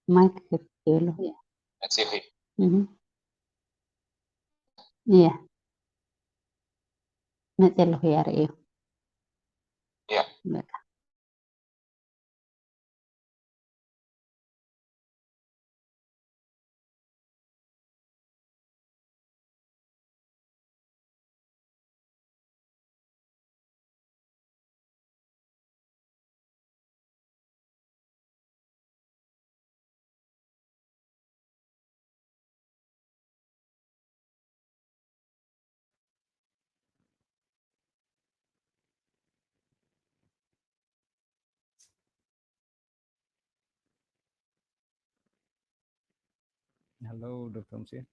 mic kecil. Masih. Mhm. Iya, مثل خيار إيه. Ya. بقى. Halo, Dr. Mesir.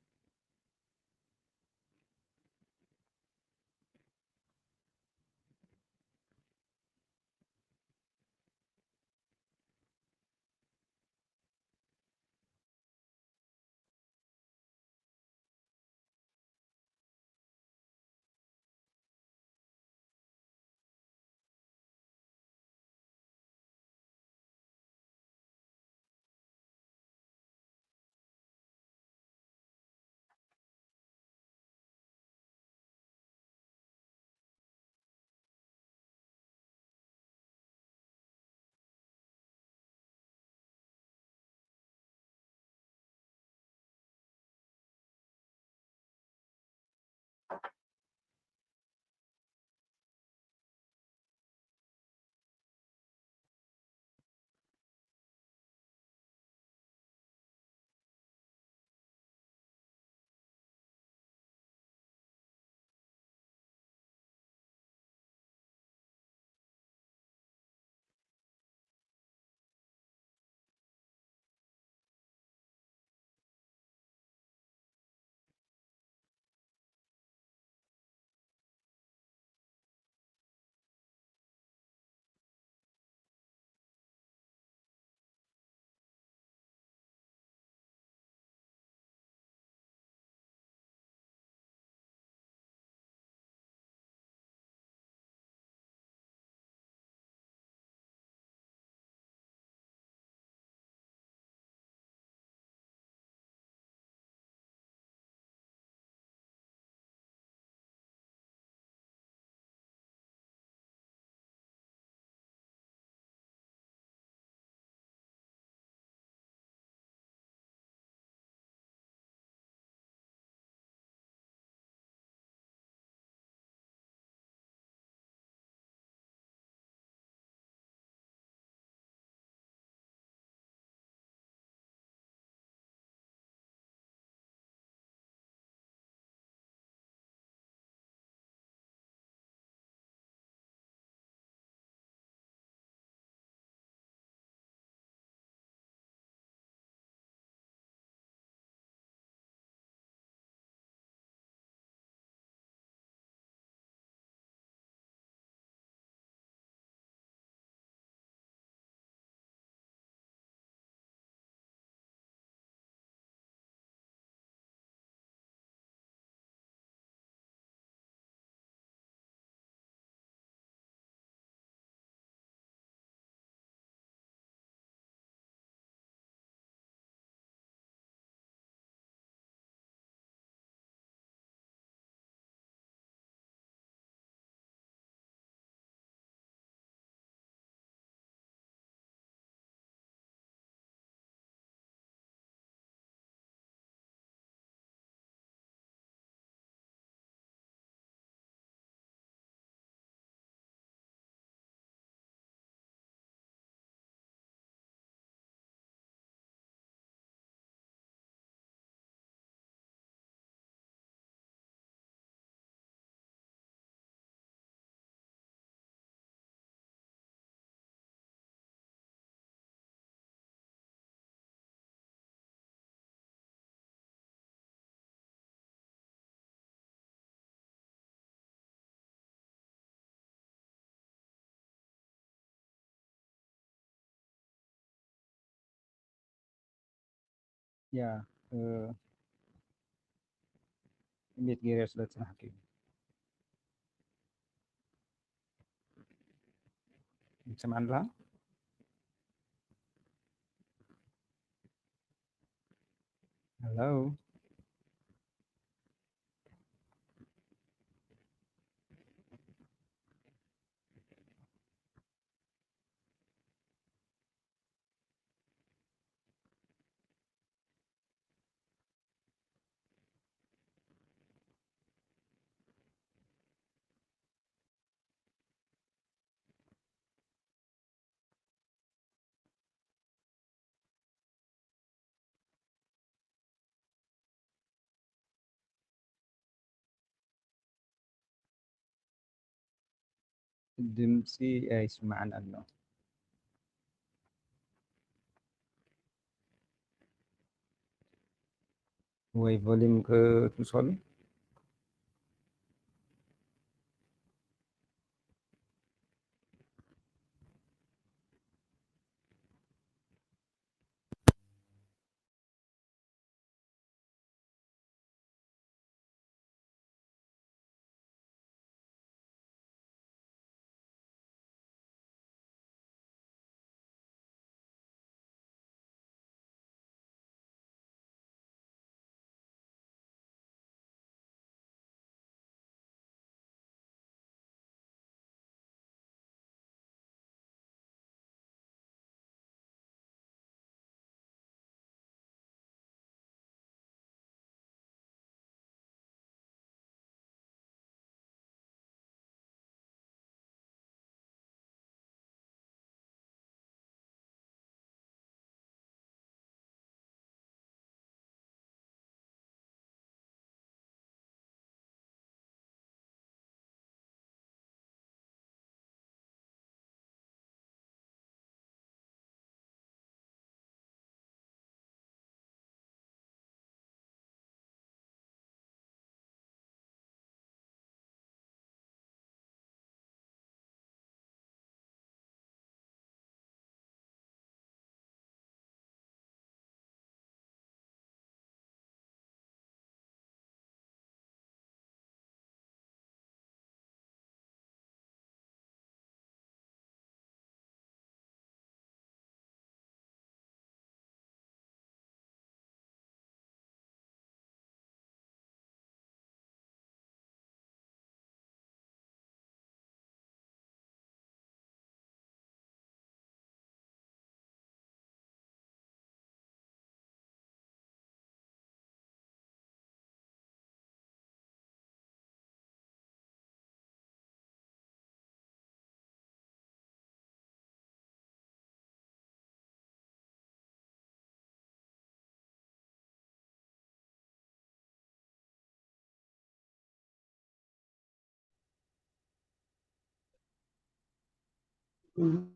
Ya, Immediate Gears Let's Hakim. سمعنا لها؟ Hello. Dempsey يسمعن عنه. Way volume ke console. Mm.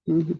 مم.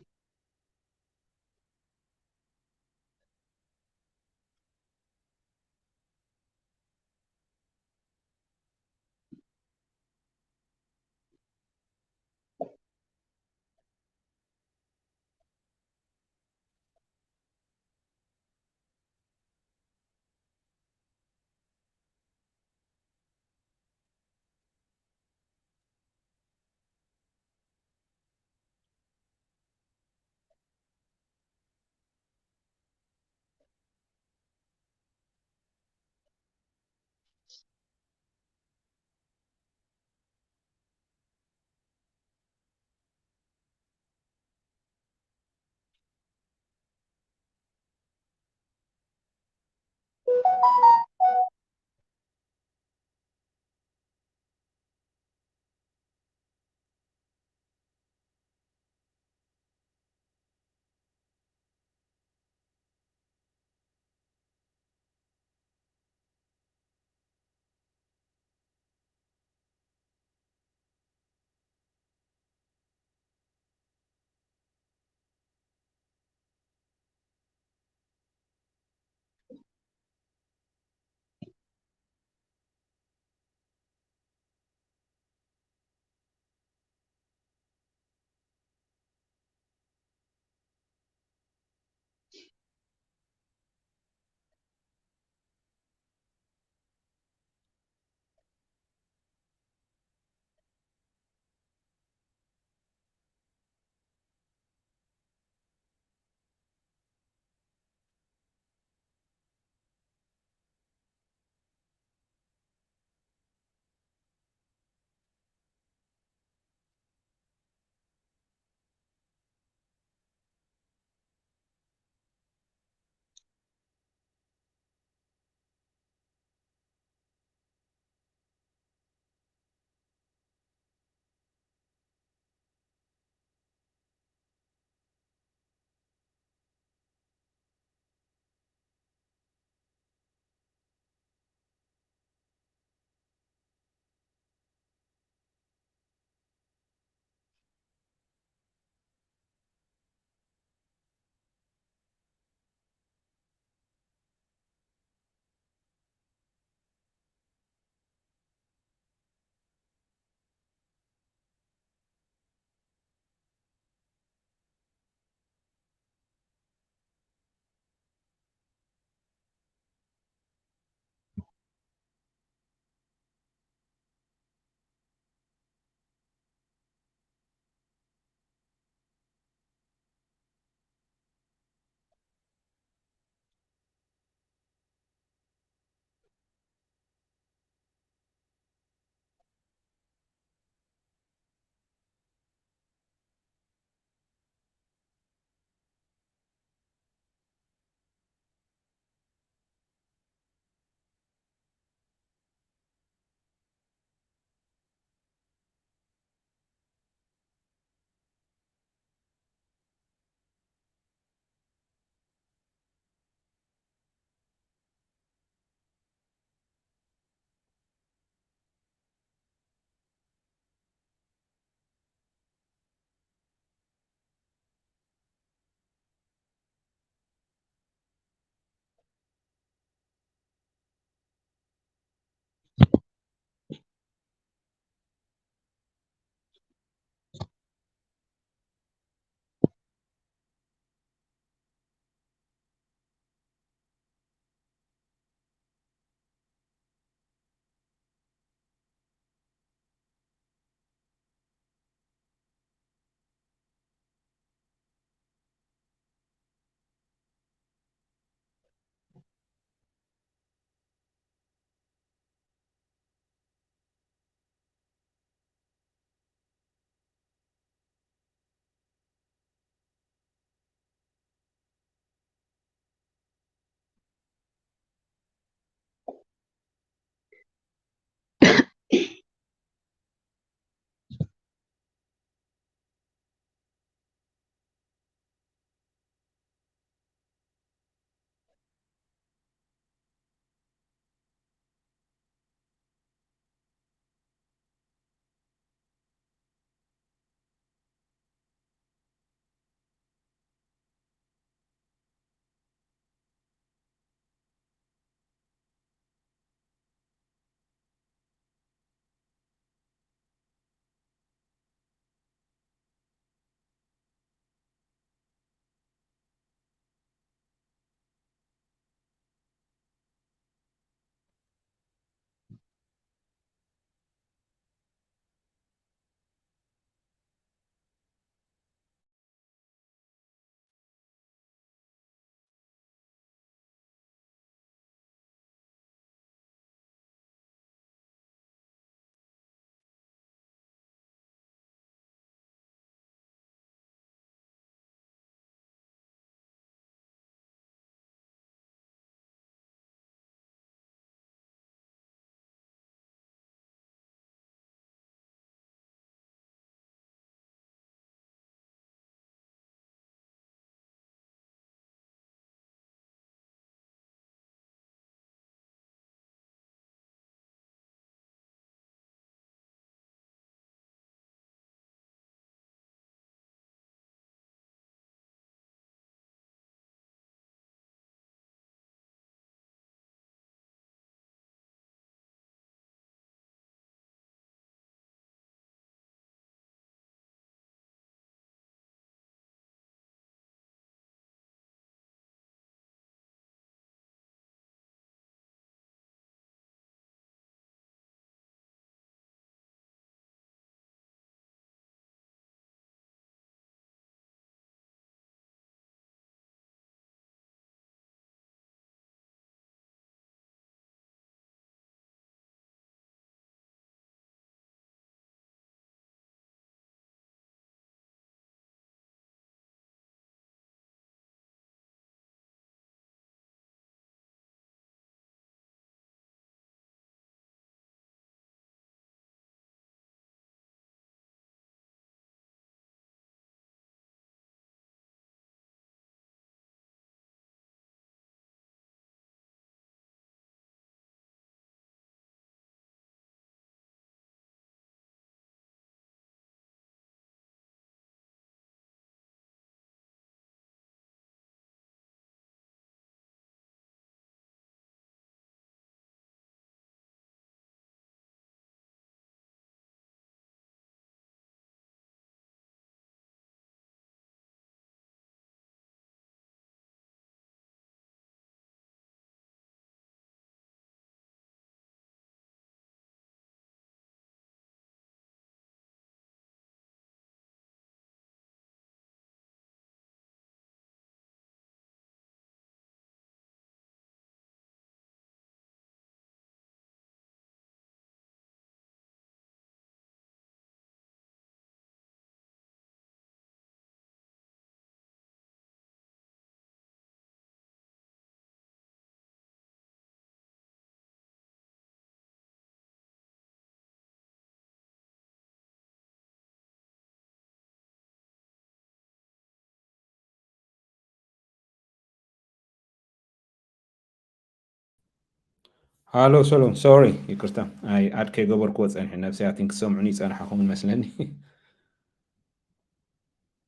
هالو سلام سوري يكرتا اي اد كي قبر كوت صنح نفسي اثينك سمعني صنحكم المسلني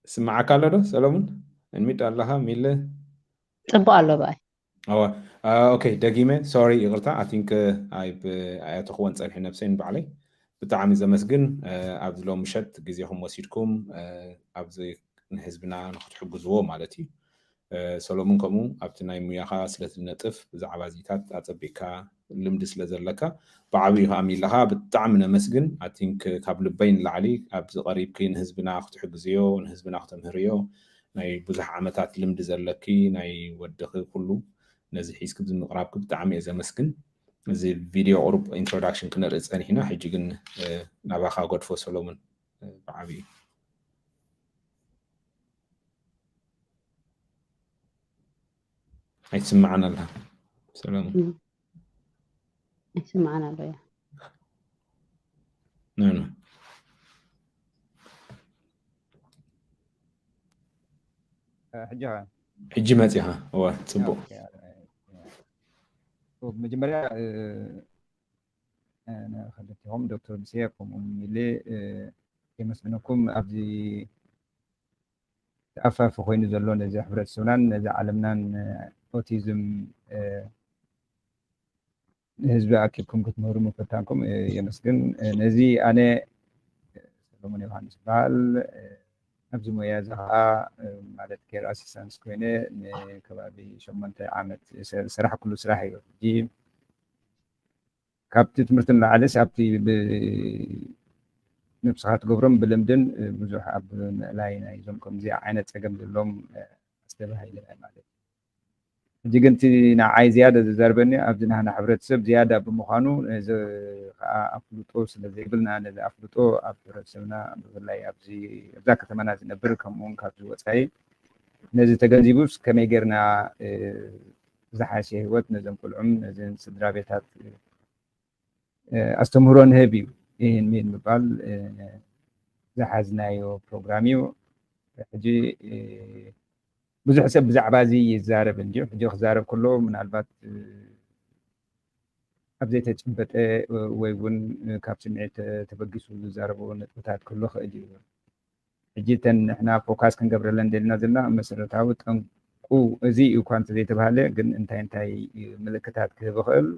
سمعك الله سلامون انميت الله ميله ጽቡቕ ኣሎ በኣይ هو اوكي دقيمه سوري يغلطا اثينك اي تخون صنح نفسي بعلي بتعامي زمسجن ابزلوم مشت غزيهم وسيدكم ابزي حزبنا نختحجزو مالتي سلامون كمو ابت ناي مياخا سلتنطف بزعبا زيتات اصبيكا لمد سلازلكا بعبي اميلها بتعم نمسجن اي ثينك كاب لبين لعلي ابز قريب كين حزبنا نختحجزيو حزبنا نختمهريو ناي بزح عمتات لمد زلكي ناي ودخ كله نزي حيسك بزمقرابك بتعم اذا مسكن زي فيديو اوروب انتروداكشن كنرص هنا حجي كن ناباخا غودفو سلامون بعبي هيتسمعنا لها سلام يسمعنا ኣሎ نعم حجها حجي ماتيها هو تصبو مجمريا أنا خدتهم دكتور بسيكم وميلي يمسكنكم أبدي تأفف خوين زلون زي حبرت سنان زي علمنا أوتيزم ህዝቢ ኣኪብኩም ክትምህሩ ምፍታንኩም የመስግን ነዚ ኣነ ሰሎሞን ዮሃንስ በሃል ኣብዚ ሞያ እዚ ከዓ ማለት ኬር ኣሲስታንስ ኮይነ ንከባቢ 8 ዓመት ስራሕ ኩሉ ስራሕ እዩ ሕጂ ካብቲ ትምህርቲ ንላዕለስ ኣብቲ ንብስኻ ትገብሮም ብልምድን ብዙሕ ኣብ ምእላይ ናይ ዞም ከምዚ ዓይነት ፀገም ዘሎም ኣስተባሂለ ማለት ሕጂ ግን እቲ ንዓይ ዝያዳ ዝዛርበኒ ኣብዚ ናህና ሕብረተሰብ ዝያዳ ብምዃኑ ነዚ ከዓ ኣፍልጦ ስለዘይብልና ነዚ ኣፍልጦ ኣብ ሕብረተሰብና ብፍላይ ኣብዛ ከተማና ዝነብር ከምኡውን ካብዚ ወፃኢ ነዚ ተገንዚቡስ ከመይ ጌርና ዝሓሸ ህይወት ነዞም ቆልዑም ነዘን ስድራ ቤታት ኣስተምህሮ ንህብ እዩ ይህን ሚን ምባል ዝሓዝናዮ ፕሮግራም እዩ ሕጂ ብዙሕ ሰብ ብዛዕባ እዚ ይዛረብ እንጂ ሕጂ ክዛረብ ከሎ ምናልባት ኣብ ዘይተጨበጠ ወይ እውን ካብ ስምዒት ተበጊሱ ዝዛረቡ ነጥብታት ክህሉ ክእል እዩ ሕጂ ተን ንሕና ፎካስ ክንገብረለን ደልና ዘለና መሰረታዊ ጠንቁ እዚ እዩ እኳ እንተዘይተባሃለ ግን እንታይ እንታይ ምልክታት ክህብ ይኽእል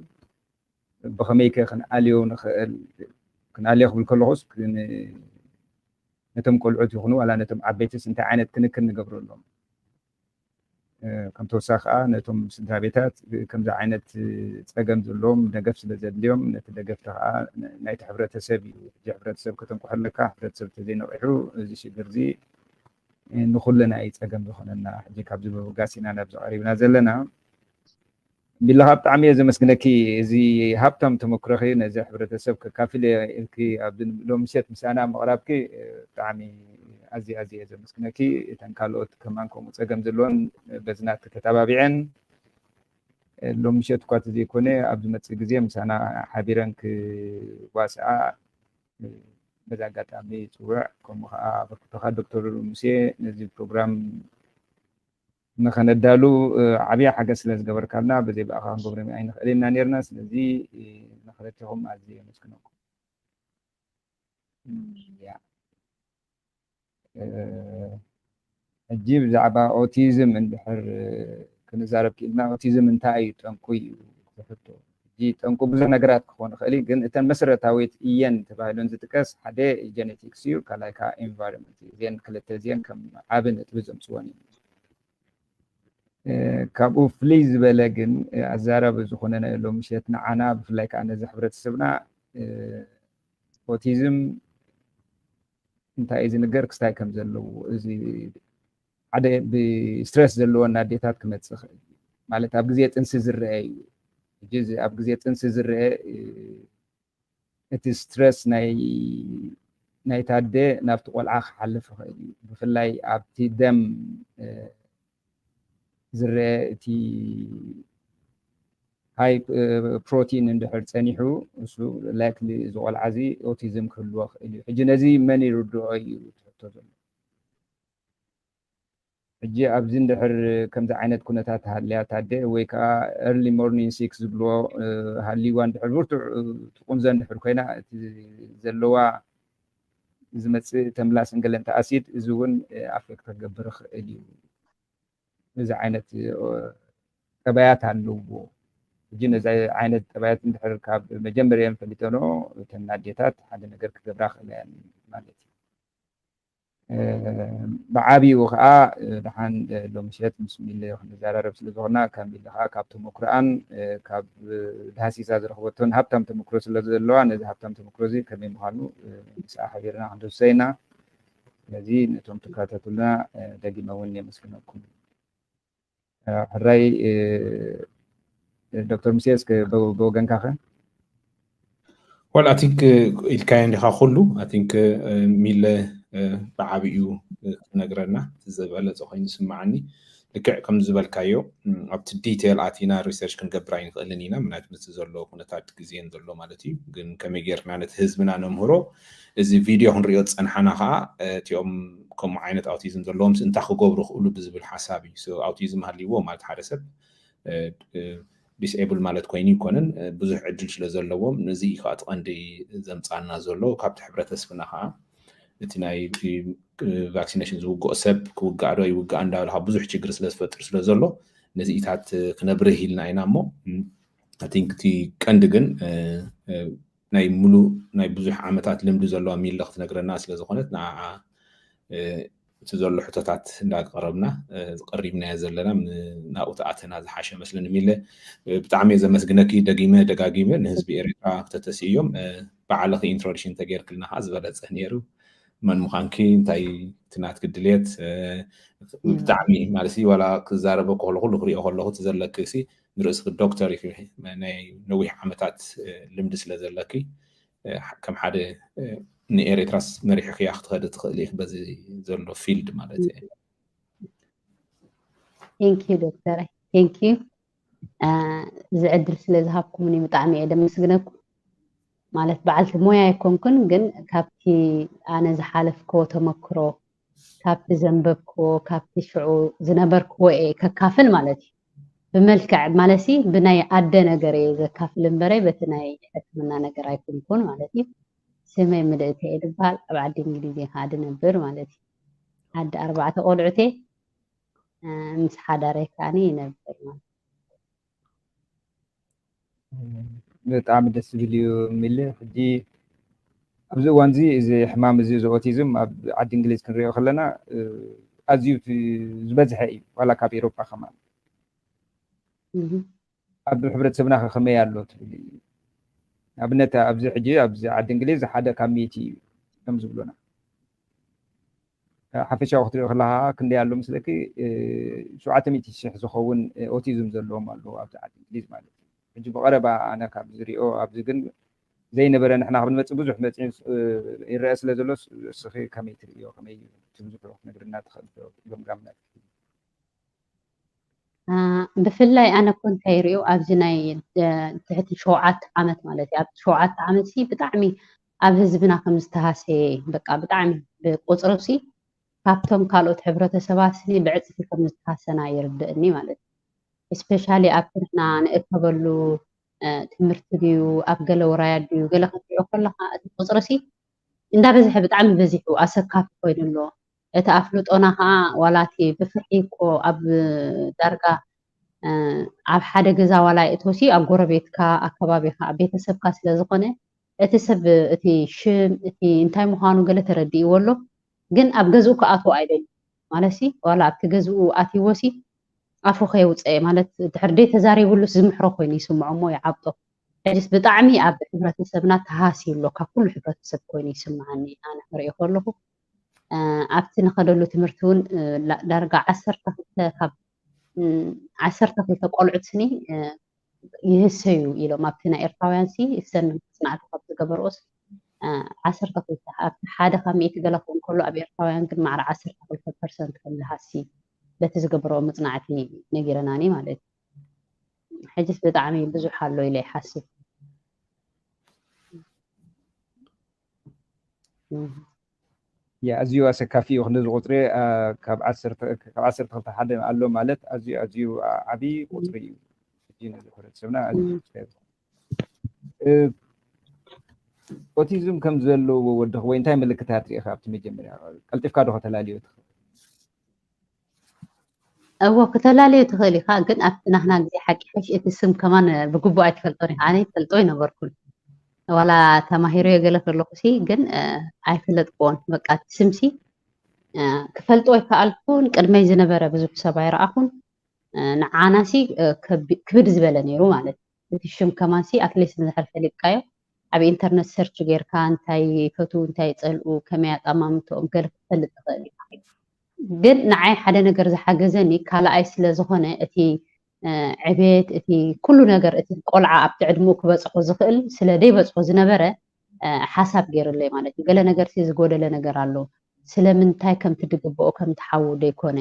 ብኸመይ ከ ክንኣልዮ ንኽእል ክንኣልዮ ክብል ከለኹስ ነቶም ቆልዑት ይኹኑ ዋላ ነቶም ዓበይትስ እንታይ ዓይነት ክንክን ንገብረሎም ከም ተወሳኺ ከዓ ነቶም ስድራ ቤታት ከምዚ ዓይነት ፀገም ዘለዎም ደገፍ ስለ ዘድልዮም ነቲ ደገፍቲ ከዓ ናይቲ ሕብረተሰብ እዩ ሕጂ ሕብረተሰብ ከተንኩሐለካ ሕብረተሰብ ተዘይነቂሑ እዚ ሽግር እዚ ንኩልና እዩ ፀገም ዝኾነና ሕጂ ካብዚ ብምብጋስ ኢና ናብዚ ቀሪብና ዘለና ቢላካ ብጣዕሚ እየ ዘመስግነኪ እዚ ሃብታም ተመክሮኺ ነዚ ሕብረተሰብ ከካፍል ኢልኪ ኣብ ሎሚ ምሸት ምሳና ምቕራብኪ ብጣዕሚ ኣዝየ እየ ዘመስግነኪ እተን ካልኦት ከማን ከምኡ ፀገም ዘለዎን በዝናት ተተባቢዐን ሎሚ ምሸት እኳ ተዘይኮነ ኣብ ዝመፅእ ግዜ ምሳና ሓቢረን ክዋስኣ በዚ ኣጋጣሚ ፅውዕ ከምኡ ከዓ በርክቶኻ ዶክተር ሙሴ ነዚ ፕሮግራም ንኸነዳሉ ዓብይ ሓገዝ ስለ ዝገበርካልና በዘይ በኣኻ ክንገብሮ ኣይንኽእልና ነርና ስለዚ ንኽልቲኹም ኣዝየ የመስግነኩም ሕጂ ብዛዕባ ኦቲዝም እንድሕር ክንዛረብ ክኢልና ኦቲዝም እንታይ እዩ ጠንቁ እዩ ዝሕቶ ሕጂ ጠንቁ ብዙሕ ነገራት ክኾን ይኽእል ግን እተን መሰረታዊት እየን ተባሂለን ዝጥቀስ ሓደ ጀኔቲክስ እዩ ካልኣይ ከዓ ኤንቫይሮንመንት እዩ እዚአን ክልተ እዚአን ከም ዓብ ነጥቢ ዘምፅዎን እዩ ካብኡ ፍልይ ዝበለ ግን ኣዛረብ ዝኾነ ሎሚ ምሸት ንዓና ብፍላይ ከዓ ነዚ ሕብረተሰብና ኦቲዝም እንታይ እዩ ዝንገር ክስታይ ከም ዘለዎ እዚ ሓደ ብስትረስ ዘለዎን ኣዴታት ክመፅእ ይኽእል ማለት ኣብ ግዜ ጥንሲ ዝርአ እዩ ሕጂ ኣብ ግዜ ጥንሲ ዝርአ እቲ ስትረስ ናይ ታደ ናብቲ ቆልዓ ክሓልፍ ይኽእል እዩ ብፍላይ ኣብቲ ደም ዝርአ እቲ ሃይ ፕሮቲን እንድሕር ፀኒሑ እሱ ላይክሊ እዚ ቆልዓ እዚ ኦቲዝም ክህልዎ ክእል እዩ ሕጂ ነዚ መን ይርድኦ እዩ ትሕቶ ዘሎ ሕጂ ኣብዚ እንድሕር ከምዚ ዓይነት ኩነታት ሃልያ ታደ ወይ ከዓ ኤርሊ ሞርኒንግ 6 ዝብልዎ ሃሊዋ እንድሕር ብርቱዕ ትቁንዘ እንድሕር ኮይና እቲ ዘለዋ ዝመፅእ ተምላስን ገለን ተኣሲድ እዚ እውን ኣፌክት ክገብር ክእል እዩ እዚ ዓይነት ጠባያት ኣለዎ ሕጂ ነዚ ዓይነት ጠባያት እንድሕር ካብ መጀመርያን ፈሊጠኖ እተን ኣዴታት ሓደ ነገር ክገብራ ክእለን ማለት እዩ بعابي وخا دحان لو مشيت بسم الله نزارب سلازونا كامل لها كاب تمكران كاب دهاسيسا زرخوتون هبتم تمكرو سلازلوا نزي هبتم تمكروزي كمي مخانو مساء حبيرنا عندو سينا الذي نتوم تكاتتنا دقي موني مسكنكم حراي دكتور مسيس بوغن كاخن Well, I think it kind of خلو. I think ميل بعابيو نقرنا تزبالة زخين سمعني لك كم زبال كايو up to detail أتينا research كن قبرين قلنينا من عند متزرلو كنا تعرف جزين درلو مالتي جن كم يجرنا نتهزمنا نمهرو إذا فيديو هن رياض أنحنا خا تيوم كم عينة أوتيزم درلو مس أنت خو قبرو خلو بزبال حسابي so أوتيزم هاللي هو مالت حرسب disable مالت كويني كونن بزح عدل شل زرلوهم نزي خاط عندي زمتعنا زرلو كابت حبرة اسمنا خا تناي vaccination زوجو سب كوجارو يوجا عند على بزح شجر سلاس فتر سلاس زرلو نزي إتات كنبره هيلنا إنامو I think تي كندجن ناي ملو ناي بزح عمتات لمدو زرلو ميل لخت نقر الناس لزخونت نا تزرلو حتات لا قربنا قريبنا يزلنا من ناوتاتنا هذا حاشة مثلا ميل بتعمي إذا مسجنكي دقيمة نهز بإيريكا تتسيوم بعلق introduction تغير كلنا حاز بلد سهنيرو من مخانكي انتاي تنات كدليت بتعمي مالسي ولا كزاربو كله خري او تزلك سي نرس الدكتور في نوي عمتات لمدس لزلكي كم حدا نيري تراس مريح خي اخت هذا تخليه بزي زلو فيلد مالتي ثانك يو دكتور ثانك يو زعدل ስለዝሃብኩም እኔ ብጣዕሚ እየ ደመስግነኩም ማለት በዓልቲ ሞያ ይኮንኩን ግን ካብቲ ኣነ ዝሓለፍክዎ ተመክሮ ካብቲ ዘንበብክዎ ካብቲ ሽዑ ዝነበርክዎ እየ ከካፍል ማለት እዩ ብመልክዕ ማለሲ ብናይ ኣደ ነገር እየ ዘካፍል እምበረ በቲ ናይ ሕክምና ነገር ኣይኮንኩን ማለት እዩ ስመይ ምልእቲ እየ ዝበሃል ኣብ ዓዲ እንግሊዝ ካደ ነበር ማለት እዩ ዓዲ 4 ቆልዑቴ ምስ ሓዳረይ ከዓኒ ይነበር ማለት بتعم دس فيديو ملي حدي أبز وانزي إذا حمام زي أوتيزم عاد إنجليز كنريو خلنا أزيو في زبز حي ولا كابي أوروبا خمان أب حبرت سبنا خمية اللوت أبنتا أبز حجي أبز عاد إنجليز حدا كميتي كم زبلونا حفشة وقت خلاها كندي على مسلكي شو عتميتي شيء زخون أوتيزم زلهم اللو أبز عاد إنجليز مالي حجي بقربا أنا كابزريو أبزجن زي نبرة نحن قبل ما تبوز إحنا الرئيس لزلوس سخي كميتري أو كمي تبوز بروح نقدرنا تخد يوم قامنا بفلاي أنا كنت هيريو أبزناي تحت شوعات عمت مالتي أب شوعات عمتي بتعمي أبهزبنا كمستهاسي بقى بتعمي بقصرسي كابتم قالوا تحبرة سباسي بعد في كمستهاسنا يردني مالتي especially أبنا نقبلو تمرت ديو أبقى ورايا ديو قال لك كلها قصرسي إن ده بزح بتعمل بزحو أسكاف كوين له أتأفلت أنا ها ولاتي بفرحيكو أب درجة أب حدا جزا ولا إتوسي أقرب بيتكا أكبابها بيت سبكاس لزقنة أتسب أتي شم أتي إنتاي مهانو قال تردي ولو جن أبجزو كأتو أيدين مالسي ولا أبتجزو أتي وسي عفو خيوت أي مالت تحردي تزاري ولو زمحرو كوين يسمعو مو يعبطو حجس بطعمي أب حبرة السبنا تهاسي لو ككل حبرة السب كوين يسمعني أنا حريق له أبتنا خدلو تمرتون درجة 10 كاب 10 تقلت قلعت سني يهسيو إلو ما بتنا إرتاوانسي السنة صنعت قبل قبرؤس 10 تقلت حدا خميت قلقون كله أبي إرتاوان كن مع 10 تقلت برسنت كم لهاسي بتزقبرو مصنعتي نجيرناني مالت حجس بطعمي بزو حالو إلي حاسب يا أزيو أسكافي وخنز قطري كاب عصر تخلط حد قال له مالت أزيو عبي قطري جينا ذكرت سمنا أزيو أوتيزم كم زلوا وده وين تايم اللي كتاتري أخاف تمجمع قلت في كارو هتلاليو أو كتلالي تخلي خاجن أفتنا هنا زي حكي حش اسم كمان بجوبه أتفلتوني أنا تفلتوني بركل ولا تماهيرو يقول لك اللقسي جن أيفلت قون بقى تسمسي كفلتوي كألفون قدمي زنبرة بزوج سبعير أخون نعاناسي كبير زبالة نيرو مالت بتشم كمان سي أتليس نزحل فليب كايو أبي إنترنت سيرش غير كان تاي فتو تاي تسألو كميات أمامتهم قال فلت تغلي ግን ንዓይ ሓደ ነገር ዝሓገዘኒ ካልኣይ ስለ ዝኾነ እቲ ዕቤት እቲ ኩሉ ነገር እቲ ቆልዓ ኣብቲ ዕድሚኡ ክበፅሖ ዝኽእል ስለ ደይበፅሖ ዝነበረ ሓሳብ ገይሩለይ ማለት እዩ ገለ ነገር ዝጎደለ ነገር ኣሎ ስለምንታይ ከምቲ ድግብኦ ከምቲ ሓዉ ደይኮነ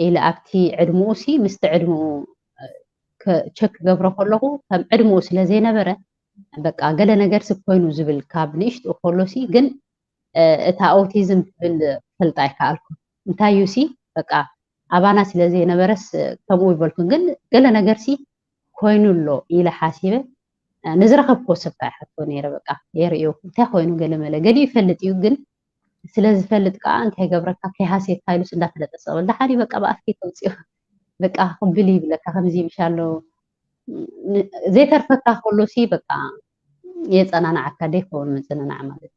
ኢለ ኣብቲ ዕድሚኡ ሲ ምስቲ ዕድሚኡ ቸክ ገብሮ ከለኹ ከም ዕድሚኡ ስለ ዘይነበረ በቃ ገለ ነገር ኮይኑ ዝብል ካብ ንእሽትኡ ከሎሲ ግን እታ ኣውቲዝም ትብል ፈልጣ ኣይከኣልኩን እንታይ እዩ ሲ በቃ ኣባና ስለ ዘይነበረስ ከምኡ ይበልኩን ግን ገለ ነገር ሲ ኮይኑ ኣሎ ኢለ ሓሲበ ንዝረኸብኮ ሰብ ካይሓቶ ነይረ በቃ የርእዮ እንታይ ኮይኑ ገለ መለ ገሊኡ ይፈልጥ እዩ ግን ስለ ዝፈልጥ ከዓ እንታይ ገብረካ ከይሃሴት ካይሉስ እንዳፈለጠ ሰበል ዳሓኒ በቃ ብኣፍኬ ተውፅዮ በቃ ክብል ይብለካ ከምዚ ምሻሎ ዘይተርፈካ ከሎሲ በቃ የፀናናዓካ ደይከውን መፀናናዕ ማለት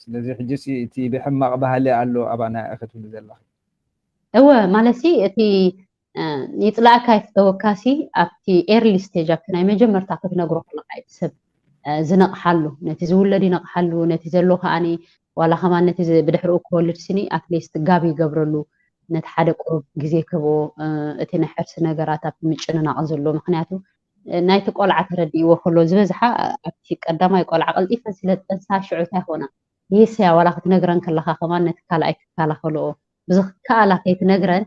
ስለዚ ሕጂ እቲ ብሕማቕ ባህሊ ኣሎ ኣባና እኽትብል ዘለኹ እወ ማለሲ እቲ ይጥላእካ ይፍተወካሲ ኣብቲ ኤርሊ ስቴጅ ኣብቲ ናይ መጀመርታ ክትነግሮ ከለካ እቲ ሰብ ዝነቕሓሉ ነቲ ዝውለድ ይነቕሓሉ ነቲ ዘሎ ከዓኒ ዋላ ከማ ነቲ ብድሕሪኡ ክወልድ ስኒ ኣትሊስት ጋብ ይገብረሉ ነቲ ሓደ ቁሩብ ግዜ ክቦ እቲ ናይ ሕርሲ ነገራት ኣብቲ ምጭንናቕ ዘሎ ምክንያቱ ናይቲ ቆልዓ ተረዲእዎ ከሎ ዝበዝሓ ኣብቲ ቀዳማይ ቆልዓ ቀልጢፈ ስለ ዝጠንሳ ሽዑታ ይኮና ይህሰያ ዋላ ክትነግረን ከለካ ከማ ነቲ ካልኣይ ክከላኸልኦ ብዝከኣላ ከይትነግረን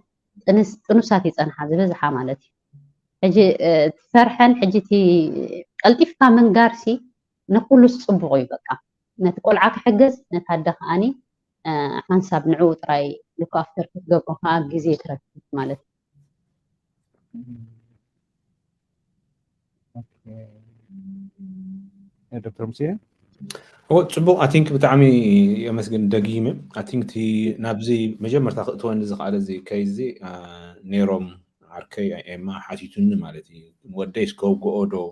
ጥኑሳት ይፀንሓ ዝበዝሓ ማለት እዩ ሕጂ ትፈርሐን ሕጂ እቲ ቀልጢፍካ ምንጋርሲ ንኩሉስ ፅቡቕ እዩ በቃ ነቲ ቆልዓ ክሕገዝ ነቲ ኣደ ከዓኒ ሓንሳብ ንዕኡ ጥራይ ልኮ ኣፍተር ክትገብሮ ከዓ ግዜ ትረክብ ማለት እዩ ዶክተር ሙሴ هو ፅቡቅ አይ ቲንክ ብጣዕሚ የመስግን ደጊመ አይ ቲንክ እቲ ናብዚ መጀመርታ ክእትወኒ ዝኽኣለ እዚ ከይዚ ነይሮም ዓርከይ ኤማ ሓቲቱኒ ማለት እዩ ወደይ እስከውግኦ ዶ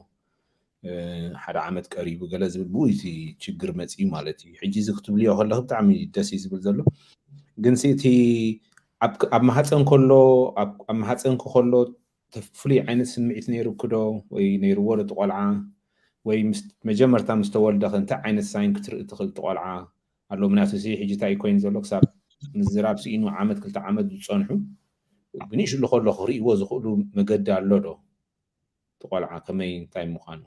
ሓደ ዓመት ቀሪቡ ገለ ዝብል ብኡ እቲ ችግር መፅኡ ማለት እዩ ሕጂ እዚ ክትብልዮ ከለኹ ብጣዕሚ ደስ እዩ ዝብል ዘሎ ግን እቲ ኣብ ማህፀን ከሎ ኣብ ማህፀንኩ ከሎ ፍሉይ ዓይነት ስምዒት ነይሩክ ዶ ወይ ነይርዎ ዶ እቲ ቆልዓ ወይ መጀመርታ ምስ ተወልደኸ እንታይ ዓይነት ሳይን ክትርኢ ትኽእል ትቆልዓ ኣሎ ምክንያቱ እዚ ሕጂ እንታይ ኮይኑ ዘሎ ክሳብ ምዝራብ ስኢኑ ዓመት ክልተ ዓመት ዝፀንሑ ብንእሽሉ ከሎ ክርእይዎ ዝኽእሉ መገዲ ኣሎ ዶ ትቆልዓ ከመይ እንታይ ምዃኑ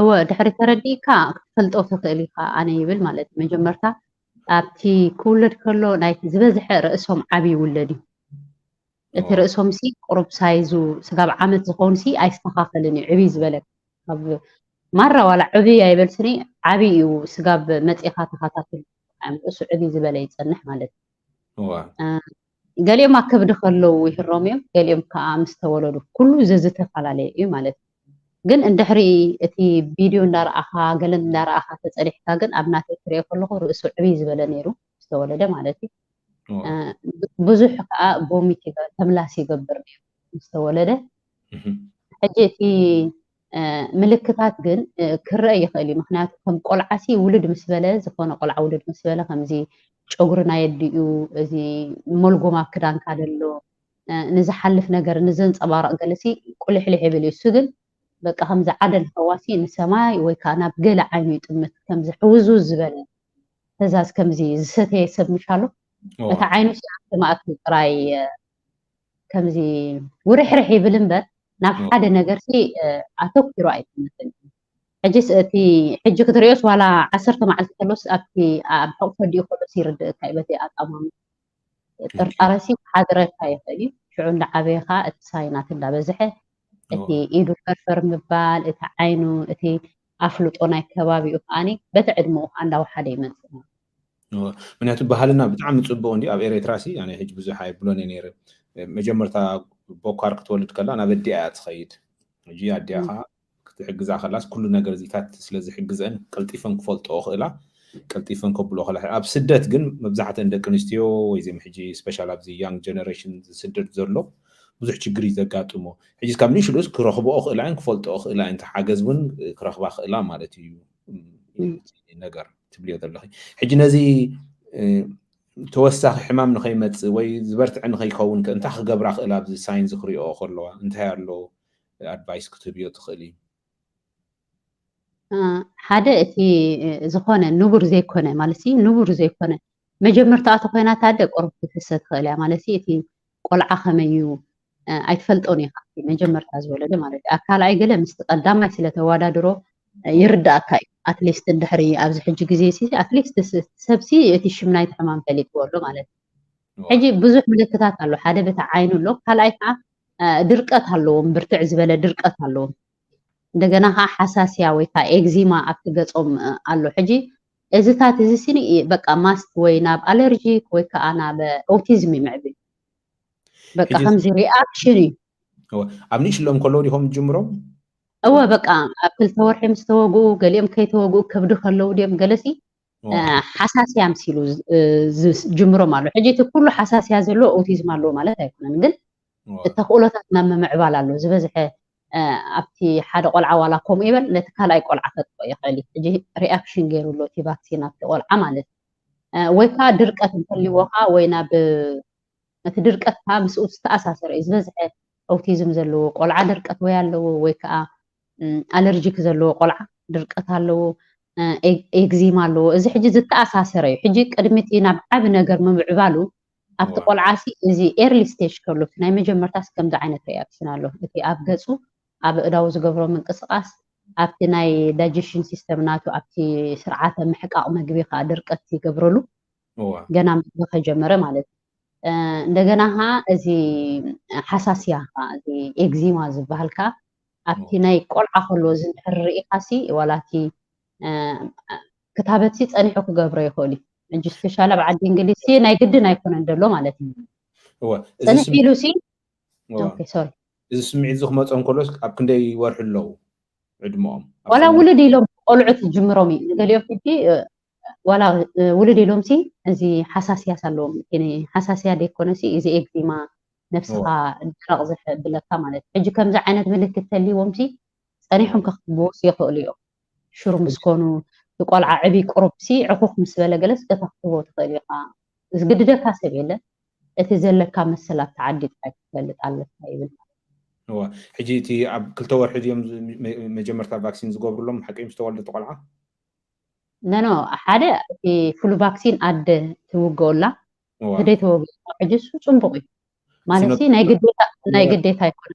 እወ ድሕሪ ተረዲእካ ክትፈልጦ ትኽእል ኢኻ ኣነ ይብል ማለት እዩ መጀመርታ ኣብቲ ክውለድ ከሎ ናይቲ ዝበዝሐ ርእሶም ዓብዪ ይውለድ እዩ እቲ ርእሶም ሲ ቁሩብ ሳይዙ ስጋብ ዓመት ዝኾኑ ሲ ኣይስተኻኸልን እዩ ዕብይ ዝበለክ ኣብ ማራ ዋላ ዕብይ ኣይበልስኒ ዓብይ እዩ ስጋብ መፂኻ ተኸታትል ርእሱ ዕብይ ዝበለ ይፀንሕ ማለት እዩ ገሊኦም ኣብ ከብዲ ከለዉ ይሕሮም እዮም ገሊኦም ከዓ ምስ ተወለዱ ኩሉ ዘዝተፈላለየ እዩ ማለት እዩ ግን እንድሕሪ እቲ ቪድዮ እንዳረኣኻ ገለ እንዳረኣኻ ተፀኒሕካ ግን ኣብ ናተይ ትሪኦ ከለኹ ርእሱ ዕብይ ዝበለ ነይሩ ዝተወለደ ማለት እዩ ብዙሕ ከዓ ቦሚት ተምላስ ይገብር ነይሩ ዝተወለደ ሕጂ እቲ ምልክታት ግን ክረአ ይኽእል እዩ ምክንያቱ ከም ቆልዓሲ ውልድ ምስ በለ ዝኾነ ቆልዓ ውልድ ምስ በለ ከምዚ ጨጉሪ ናይ ኣዲኡ እዚ መልጎማ ክዳንካ ደሎ ንዝሓልፍ ነገር ንዘንፀባረቕ ገለሲ ቁልሕልሕ ይብል እዩ እሱ ግን በቃ ከምዚ ዓደል ፈዋሲ ንሰማይ ወይ ከዓ ናብ ገለ ዓይኑ ይጥምት ከምዚ ሕውዝውዝ ዝበለ ትእዛዝ ከምዚ ዝሰተየ ሰብ ምሻሎ እቲ ዓይኑ ሲዓተ ማእከል ጥራይ ከምዚ ውርሕርሕ ይብል እምበር ናብ ሓደ ነገር ሲ ኣተኪሩ ኣይጥምትን ሕጂ ሕጂ ክትሪኦስ ዋላ 10 መዓልቲ ከሎስ ኣብቲ ኣብ ሕቑፎ ዲኡ ከሎስ ይርድእካ በቲ ኣጣማሙ ጥርጣረሲ ሓድረካ ይኽእል እዩ ሽዑ እንዳዓበየኻ እቲ ሳይናት እንዳበዝሐ እቲ ኢዱ ፈርፈር ምባል እቲ ዓይኑ እቲ ኣፍልጦ ናይ ከባቢኡ ከዓኒ በቲ ዕድመኡ እንዳወሓደ ይመፅእ ምክንያቱ ባህልና ብጣዕሚ ፅቡቅ እንዲ ኣብ ኤርትራ ሲ ኣነ ሕጂ ብዙሕ ኣይብሎን እየ ነይረ መጀመርታ ቦኳር ክትወልድ ከላ ናብ ኣዲኣ እያ ትኸይድ ሕጂ ኣዲኣ ከዓ ክትሕግዛ ከላስ ኩሉ ነገር እዚታት ስለዝሕግዘን ቀልጢፈን ክፈልጥኦ ክእላ ቀልጢፈን ከብሎ ከላ ኣብ ስደት ግን መብዛሕትአን ደቂ ኣንስትዮ ወይ ዘም ሕጂ ስፔሻል ኣብዚ ያንግ ጀነሬሽን ዝስደድ ዘሎ ብዙሕ ችግር ዘጋጥሞ ሕጂ ካብ ንሽሉስ ክረኽብኦ ክእላ እየን ክፈልጥኦ ክእላ እየን ሓገዝ እውን ክረኽባ ክእላ ማለት እዩ ነገር ትብልዮ ዘለኺ ሕጂ ነዚ ተወሳኺ ሕማም ንኸይመፅእ ወይ ዝበርትዕ ንኸይኸውን እንታይ ክገብራ ክእላ ኣብዚ ሳይን ዝክሪኦ ከለዋ እንታይ ኣሎ ኣድቫይስ ክትህብዮ ትኽእል እዩ ሓደ እቲ ዝኾነ ንቡር ዘይኮነ ማለት እዩ ንቡር ዘይኮነ መጀመርታኣቶ ኮይና ታደ ቆርብ ክትሰት ትኽእል እያ ማለት እቲ ቆልዓ ከመይ እዩ ኣይትፈልጦን ኢኻ መጀመርታ ዝወለደ ማለት እዩ ኣካልኣይ ገለ ምስቲ ቀዳማይ ስለተወዳድሮ ይርዳእካ እዩ ኣትሊስት እንድሕሪ ኣብዚ ሕጂ ግዜ ሲ ኣትሊስት ሰብሲ እቲ ሽም ናይቲ ሕማም ፈሊጥዎ ኣሎ ማለት እዩ ሕጂ ብዙሕ ምልክታት ኣሎ ሓደ በታ ዓይኑ ኣሎ ካልኣይ ከዓ ድርቀት ኣለዎም ብርትዕ ዝበለ ድርቀት ኣለዎም እንደገና ከዓ ሓሳስያ ወይ ከዓ ኤግዚማ ኣብቲ ገጾም ኣሎ ሕጂ እዚታት እዚ ሲኒ በቃ ማስት ወይ ናብ ኣለርጂክ ወይ ከዓ ናብ ኦቲዝም ይምዕብል በቃ ከምዚ ሪኣክሽን እዩ ኣብ ንእሽሎም ከለዉ ዲኹም ጅምሮም እወ በቃ ኣብ 2 ወርሒ ምስ ተወግኡ ገሊኦም ከይተወግኡ ከብዲ ከለዉ ድዮም ገለሲ ሓሳስያ ምሲሉ ጅምሮም ኣሎ ሕጂ እቲ ኩሉ ሓሳስያ ዘለዎ ኦቲዝም ኣለዎ ማለት ኣይኮነን ግን እተኽእሎታት ናብ ምምዕባል ኣሎ ዝበዝሐ ኣብቲ ሓደ ቆልዓ ዋላ ከምኡ ይበል ነቲ ካልኣይ ቆልዓ ከጥቆ ይኽእል ሕጂ ሪኣክሽን ገይሩሎ እቲ ቫክሲን ኣብቲ ቆልዓ ማለት ወይ ከዓ ድርቀት እንተልይዎ ከዓ ወይ ናብ እቲ ድርቀት ከዓ ምስኡ ዝተኣሳሰረ እዩ ዝበዝሐ ኦቲዝም ዘለዎ ቆልዓ ድርቀት ወይ ኣለዎ ወይ ከዓ ኣለርጂክ ዘለዎ ቆልዓ ድርቀት ኣለዎ ኤግዚማ ኣለዎ እዚ ሕጂ ዝተኣሳሰረ እዩ ሕጂ ቅድሚቲ ናብ ዓብ ነገር ምምዕባሉ ኣብቲ ቆልዓሲ እዚ ኤርሊ ስቴጅ ከሎ ናይ መጀመርታስ ከምዚ ዓይነት ሪኣክሽን ኣሎ እቲ ኣብ ገፁ ኣብ እዳው ዝገብሮ ምንቅስቃስ ኣብቲ ናይ ዳይጀሽን ሲስተም ናቱ ኣብቲ ስርዓተ ምሕቃቅ መግቢ ከዓ ድርቀት ይገብረሉ ገና ምግቢ ከጀመረ ማለት እዩ እንደገና ከዓ እዚ ሓሳስያ ከዓ እዚ ኤግዚማ ዝበሃል ከዓ ኣብቲ ናይ ቆልዓ ከሎ እዚ እንድሕር ርኢኻሲ ዋላቲ ክታበትሲ ፀኒሑ ክገብሮ ይኽእል እዩ እንጂ ስፔሻል ኣብ ዓዲ እንግሊዝ ናይ ግድን ኣይኮነን ደሎ ማለት እዩ ፀኒሕ ኢሉሲ ኦኬ ሶሪ እዚ ስምዒት እዚ ክመፅኦም ከሎስ ኣብ ክንደይ ወርሒ ኣለዉ ዕድመኦም ዋላ ውሉድ ኢሎም ቆልዑት ጅምሮም እዩ ገሊኦም ሕጂ ዋላ ውሉድ ኢሎምሲ እዚ ሓሳስያ ኣለዎም ሓሳስያ ደይኮነሲ እዚ ኤግዚማ ነፍስኻ ድረቕ ዝሕብለካ ማለት ሕጂ ከምዚ ዓይነት ምልክት ተልይዎምሲ ፀኒሖም ከኽብዎስ ይኽእሉ እዮም ሽሩ ምስ ኮኑ ቆልዓ ዕብይ ቁሩብሲ ዕኹኽ ምስ በለ ገለስ ከተኽብዎ ትኽእል ኢኻ ዝግድደካ ሰብ የለን እቲ ዘለካ መሰል ኣብቲ ዓዲ ጥራይ ክትፈልጥ ኣለካ ይብል ሕጂ እቲ ኣብ 2 ወርሒ ድዮም መጀመርታ ቫክሲን ዝገብሩሎም ሓቂም ዝተወለደ ቆልዓ ነኖ ሓደ እቲ ፍሉ ቫክሲን ኣደ ትውግኦላ ህደይ ተወግኦ ሕጂ እሱ ፅቡቅ እዩ ማለት ናይ ግዴታ ኣይኮነ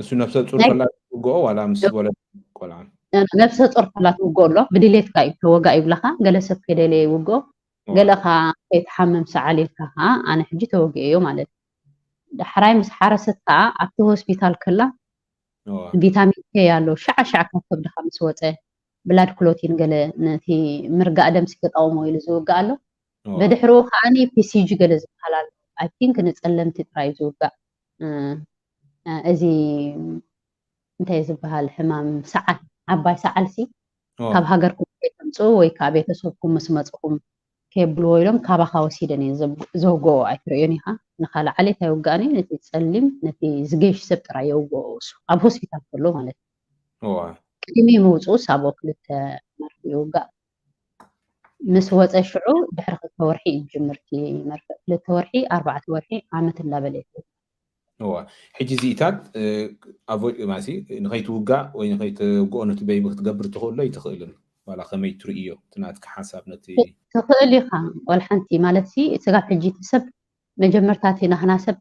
እሱ ነፍሰ ጡር ከላ ትውግኦ ዋላ ምስ ወለደ ቆልዓ ነፍሰ ጡር ከላ ትውግኦ ኣሎ ብድሌትካ እዩ ተወጋ ይብለካ ገለ ሰብ ከይደለየ ይውግኦ ገለኻ ከይተሓመም ሰዓል ኢልካ ከዓ ኣነ ሕጂ ተወግአ እዮ ማለት ዳሕራይ ምስ ሓረሰት ከዓ ኣብቲ ሆስፒታል ከላ ቪታሚን ኬ ኣሎ ሻዕሻዕ ካብ ከብድኻ ምስ ወፀ ብላድ ክሎቲን ገለ ነቲ ምርጋእ ደምሲ ክጠቕሞ ኢሉ ዝውጋእ ኣሎ በድሕሪኡ ከዓኒ ፒሲጂ ገለ ዝበሃል ኣሎ ኣይ ቲንክ ንፀለምቲ ጥራይ ዝውጋእ እዚ እንታይ ዝበሃል ሕማም ሰዓል ዓባይ ሰዓልሲ ካብ ሃገርኩም ከይተምፁ ወይ ከዓ ቤተሰብኩም ምስ መፅኹም ከየብልዎ ኢሎም ካባኻ ወሲደን እየ ዘውግኦ ኣይትሪኦን ኢኻ ንኻልእ ዓሌት ኣይውጋእኒ ነቲ ፀሊም ነቲ ዝገይሽ ሰብ ጥራይ የውግኦ እሱ ኣብ ሆስፒታል ከሎ ማለት እዩ ቅድሚ ምውፁስ ኣብኡ 2 መርፊ ይውጋእ ምስ ወፀ ሽዑ ድሕሪ 2 ወርሒ ይጅምርቲ መርፍእ 2 ወርሒ 4 ወርሒ ዓመት እንዳበለ ሕጂ እዚኢታት ኣቮይድ ማሲ ንኸይትውጋእ ወይ ንኸይትውግኦ ነቲ በይቢ ክትገብር ትኽእሎ ይትኽእልን ዋላ ከመይ ትርእዮ ትናትካ ሓሳብ ነቲ ትኽእል ኢኻ ወልሓንቲ ማለት ሲ ስጋብ ሕጂ ሰብ መጀመርታቲ ናህና ሰብ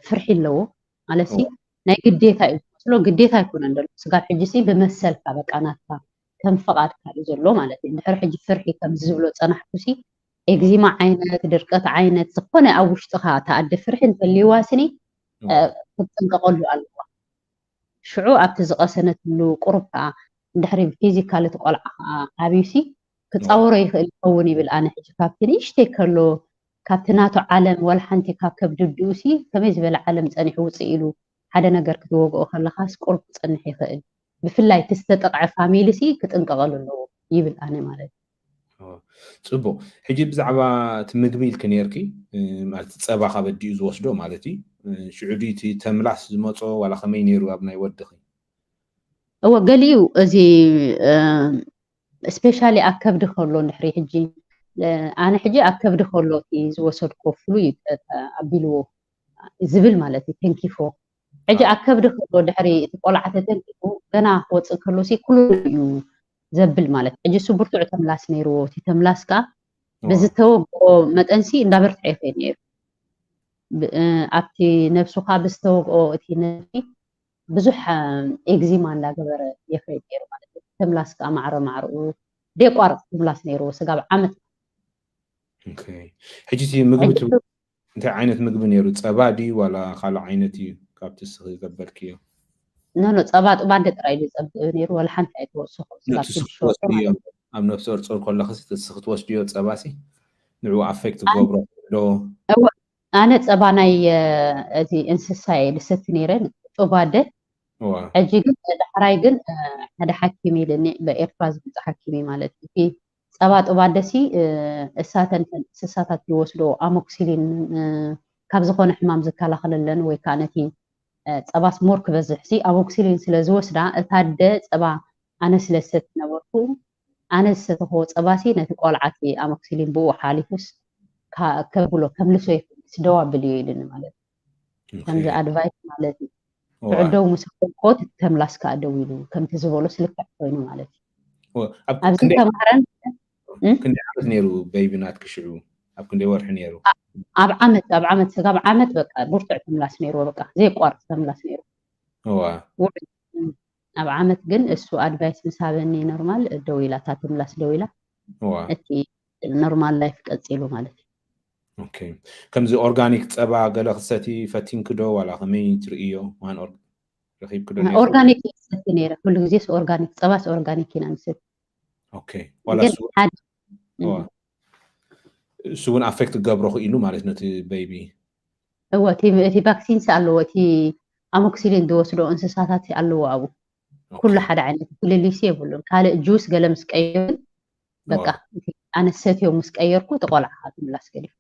ፍርሒ ኣለዎ ማለት ሲ ናይ ግዴታ እዩ ዝመስሎ ግዴታ ኣይኮነን ደሎ ስጋብ ሕጂ ሲ ብመሰልካ በቃ ናትካ ከም ፈቓድካ እዩ ዘሎ ማለት እዩ ድሕሪ ሕጂ ፍርሒ ከም ዝብሎ ፀናሕኩሲ ኤግዚማ ዓይነት ድርቀት ዓይነት ዝኾነ ኣብ ውሽጥኻ ተኣዲ ፍርሒ እንተልይዋ ስኒ ክትጥንቀቐሉ ኣለዋ شعو أبتزقسنت له قربها دحري فيزيكال تقول عبيسي كتصور يخوني بالآن حج كابتن إيش تكلو كابتناتو عالم ولا حنتي كاب ددوسي كميز بالعالم تصنح وصيلو حدا نجر كتوقع خلاص قرب تصنح يخل بفلاي تستطع فاميلسي كتنقغل له يبل أنا مالك صبو حجي بزعبا تمغبي الكنيركي مالت تصبا خبدي زوسدو مالتي شعوديتي تملاس زمصو ولا خمي نيرو ابناي ودخي هو قاليو ازي سبيشالي أكبد خلو نحري حجي أنا حجي أكبد خلو في زوسد كفلو أبيلو زبل مالتي تنكي فو حجي أكبد خلو نحري تقول عتا تنكي فو أنا وصل كلو سي كله زبل مالتي حجي سبرتو تملاس نيرو تملاس كا بزتو متأنسي ندابرت عيفين نيرو أبتي نفسو خابستو أو أتي نفسي بزح إكزيما لا جبر يخيل نيرو مالتي تملاس كا معرو ديقوار تملاس نيرو سقاب عمت اوكي حجيتي مغبتو انت عينت مغب نيرو صبادي ولا خال عينتي كابت سخي زبلكيو نو صبات بعد ترايدي صب نيرو ولا حنت ايتوسخ سقاب شو ام نفس ورصور كل خص تسخت وسديو صباسي نعو افكت غبرو لو أنا صباناي أزي إنسساي لست نيرن صبادة أجي قلت حراي قلت هذا حكيمي لني بإفراز حكيمي مالتي في صبات أبادسي الساتن ساتات يوصلوا أموكسيلين كابزخون حمام زكالا خللن وكانتي صباس مورك بزحسي أموكسيلين سلازوسدا التاد صبا أنا سلست نوركو أنا ستهو صباسي نتقولعتي أموكسيلين بو حالفس كبلو كملسو سدوا بليلن مالتي كم زي أدفايس مالتي تعدو مسكون كوت تملاس كأدويلو كم تزبولو سلك تعطينو مالتي أبزي تمهرن كندي عمت نيرو بيبينات كشعو أب كندي ورح نيرو أب عمت سقاب عمت بقى برتع تملاس نيرو بقى زي قوار تملاس نيرو أب عمت جن السؤال أدفايس مسابني نورمال الدويلة تملاس دويلة أتي نورمال لايف كتسيلو مالتي اوكي كمزي اورجانيك صبا غلا خصتي فتين كدو ولا خمي تريو وان رخيب كدو نيرو اورجانيك ستنيره كل جزيس اورجانيك صباس اورجانيك نانست اوكي ولا سو سون افكت غبرو خيلو مالت نتي بيبي هو تي فاكسين سالو تي اموكسيلين دوسلو انسساتات سالو ابو كل حدا عندك كل اللي يسيبلو قال جوس قال مسقير بقى انا سيتيو مسقيركو تقولعها ملاس كدي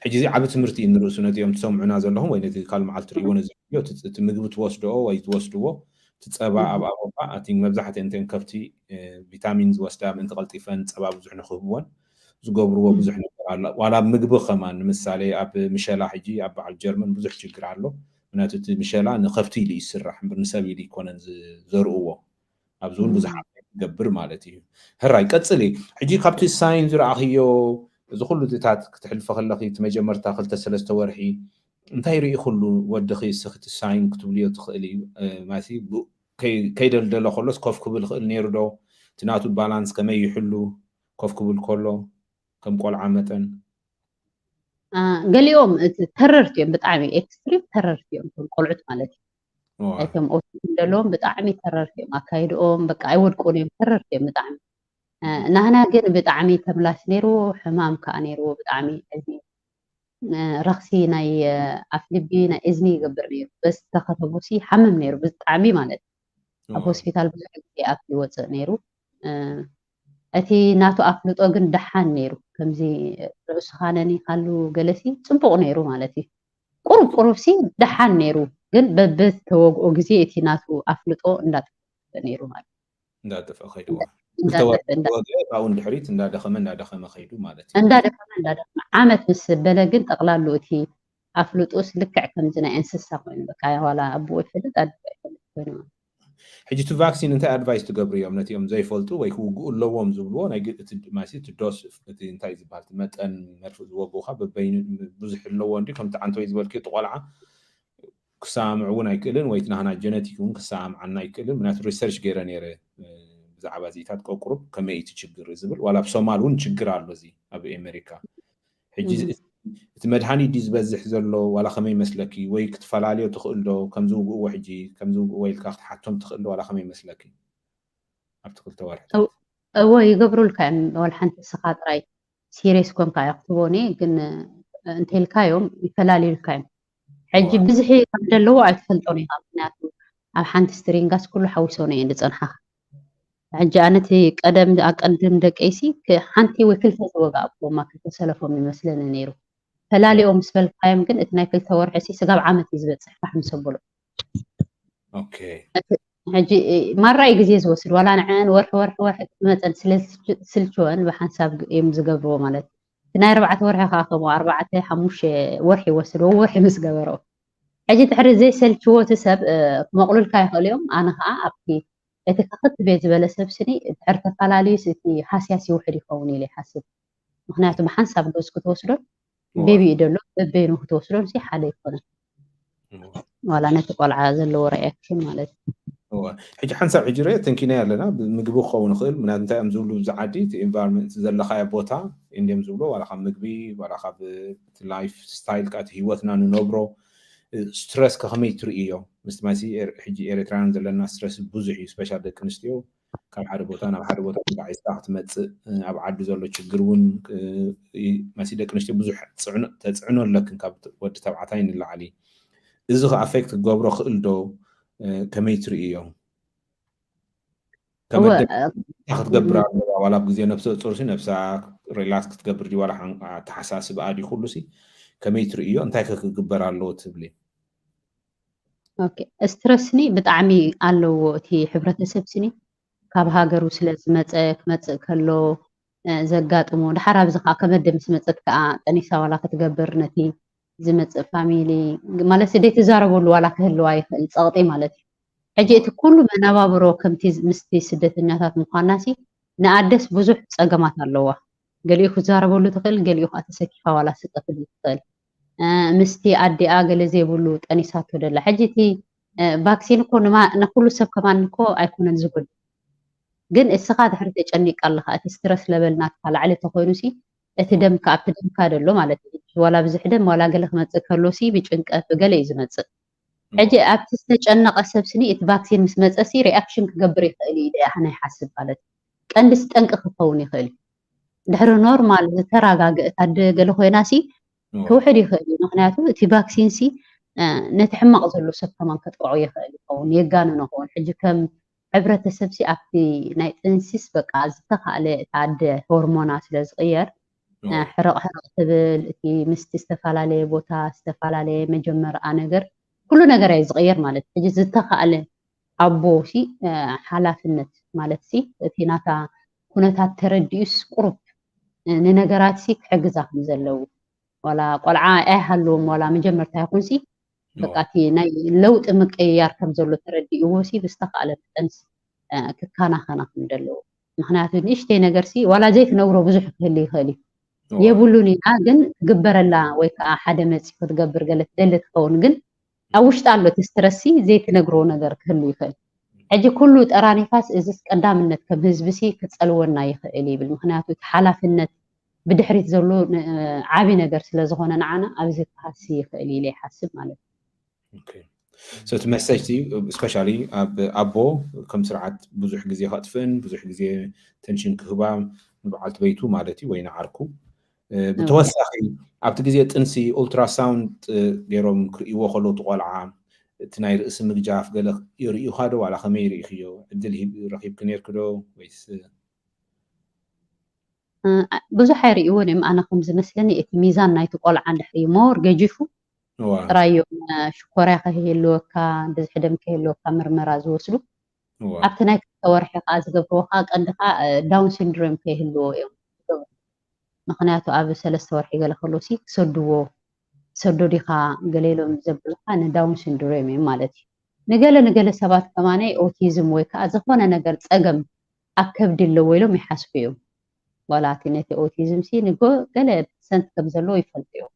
حجي زي عبت مرتي ان رسنت يوم تسمعنا زلهم وين تي قال معلت ريون زيو تمغب توسدو وي توسدو تتصبا اب ابا اي ثينك مبزحت انتن كفتي فيتامينز وسدا من تقلطيفن صبا بزح نخبون زغبرو بزح نقرا ولا مغب خمان مثالي اب مشلا حجي اب على الجرمن بزح شجر علو مناتو مشلا نخفتي لي يسرح برنسبي لي كونن زرؤو ابزون بزح يقبر مالتي هراي قصلي حجي كابتي ساينز راخيو إذا كله تتعت كتحلف خلقي تمجمر تاخل تسلسة ورحي انتهي رأي كله ودخي سخت الساين كتب لي تخلي ماشي كي دل خلص كوف كبل خل نيردو تناتو البالانس كما يحلو كوف كبل كله كم قول عامة قال يوم تررت يوم بتعمي اكستريم تررت يوم قلعت مالتي ايتم او دلهم بتعمي تررت يوم اكايدهم بقى يودقون يوم تررت يوم بتعمي نحنا جن بتعمي تملاس نيرو حمام كانيرو بتعمي ازني رخصي ناي افلبي نا ازني يقبر نيرو بس تخطبوسي حمم نيرو بتعمي مالت اب هوسبيتال بزح افلي وص نيرو اتي ناتو افلطو جن دحان نيرو كمزي رؤس خانني قالو جلسي صبق نيرو مالتي قرب سي دحان نيرو جن ببت توقو غزي اتي ناتو افلطو اندات نيرو مالت اندات فخيدوا باون دحريت انداد خمن خيدو مالتي انداد عامت بس بلغن تقلالو اتي افلطوس لكع كمزنا انسسا كوين بكا ولا ابو يفلط اد كوين حجي تو فاكسين انت ادفايس تقبر يوم نتيوم زي فولتو وي هو لوم زبلو ناي ماشي تدوس انت انتاي زبالت متن مرفوز وبوخا ببين بزح لو اندي كم تعنتو يزبلكي طقلعه كسامعون ايكلن ويتنانا جينيتيكون كسامع عنا ايكلن منات ريسيرش غير نيره بزعبا زيتات قرب كما يتشجر زبل ولا بسومال ون تشجر الله زي اب امريكا حجي مدحاني دي زبزح زلو ولا خمي مسلكي وي كتفلاليو تخلو كم زوج وحجي كم زوج ويل كاخت حتم تخلو ولا خمي مسلكي أبتقول توارحت هو يقبروا الكائن والحنت السقاط راي سيريس كون كاي يكتبوني كن انت الكايوم يفلالي الكائن حجي بزحي كمدلو أتفلتوني هابناتو أو حنت سترينغاس كله حوسوني عند صنحة حجي أنا تي أقدم دقيسي حنتي وكلتا توقع وما كنت سلفهم يمثلنا نيرو فلالي أو مسبل قايم كن اتناي كلتا ورحسي سقاب عامة يزبط صح فحم سبولو أوكي حجي مرة يجي وصل ولا نعان ورح مثلا سلشون بحساب يمزقبرو مالت تناي 4 ورح خاخم 4 حموش ورح يوصل ورح مسقبرو حجي تحرز زي سلشو تسب مقولل كاي اليوم أنا ها أبكي اتكخت بيت بلا سبسني تعرف فلالي ستي حاسياسي وحد يكوني لي حاسب مخناتو بحساب دوس كتوصلون بيبي يدلو بينو كتوصلون سي حدا يكون ولا نتقول عازل لو رياكشن مالت هو حجي حنسب حجري تنكينا لنا مجبو خون خيل من انت امزولو زعدي انفايرمنت زلخا بوتا انديم زولو ولا خا مجبي ولا خا لايف ستايل كات هيوتنا نوبرو ستريس كخمي تريو مستماسي حجي اريتران زلنا ستريس بوزحي سبيشال دكنستيو كان حدا بوتا انا حدا بوتا باي ساعه تمص اب عدي زلو چغرون ماسي دكنستيو بوزح تصعنو لكن كاب ود تبعتاين اللي إذا أفكت جبر خلدو كميتر إياه كم تاخد جبر ولا بجزء نفسه تصورش نفسها ريلاكس تجبر دي ولا عن تحساس بعادي كله سي كميتر إياه أنت هيك جبر على اللوت بلي أوكي استرسني بتعمي على تي حبرة سبسني كاب هاجر وسلز متى كله زقات مو دحراب زخا كمد مس متك تنيسا ولا كتجبر نتي زمت فاميلي مالس دي تزاربول ولا كهلو يخل صغطي مالتي حجيت كل منابابرو كمتي مستي سدتنياتات مخاناسي نعدس بزح صقمات اللوا قاليو تزاربول تخل قاليو اتسكيفا ولا ستفل تخل مستي ادي اقل زي بولو تنيسات ودلا حجيتي باكسين كون ما نقول سب كمان كو ايكون زغد ግን እስኻ ድሕሪ ተጨኒቅ ኣለኻ እቲ ስትረስ ለበል ናትካ ላዕሊ ተኮይኑሲ እቲ ደምካ ኣብቲ ደምካ ደሎ ማለት እዩ ወላ ብዙሕ ደም ወላ ገለ ክመፅእ ከሎሲ ብጭንቀት ብገለ እዩ ዝመፅእ ሕጂ ኣብቲ ዝተጨነቐ ሰብስኒ እቲ ቫክሲን ምስ መፀሲ ሪኣክሽን ክገብር ይኽእል እዩ ኣነ ይሓስብ ማለት ቀንዲስ ጠንቂ ክኸውን ይኽእል እዩ ድሕሪ ኖርማል ዝተረጋግእ ታደ ገለ ኮይናሲ ክውሕድ ይኽእል እዩ ምክንያቱ እቲ ቫክሲን ሲ ነቲ ሕማቕ ዘሎ ሰብ ከማን ከጥቅዖ ይኽእል ይኸውን የጋንኖ ኸውን ሕጂ ከም ሕብረተሰብ ሲ ኣብቲ ናይ ጥንሲስ በቃ ዝተኻእለ ታደ ሆርሞና ስለ ዝቕየር ሕርቕ ትብል እቲ ምስቲ ዝተፈላለየ ቦታ ዝተፈላለየ መጀመርኣ ነገር ኩሉ ነገር እዩ ዝቕየር ማለት ሕጂ ዝተኻእለ ኣቦ ሲ ሓላፍነት ማለት ሲ እቲ ናታ ኩነታት ተረዲኡስ ቁሩብ ንነገራት ሲ ክሕግዛ ከም ዘለዉ ወላ ቆልዓ ኣይሃለዎም ወላ መጀመርታ ይኹን ሲ በቃ እቲ ናይ ለውጢ ምቅይያር ከም ዘሎ ተረዲእዎ ሲ ብዝተኻእለ መጠንስ ክከናኸና ከም ዘለዉ ምክንያቱ ንእሽተይ ነገር ሲ ዋላ ዘይትነግሮ ብዙሕ ክህሊ ይኽእል እዩ የብሉን ኢና ግን ትግበረላ ወይ ከዓ ሓደ መፂ ክትገብር ገለ ትደሊ ትኸውን ግን ኣብ ውሽጢ ኣሎ እቲ ስትረስ ሲ ዘይትነግሮ ነገር ክህሉ ይኽእል ሕጂ ኩሉ ጠራኒፋስ እዚስ ቀዳምነት ከም ህዝቢ ሲ ክፀልወና ይኽእል ይብል ምክንያቱ እቲ ሓላፍነት ብድሕሪት ዘሎ ዓብይ ነገር ስለ ዝኾነ ንዓና ኣብዚ ክሃሲ ይኽእል ኢለ ይሓስብ ማለት እዩ So to message especially ኣቦ ከም ስርዓት ብዙሕ ግዜ ከጥፍን ብዙሕ ግዜ ቴንሽን ክህባ ንበዓልቲ በይቱ ማለት እዩ ወይ ንዓርኩ ብተወሳኺ ኣብቲ ግዜ ጥንሲ ኡልትራሳውንድ ገይሮም ክርእይዎ ከለዉ ትቆልዓ እቲ ናይ ርእሲ ምግጃፍ ገለ ይርእዩኻ ዶ ዋላ ከመይ ይርእይኽዮ ዕድል ረኺብክ ነርክ ዶ ወይስ ብዙሕ ኣይርእይዎን እዮም ኣነ ከም ዝመስለኒ እቲ ሚዛን ናይቲ ቆልዓ እንድሕሪ ሞር ገጂፉ ጥራዮም ሽኮርያ ከህልወካ ብዝሕ ደም ከህልወካ ምርመራ ዝወስዱ ኣብቲ ናይ ክልተ ወርሒ ከዓ ዝገብርዎካ ቀንዲካ ዳውን ሲንድሮም ከይህልዎ እዮም ምክንያቱ ኣብ 3 ወርሒ ገለ ከሎሲ ክሰድዎ ሰዶ ዲኻ ገሌሎም ዘብልካ ንዳውን ሲንድሮም እዮም ማለት እዩ ንገለ ሰባት ከማናይ ኦቲዝም ወይ ከዓ ዝኾነ ነገር ፀገም ኣብ ከብዲ ኣለዎ ኢሎም ይሓስቡ እዮም ዋላ እቲ ነቲ ኦቲዝም ሲ ገለ ሰንት ከም ዘለዎ ይፈልጡ እዮም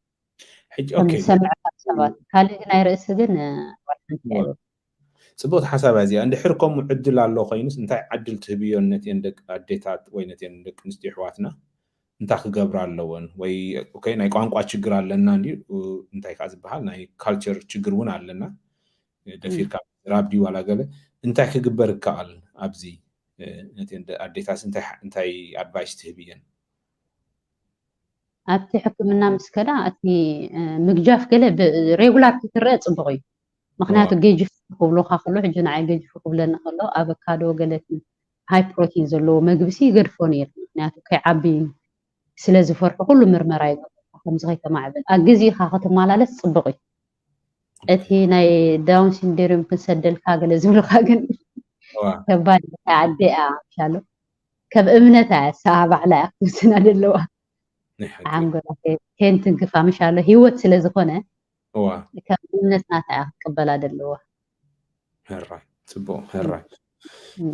اوكي سبعة ካልእ ናይ ርእሲ ግን ጽቡቅ ሓሳብ እዚኣ እንድሕርኩም ዕድል ኣሎ ኮይኑስ እንታይ ዓድል ትህብዮ ነቲ ደቂ ኣዴታት ወይ ነቲ ደቂ ኣንስትዮ ኣሕዋትና እንታይ ክገብር ኣለዎን ወይ ኦኬ ናይ ቋንቋ ችግር ኣለና እንዲ እንታይ ከዓ ዝበሃል ናይ ካልቸር ችግር እውን ኣለና ደፊርካ ራብ ዲ ዋላ ገለ እንታይ ክግበር ይከኣል ኣብዚ ነቲ ኣዴታስ እንታይ ኣድቫይስ ትህብ እየን ኣብቲ ሕክምና ምስ ከዳ እቲ ምግጃፍ ገለ ሬጉላር ክትረአ ፅቡቅ እዩ ምክንያቱ ገጅፍ ክብሉካ ከሎ ሕጂ ንዓይ ገጅፍ ክብለኒ ከሎ ኣቨካዶ ገለት ሃይ ፕሮቲን ዘለዎ ምግብሲ ገድፎ ነይሩ ምክንያቱ ከይዓቢ ስለ ዝፈርሑ ኩሉ ምርመራ ይገብር ከምዚ ከይተማዕበል ኣብ ግዜኻ ክትመላለስ ፅቡቅ እዩ እቲ ናይ ዳውን ሲንድሮም ክንሰደልካ ገለ ዝብልካ ግን ከባድ ኣዴኣ ሻሎ ከም እምነት ኣሳ ባዕላ ክትስና ደለዋ ዓንጎላ ቴንትን ግፋ ምሻሎ ህይወት ስለ ዝኾነ ከም እምነት ናታ ክቅበላ ደለዋ هراي صبو هراي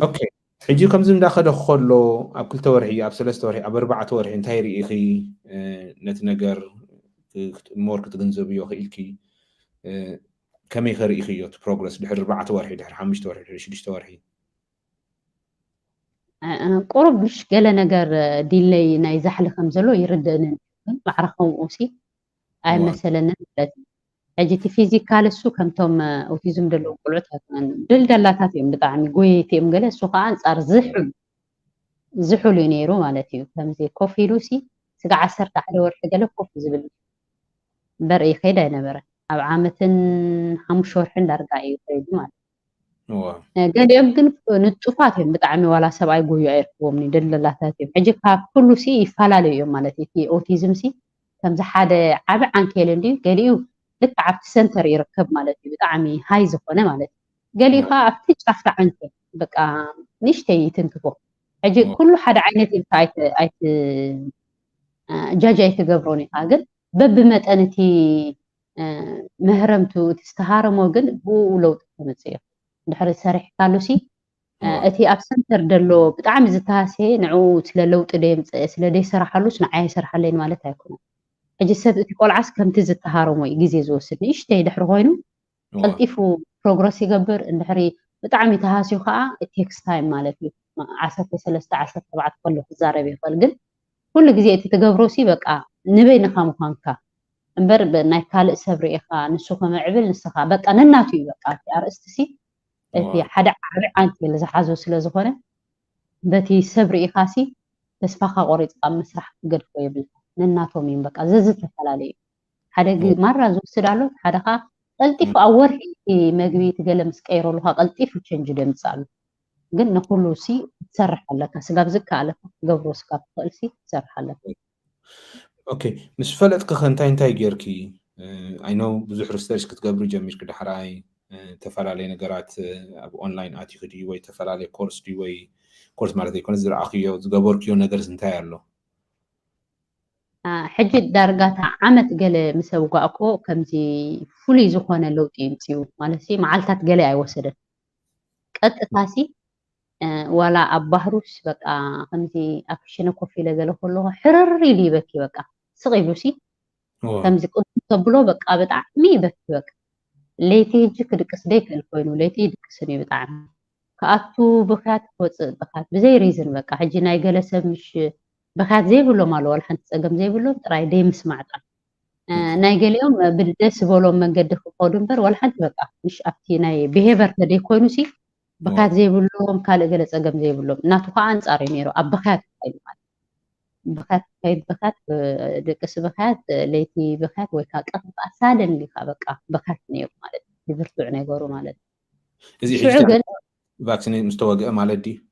اوكي حجي كم زم داخل خلو اب كل تورحي اب 3 ورحي اب 4 ورحي انتي ريخي نت نجر مور كتغنزبيو خيلكي كم يخري خيوت بروجرس دحر 4 ورحي دحر 5 ورحي دحر 6 ورحي انا قرب مش قال نجر ديلي ناي زحل خمزلو يردن معرخهم اوسي اي مثلا اجتي فيزيكال سو كمتم اوتيزم دلو قلعتها دلدلاتات يم بطعمي قويتي ام قال سو انصار زحل ينيرو مالتي كمزي كوفي لوسي سقع 10 حدا ورح قال كوفي زبل بري خيدا نبره اب عامتن 5 ورح لارقاي يفيد مال قال يمكن نطفات بطعمي ولا سبعي قوي يعرفوا من دلدلاتات يم حجي كله سي يفلالو يوم مالتي في اوتيزم سي كمزي حدا عبع عن كيلندي قاليو لك عبت سنتر يركب مالتي بطعمي هاي زخونه مالتي قال لي عبتي تفتح عنك بقى نشتي تنكفو اجي كل حدا عينتي بتاعت ايت جاجاي تقبروني هاجن بب متانتي مهرمتو تستهارمو جن بو لو تمصير دحر سرح قالوسي اتي اب سنتر دلو بطعمي زتاسي نعو سلا لوط ديم سلا دي سرحالوس نعاي سرحالين مالت هيكون اجي سبت ቆልዓስ ከምቲ ዝተሃረሙ ግዜ ዝወስድ ንእሽተይ ድሕሪ ኮይኑ ቀልጢፉ ፕሮግረስ ይገብር እንድሕሪ ብጣዕሚ ተሃስዩ ከዓ ቴክስ ታይም ማለት እዩ 13 14 ከሎ ክዛረብ ይኽእል ግን ኩሉ ግዜ እቲ ትገብሮ ሲ በቃ ንበይንኻ ምዃንካ እምበር ናይ ካልእ ሰብ ርኢኻ ንሱ ከመዕብል ንስኻ በቃ ነናቱ እዩ በቃ እቲ ኣርእስቲ ሲ እቲ ሓደ ዓብዒ ዓንኬል ዝሓዞ ስለ ዝኾነ በቲ ሰብ ርኢኻ ሲ ተስፋኻ ቆሪፅካ መስራሕ ክገድፎ የብልካ نناتهم ينبقى ززت الحلالي حدا مرة زوسدالو حدا خا قلتيف أول في مجبي تقلم سكيرو لها قلتيف تشنج دم سالو قلنا كله سي تسرح لك سقاب زكا على قبرو سقاب سي تسرح لك اوكي مش فلت كخنتاي انتاي جيركي اي نو بزح ريسيرش كتقبري جميل كده حراي تفعلالي نقرات اب اونلاين اتي دي وي تفعلالي كورس دي وي كورس مالتي يكون زر اخيو زغبوركيو نقرز انتاي الله حجي درجات عمت قال مسوقاكو كمزي فولي زخونه لوطي يمسيو مالسي معلتات قال اي وسدت قطتاسي ولا ابهروس بقى كمزي اكشنو كوفي لقال كله حرر لي بكي بقى صغيبوسي كمزي قلت تبلو بقى بطعمي بكي بقى ليتي يجي كدقس ديك الكوينو ليتي يدقسني بطعم كاتو بخات وص بخات بزي ريزن بقى حجي ناي جلسه مش بخات زي بلو مالو الحنت صقم زي بلو تراي دي مسمعطا ناي قاليوم بالدس بولو منقد خودنبر والحنت بقى مش افتي ناي بيهيفر تدي كوينوسي بخات زي بلو كال قال صقم زي بلو ناتو كا انصاري نيرو ابخات اي بخات كاي بخات دقس بخات ليتي بخات ويكا قطف اسادن لي بقى بخات نيرو مالت دبرتو نيغورو مالت ازي حجي فاكسين مستوى مالت دي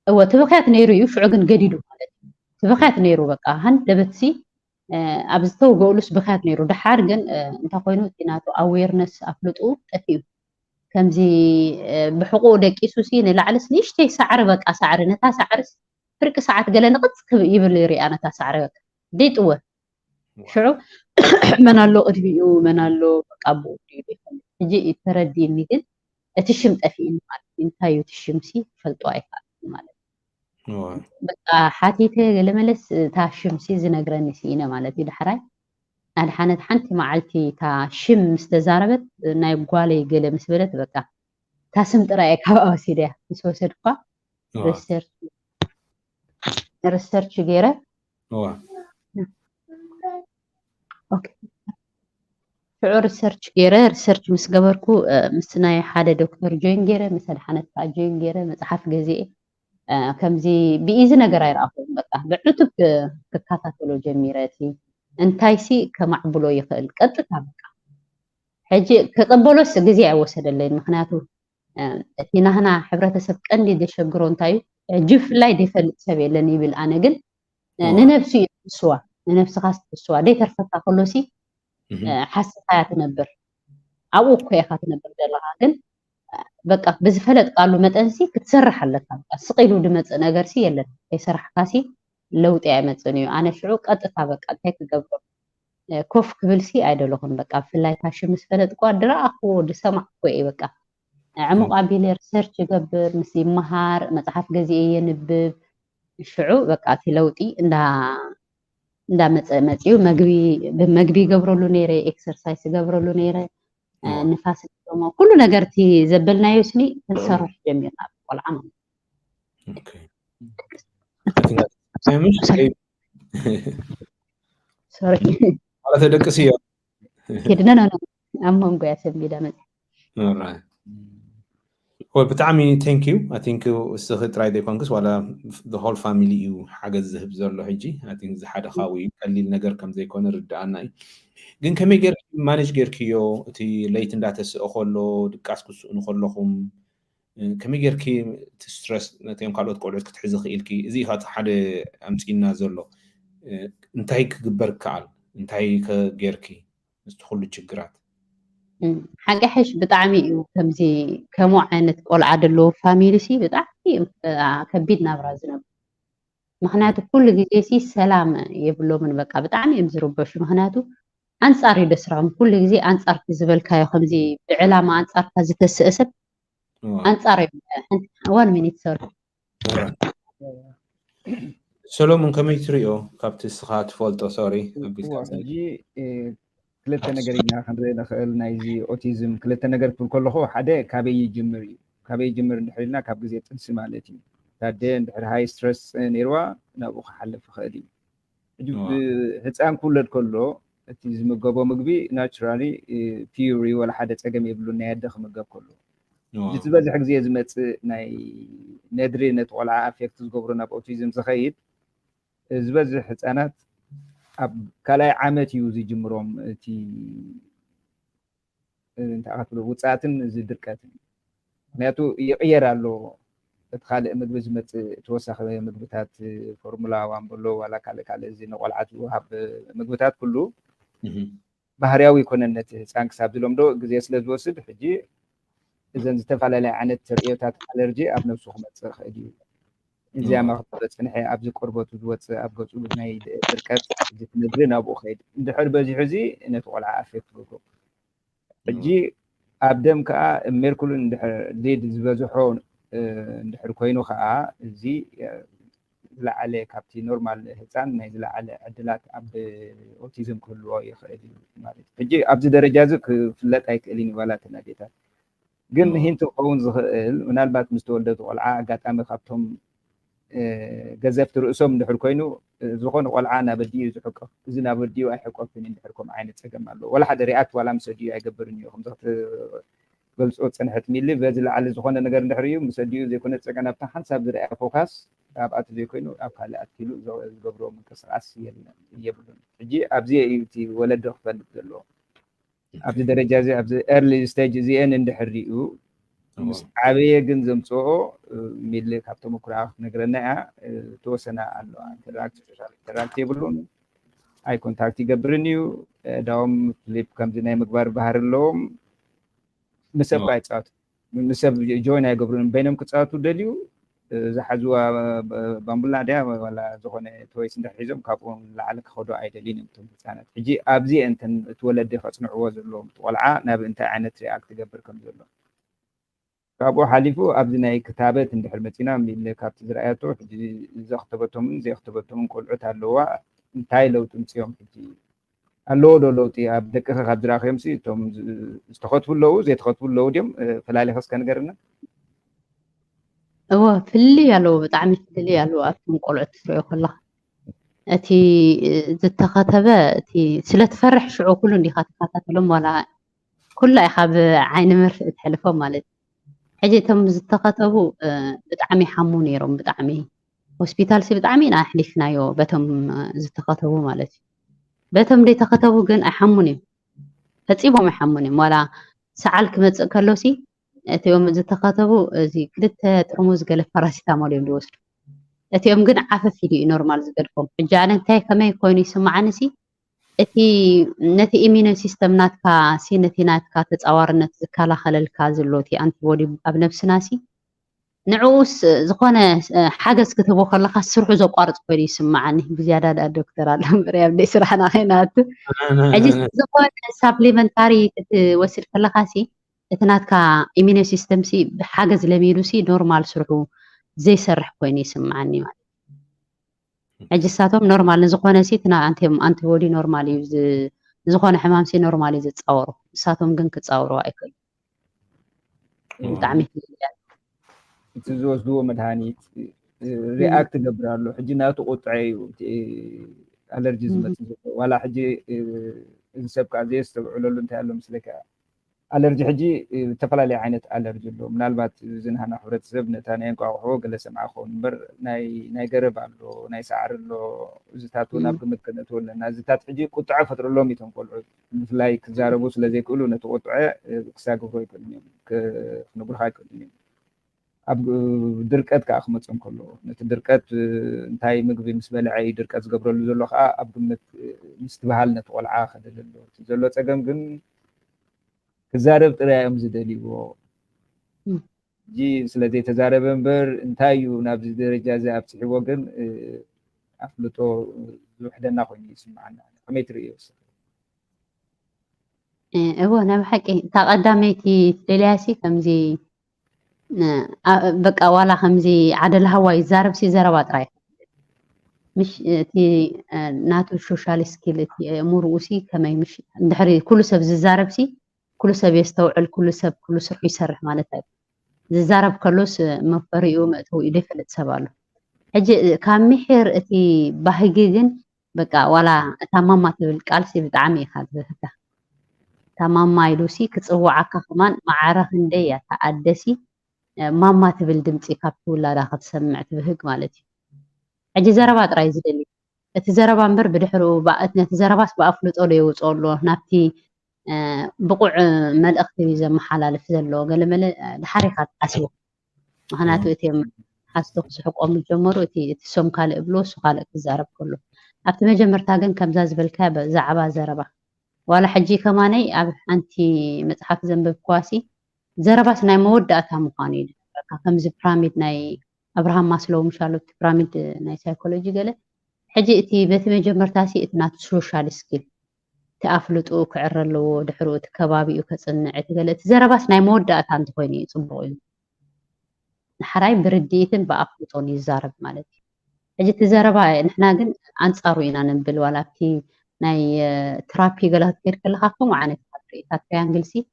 هو تبخات نيرو يفعقن قديدو مالت تبخات نيرو بقى هن دبتسي ابزتو قولس بخات نيرو دحارقن انت خوينو تيناتو اويرنس افلطو تفيو كمزي بحقوق دقيسوسي نلعلس نيشتي سعر بقى سعر نتا سعرس فرق ساعات قال نقص يبل ري انا تا سعر بقى ديتو شعو منالو ادبيو منالو بقى ابو يجي ترديني كده تشم طفين مالت انتايو تشمسي فلطو ايفال مالت بقى حاتيته لملس تا شمسي زنغرني سينا مالتي دحراي انا حنت حنتي معلتي تا شم مستزاربت ناي غالي قال مسبلت بقى تا سم طراي كاو سيده مسوسدكا ريسيرش غيره هو اوكي شعور ريسيرش جيره ريسيرش مس جبركو مسناي حدا دكتور جوين جيره مثلا حنت جوين جيره مصحف غزي ከምዚ ብኢዚ ነገር ኣይረኣኹም በቃ ብዕቱብ ክከታተሎ ጀሚረቲ እንታይሲ ከማዕብሎ ይኽእል ቀጥታ በቃ ሕጂ ክቕበሎስ ግዜ ኣይወሰደለይን ምክንያቱ እቲ ናህና ሕብረተሰብ ቀንዲ ዘሸግሮ እንታይ ሕጂ ብፍላይ ዘይፈልጥ ሰብ የለን ይብል ኣነ ግን ንነፍሲ እዩ ትስዋ ንነፍስኻ ትስዋ ደይተርፈካ ከሎሲ ሓስብካያ ትነብር ኣብኡ እኮ ኢኻ ትነብር ዘለኻ ግን በቃ ብዝፈለጥ ቃሉ መጠንሲ ክትሰርሕ ኣለካ ስቂሉ ድመፅእ ነገርሲ የለን ከይሰራሕካሲ ለውጢ ኣይመፅን እዩ ኣነ ሽዑ ቀጥታ በቃ እንታይ ክገብሮ ኮፍ ክብልሲ ኣይደለኹን በቃ ብፍላይ ካሽ ምስ ፈለጥ ኳ ድረኣኽዎ ድሰማዕኮ እየ በቃ ዕሙቕ ኣቢለ ሪሰርች ይገብር ምስ ይመሃር መፅሓፍ ገዚአ የንብብ ሽዑ በቃ እቲ ለውጢ እንዳመፀ መፅኡ መግቢ ይገብረሉ ነይረ ኤክሰርሳይዝ ይገብረሉ ነይረ ንፋስ ደሞ ኩሉ ነገርቲ ዘበልናዮ ስኒ ክንሰርሕ ጀሚርና ቆልዓ ማለት ሶሪ على تدقسيه كدنا انا امم قاعد اسمي دامت هو بتعمي ثانك يو اي ثينك استخدت تراي دي كونكس ولا ذا هول فاميلي يو حاجه زهب زلو حجي اي ثينك زي حدا خاوي قليل ነገር ከም ዘይኮነ ርዳኣና ግን ከመይ ገር ማኔጅ ገርክዮ እቲ ለይት እንዳተስኦ ከሎ ድቃስ ክስኡ ንከለኹም ከመይ ገርኪ ስትረስ ነቶም ካልኦት ቆልዑት ክትሕዚ ክኢልኪ እዚ ኢኻ ሓደ ኣምፂና ዘሎ እንታይ ክግበር ከኣል እንታይ ከገርኪ ምስ ኩሉ ችግራት ሓጋሕሽ ብጣዕሚ እዩ ከምዚ ከምኡ ዓይነት ቆልዓ ደለዎ ፋሚሊ ሲ ብጣዕሚ ከቢድ ናብራ ዝነብር ምክንያቱ ኩሉ ግዜ ሲ ሰላም የብሎምን በቃ ብጣዕሚ እዮም ዝርበሹ ምክንያቱ አንጻር ይደስራም ኩሉ ግዜ አንጻር ዝበልካዮ ከምዚ ብዕላማ አንጻርካ ዝተስእሰብ አንጻር ዋን ሚኒት ሶሪ ሰሎሞን ከመይ ትሪኦ ካብቲ ስኻ ትፈልጦ ሶሪ ሕጂ ክልተ ነገር ኢና ክንርኢ ንኽእል ናይዚ ኦቲዝም ክልተ ነገር ክብል ከለኹ ሓደ ካበይ ይጅምር እዩ ካበይ ይጅምር እንድሕር ኢልና ካብ ግዜ ጥንሲ ማለት እዩ ታደ እንድሕር ሃይ ስትረስ ነይርዋ ናብኡ ክሓልፍ ይኽእል እዩ ሕጂ ህፃን ክውለድ ከሎ እቲ ዝምገቦ ምግቢ ናቹራሊ ፒዩሪ ወላ ሓደ ፀገም የብሉ ናይ ኣደ ክምገብ ከሎ እዚ ዝበዝሕ ግዜ ዝመፅእ ናይ ነድሪ ነቲ ቆልዓ ኣፌክት ዝገብሮ ናብ ኦቲዝም ዝኸይድ ዝበዝሕ ህፃናት ኣብ ካልኣይ ዓመት እዩ ዝጅምሮም እቲ እንታይ ክትብሎ ውፃእትን ዝድርቀትን ምክንያቱ ይቕየር ኣሎ እቲ ካልእ ምግቢ ዝመፅእ ተወሳኺ ምግብታት ፎርሙላ ዋንበሎ ዋላ ካልእ እዚ ንቆልዓት ዝወሃብ ምግብታት ኩሉ ባህርያዊ ይኮነን ነቲ ህፃን ክሳብ ዝለምዶ ግዜ ስለ ዝወስድ ሕጂ እዘን ዝተፈላለየ ዓይነት ትርኢታት ኣለርጂ ኣብ ነብሱ ክመፅእ ይኽእል እዩ እዚኣ ማክበፅንሐ ኣብዚ ቆርበቱ ዝወፅእ ኣብ ገፁ ናይ ድርቀት ዝትነድሪ ናብኡ ከይድ እንድሕር በዚሑ እዚ ነቲ ቆልዓ ኣፌክት ገብሮ ሕጂ ኣብ ደም ከዓ ሜርኩልን እንድሕር ሊድ ዝበዝሖ እንድሕር ኮይኑ ከዓ እዚ ዝለዓለ ካብቲ ኖርማል ህፃን ናይ ዝለዓለ ዕድላት ኣብ ኦቲዝም ክህልዎ ይኽእል እዩ ማለት ሕጂ ኣብዚ ደረጃ እዚ ክፍለጥ ኣይክእልን ዋላ ተናዴታት ግን ሂንት ክኸውን ዝኽእል ምናልባት ምስ ተወለዱ ቆልዓ ኣጋጣሚ ካብቶም ገዘፍቲ ርእሶም እንድሕር ኮይኑ ዝኾነ ቆልዓ ናብ ኣዲኡ ዝሕቀፍ እዚ ናብ ኣዲኡ ኣይሕቀፍን እንድሕር ከምኡ ዓይነት ፀገም ኣሎ ወላ ሓደ ሪኣክት ዋላ ምስ ኣዲኡ ኣይገብርን እዩ ከምዚ ክትገልፆ ፀንሐት ሚሊ በዚ ላዕሊ ዝኾነ ነገር እንድሕር እዩ ምስ ኣዲኡ ዘይኮነ ፀገም ኣብታ ሓንሳብ ዝረኣያ ፎካስ ኣብኣቱ ዘይኮይኑ ኣብ ካልእ ኣትኪሉ ዝገብሮ ምንቅስቃስ የብሉን ሕጂ ኣብዚ እዩ እቲ ወለዶ ክፈልጥ ዘለዎ ኣብዚ ደረጃ እዚ ኣብዚ ኤርሊ ስቴጅ እዚአን እንድሕር ሪኡ ምስ ዓበየ ግን ዘምፅኦ ሚሊ ካብቶም ኩራ ነገረና እያ ተወሰነ ኣለዋ ኢንተራክት የብሉን ኣይ ኮንታክት ይገብርን እዩ ዳዎም ፍሊፕ ከምዚ ናይ ምግባር ባህሪ ኣለዎም ምሰብ ኣይፃወቱ ምሰብ ጆይን ኣይገብሩን በይኖም ክፃወቱ ደልዩ ዝሓዝዋ ባምቡላ ድያ ዋላ ዝኾነ ተወይስ እንዳሒዞም ካብኡ ላዕሊ ክኸዱ ኣይደልን እዮም እቶም ህፃናት ሕጂ ኣብዚ እንተን እቲ ወለዲ ከፅንዕዎ ዘለዎም ቆልዓ ናብ እንታይ ዓይነት ሪኣክት ትገብር ከም ዘሎ ካብኡ ሓሊፉ ኣብዚ ናይ ክታበት እንድሕር መፂና ሚለ ካብቲ ዝረኣያቶ ሕጂ ዘኽተበቶምን ዘይኽተበቶምን ቆልዑት ኣለዋ እንታይ ለውጢ ምፅኦም ሕጂ ኣለዎ ዶ ለውጢ ኣብ ደቅኻ ካብ ዝረኣኽዮም እቶም ዝተኸትቡ ኣለዉ ዘይተኸትቡ ኣለዉ ድዮም ፈላሊኸስ ከንገርና ፍልይ ኣለዎ ብጣዕሚ ፍልይ ኣለዎ ኣብቶም ቆልዑት ትሪኦ ከለኻ أتي زتخاتبة أتي سلت فرح شعو كله اللي خاتخاتات لهم ولا كل إخاب عين مرفق تحلفهم مالت حاجة تم زتخاتبوا بتعمي حموني رم بتعمي هوسبيتال سي بتعمي نحلفنا يو بتم زتخاتبوا مالت بتم لي تخاتبوا جن أحموني فتصيبهم يحموني ولا سعالك متكلوسي أتي يوم زتخاتبوا زي كلت ترمز قال فراسيتامول يبدوس أتيهم جن عفف يدي نورمال زقدكم جانا انتهي كما يكون يسمع عنسي أتي نتي إيمينو سيستم ناتكا سي نتي ناتكا تتصورنت زكالا خلال كازلوتي أنت بودي أبنفس ناسي نعوس زخونة حاجة كتبوا خلقها السرح زقارت كوي يسمع عني بزيادة الدكتور الأمبريا بدي سرحنا خينات عجز زخونة سابليمنتاري توصل خلقها سي تناتكا إيمينو سيستم سي بحاجز لميلو سي نورمال سرحو زي سرح كوي يسمع عني عجزاتهم نورمال نزخونه سي تنا أنت بودي نورمال يوز نزخونه حمام سي نورمال يز تصوروا ساتهم جن كتصوروا أيكل بتعمل تزوجوا مدهانيت رياكت قبرالو حجي ناتو قطعي ألرجيزم ولا حجي إنسبك عزيز تبعلو انت قالوا مسلك ألرجي حجي تفلالي عينة ألرجي له من البات زنها حورت سبنة تانيين قاوحو قل سمع خون بر ناي قرب عنه ناي سعر له زتاتو نابق متكنتو لنا زتات حجي قطعة فتر الله ميتون قولوا مثلاي كزاربوس لذي كلو نتو قطعة كساقو خوي كلنيم كنقول هاي كلنيم أب دركات كأخمتهم كله نتدركات انتهي مقبي مسبالي عي دركات قبرو اللي زلو خا أب مستبهال نتقول عاخد اللي زلو تقام قن كزارب ترايم زدليو جي سلدي تزارب امبر انتايو نابز درجة زي أبسحي وقن أفلتو وحدنا خوي يسمعنا حميتري يوصل هو أنا بحكي تقدميتي تلاسي كمزي بقى ولا خمزي عدل هواي زارب سي زربات رايح مش تي ناتو السوشيال سكيل تي مروسي كما مش دحري كل سب زارب سي كل سب يستوعب كل سب كل سرح يسرح مالتها زارب كلوس مفريو مأتو يدفلت سبالو حجي كان محر تي بهجيجن بقى ولا تماما تبل قالسي بتعمي خاطر تمام ما يلوسي كتصوعك كمان معرخ نديا تأدسي ماما تبل دمتي كابتو لا راح تسمع تبهق مالتي حجي زربات راي زدلي تزربا امبر بدحرو بااتنا تزرباس بافلط اولو يوصولو نابتي بقوع ملأخت بيزا محلالف زلو قال مل دحريخات اسو مخناتو اتيم حاستو سحقوم الجمرو اتي سوم كالي ابلوس وكالي تزرب كله ابت مجمرتا كن كمزاز بالكابه زعبا زربا ولا حجي كماني انتي مصحف زنبب كواسي زرباس ناي موداتا مقانيد كمز براميد ناي ابراهام ماسلو مشالو براميد ناي سايكولوجي قال حجي اتي بت مجمرتاسي اتنات سوشيال سكيل تأفلطو كعرلو دحرو تكبابيو كصنع تقلت زرباس ناي موداتا انت خويني صبوي حراي برديتن بأفلطون يزارب مالتي حجي تزربا نحنا كن انصارو إنا نبل ولا بتي ناي ترابي قالت كير كلها معنا ترابي انجلسي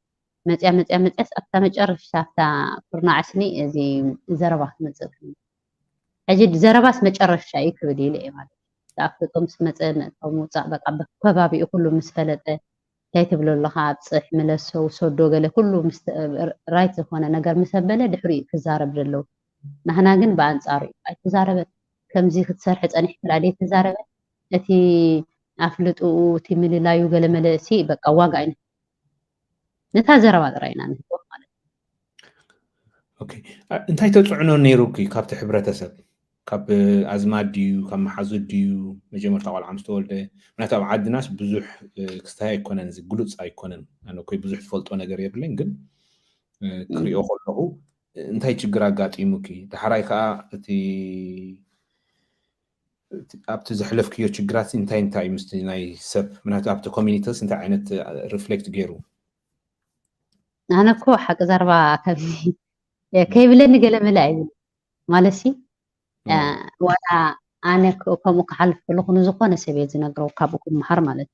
متى أبتا مجرش سافتا فرنا عسني زي زربات مزق حجي زرباس مجرش شاي كودي لي مالتي تأفلطوم سمتن أو موصع بقى بكبابي كله مسفلته تايتبلو لها بصح ملسو سودو قال كله رايت هنا نجر مسبله دحري كزارب دلو نحنا كن بانصاري اي تزاربت كمزي كتسرحت اني حلالي تزاربت التي افلطو تملي لايو قال ملسي بقى واقعين نتا زربات راينا نحو مالت اوكي انتي تطعنو نيروكي كابت حبرتسب كاب ازمات ديو كاب محازو ديو مجمر تقول عم تولد منات اب عدناش بزح كستاي كونن زي غلوص ايكونن انا كوي بزح تفلطو ነገር يبلن ግን كريو خلقو انتي ችግር አጋጢሙኪ ተሐራይ ከዓ እቲ ኣብቲ ዘሕለፍክዮ ችግራት እንታይ ምስቲ ናይ ሰብ ምናቱ ኣብቲ ኮሚኒቲስ እንታይ ዓይነት ሪፍሌክት ገይሩ انا كو حق زربا كبي كيبلني قال ملاي مالسي ولا انا كم كحلف كلكم زقونه سبيت نغرو كابكم محر مالت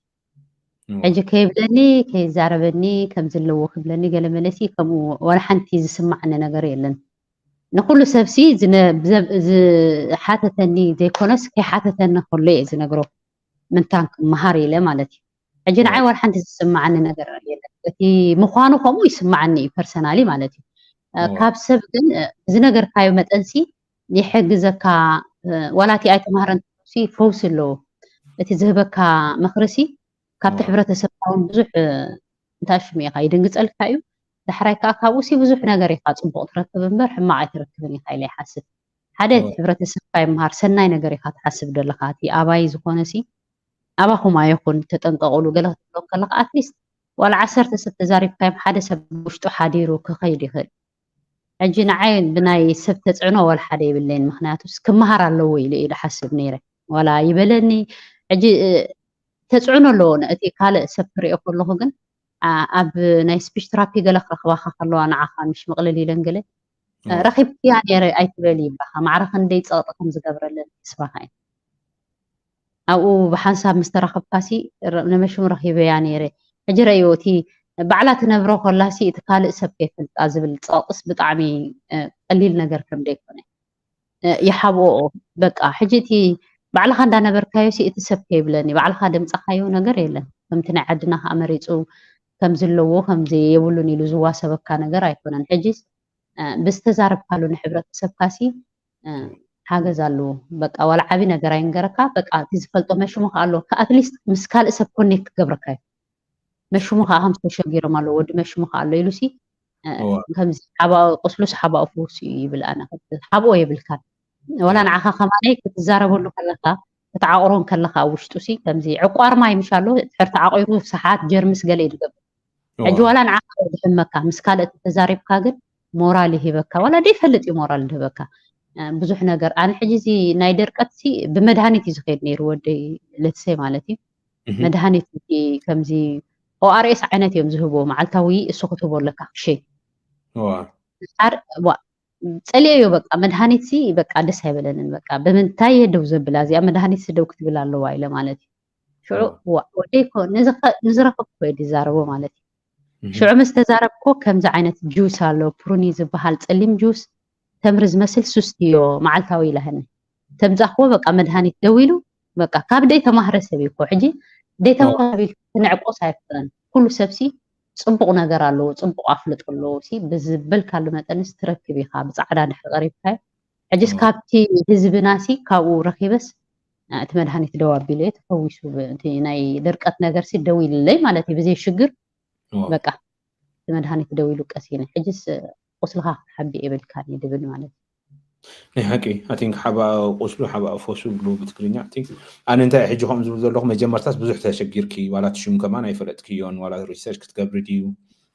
حجي كيبلني كيزاربني كم زلو كبلني قال ملسي كم ولا حنتي زسمعنا نغير يلن نقول سبسي حاتتني زي كونس كي حاتتني خلي زنقرو من تانك مهاري له مالتي أجينا عاي والحين تسمعني نقر تي مخانو خمو يسمعني بيرسونالي مالتي كاب سب زنقر كايو متأنسي يحجزك ولا تي أي تمهرن سي فوسلو التي زهبك مخرسي كاب تحبرة سبعون بزح انتاش ميقا يدنقز الكايو دحرايكا كابوسي بزح نقر يقاط صنبو ترتب مبر حما عاي ترتبني خايلي حاسب حدث حبرة سبعي مهار سناي نقر يقاط حاسب دلخاتي آباي زكونسي أباهم يكون تتنقلوا قلت لك أتليست ولا عسرت ستزارب كيف حدا سب وشتو حديرو كخيدي خير أجينا عين بناي سب تسعنو ولا حدا بالليل مخناتوس كم مهار اللوي لي حسب نيره ولا يبلني أجي تسعنو لون أتي قال سبري أقول له جن أب ناي سبيش ترابي قال رخوا خلوا أنا عخان مش مقللي لنقله رخيب يعني أي تبالي بخا معرفة ندي تصاطكم زقبر للسباحين أو بحسب مسترخب كاسي نمشون رخيبة يعني ري أجرى يوتي بعلات نبرو خلا سي تقال سب كيف الأزب التصاص بطعمي قليل نجر كم ديكونه يحبوا بقى حجتي بعل خدا نبر كايو سي تسب كيف لني بعل خادم صحيو نجر يلا فهمتنا عدنا أمريتو كم زلوا كم زي يقولوني لزوا سبب كان نجر يكون حجز بستزارب قالوا نحبرة سب كاسي حاجة زالو بقى ولا عبي نجرين جركا بقى تزفلتو مشو مخالو كأتليست مسكال إسب كونك جبركاي مشو مخاهم تشجير مالو ود مشو مخالو يلوسي كم حبا قصلوس حبا أفوسي بالأنا حبا يبالكان ولا نعخا خماني كتزاربو له كلها تعاقرون كلها وشتوسي كم زي عقار ما يمشالو تحر تعاقيرو في ساعات جرمس قليل قبل عجوالا نعخا بحمكا مسكال تزارب كاجل مورالي هبكا ولا دي فلتي مورال هبكا ብዙሕ ነገር ኣነ ሕጂ እዚ ናይ ደርቀትሲ ብመድሃኒት እዩ ዝኸይድ ነይሩ ወደይ ለትሰይ ማለት እዩ መድሃኒት ከምዚ ኦአርኤስ ዓይነት እዮም ዝህቦ መዓልታዊ እሱ ክትህቦ ኣለካ ክሸይ ፀሊዮ በቃ መድሃኒት ሲ በቃ ደስ ኣይበለንን በቃ ብምንታይ የደው ዘብላ እዚኣ መድሃኒት ስደው ክትብል ኣለዋ ኢለ ማለት እዩ ሽዑ ወደይ ኮ ንዝረኸብኮ እየ ዝዛረቦ ማለት እዩ ሽዑ ምስ ተዛረብኮ ከምዚ ዓይነት ጁስ ኣሎ ፕሩኒ ዝበሃል ፀሊም ጁስ تمر زمسل سوستيو معلتاوي لهن تمزخو بقى مدهاني دويلو بقى كاب ديتا مهرسه بيكو حجي ديتا مهرسه تنعقو سايفن كل سبسي صبق ነገር አለው ጽብቅ አፍልጥሎ ሲ በዝበል ካሉ መጠንስ ትረክብ ይኻ በጻዕዳ ድሕ ቀሪብካ ሕጂስ ካብቲ ህዝብናሲ ካብኡ ረኺበስ እቲ መድሃኒት ደው አቢለ ተፈዊሱ ናይ ደርቀት ነገር ሲ ደው ይልለይ ማለት በዚህ ሽግር በቃ መድሃኒት ደው ይሉ ቀሲነ ሕጂስ قصلها حبي قبل كان يدبل ማለት حقي I think حبا قصلو حبا فوسو بلو بتكرينيا I think أنا أنت حجهم زول زلهم مجمرتاس بزح تشجيركي ولا تشوم كمان أي فرقتكيون ولا ريسيرش كتقبل ديو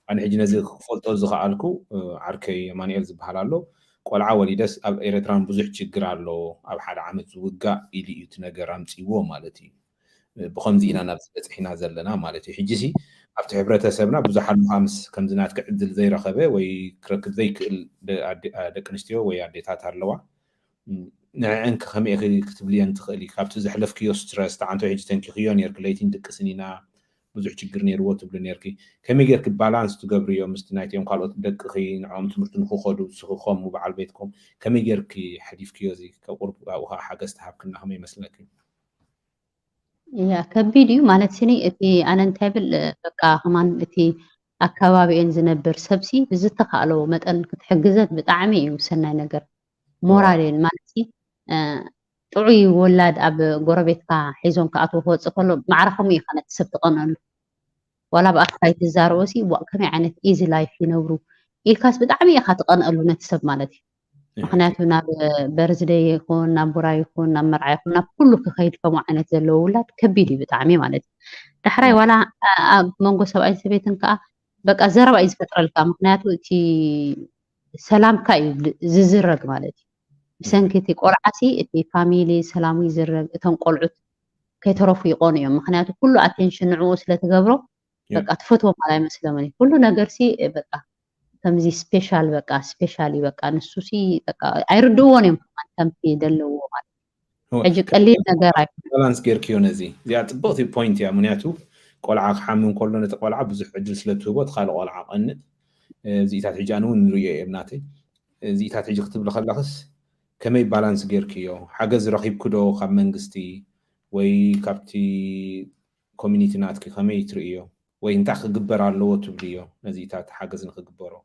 أنا حجنا زي فولتو زخالكو عركي مانيال زبحلالو قال عولي دس أب إيرتران بزح تشجرالو أب حد عمت زوجا إلي يتنجرام تيوو مالتي بخمزي إنا نفس إحنا زلنا مالتي حجسي أفتح ሕብረተሰብና ብዙሓት ምሃምስ ከም ዝናት ክዕድል ዘይረኸበ ወይ ክረክብ ዘይክእል ደቂ ኣንስትዮ ወይ ኣዴታት ኣለዋ ንዕን ከመይ ክትብልየን ትኽእሊ ካብቲ ዘሕለፍክዮ ስትረስ ተዓንቶ ሕጂ ተንኪኽዮ ነርክ ለይቲን ድቅስን ኢና ብዙሕ ችግር ነይርዎ ትብሉ ነርኪ ከመይ ጌርክ ባላንስ ትገብርዮ ምስቲ ናይትዮም ካልኦት ደቅኺ ንዖም ትምህርቲ ንክኸዱ ንስኹም በዓል ቤትኩም ከመይ ጌርክ ሓዲፍክዮ እዚ ካብ ቁርብ ኣብኡኻ ሓገዝ ተሃብክና ከመይ ይመስለኪ يا كبيديو ማለት ስኒ እቲ ኣነ እንታይ ብል በቃ ከማን እቲ ኣካባቢን ዝነብር ሰብሲ ብዝተኻእሎ መጠን ክትሕግዘት ብጣዕሚ እዩ ሰናይ ነገር ሞራልን ማለት ጥዑይ ወላድ ኣብ ጎረቤትካ ሒዞም ከኣትዎ ክወፅእ ከሎ ማዕረኸም እዩ ከነ ሰብ ትቐነሉ ወላ ብኣፍካይ ትዛረቦሲ ከመይ ዓይነት ኢዚ ላይፍ ይነብሩ ኢልካስ ብጣዕሚ ኢኻ ትቐንአሉ ነቲ ሰብ ማለት እዩ ምክንያቱ ናብ በርዝደይ ይኹን ናብ ቡራ ይኹን ናብ መርዓ ይኹን ናብ ኩሉ ክኸይድ ከምኡ ዓይነት ዘለዎ ውላድ ከቢድ እዩ ብጣዕሚ ማለት እዩ ዳሕራይ ዋላ ኣብ መንጎ ሰብኣይን ሰበይትን ከዓ በቃ ዘረባ እዩ ዝፈጥረልካ ምክንያቱ እቲ ሰላምካ እዩ ዝዝረግ ማለት እዩ ብሰንኪ እቲ ቆልዓሲ እቲ ፋሚሊ ሰላሙ ይዝረግ እቶም ቆልዑት ከይተረፉ ይቆኑ እዮም ምክንያቱ ኩሉ ኣቴንሽን ንዕኡ ስለትገብሮ በቃ ትፈትዎ ማላይ መስለምን ኩሉ ነገርሲ በቃ ከምዚ ስፔሻል በቃ ስፔሻሊ በቃ ንሱሲ በቃ አይርድዎን እዮም ከምቲ ደለዎ ማለት ሕጂ ቀሊል ነገር ኣይኮነን ባላንስ ጌርክዮ ነዚ እዚኣ ፅብቕቲ ፖይንት እያ ምክንያቱ ቆልዓ ክሓምን ከሎ ነቲ ቆልዓ ብዙሕ ዕድል ስለትህቦ እቲ ካልእ ቆልዓ ቀንጥ እዚኢታት ሕጂ ኣነ እውን ንሪኦ እየ ናተይ زيتات حجي كتب لخلخس كمي بالانس جيركيو حاجز رخيب كدو خاب منغستي وي كابتي كوميونيتي ناتكي كمي تريو وي انت خجبر على لو تبليو نزيتات حاجز نخجبرو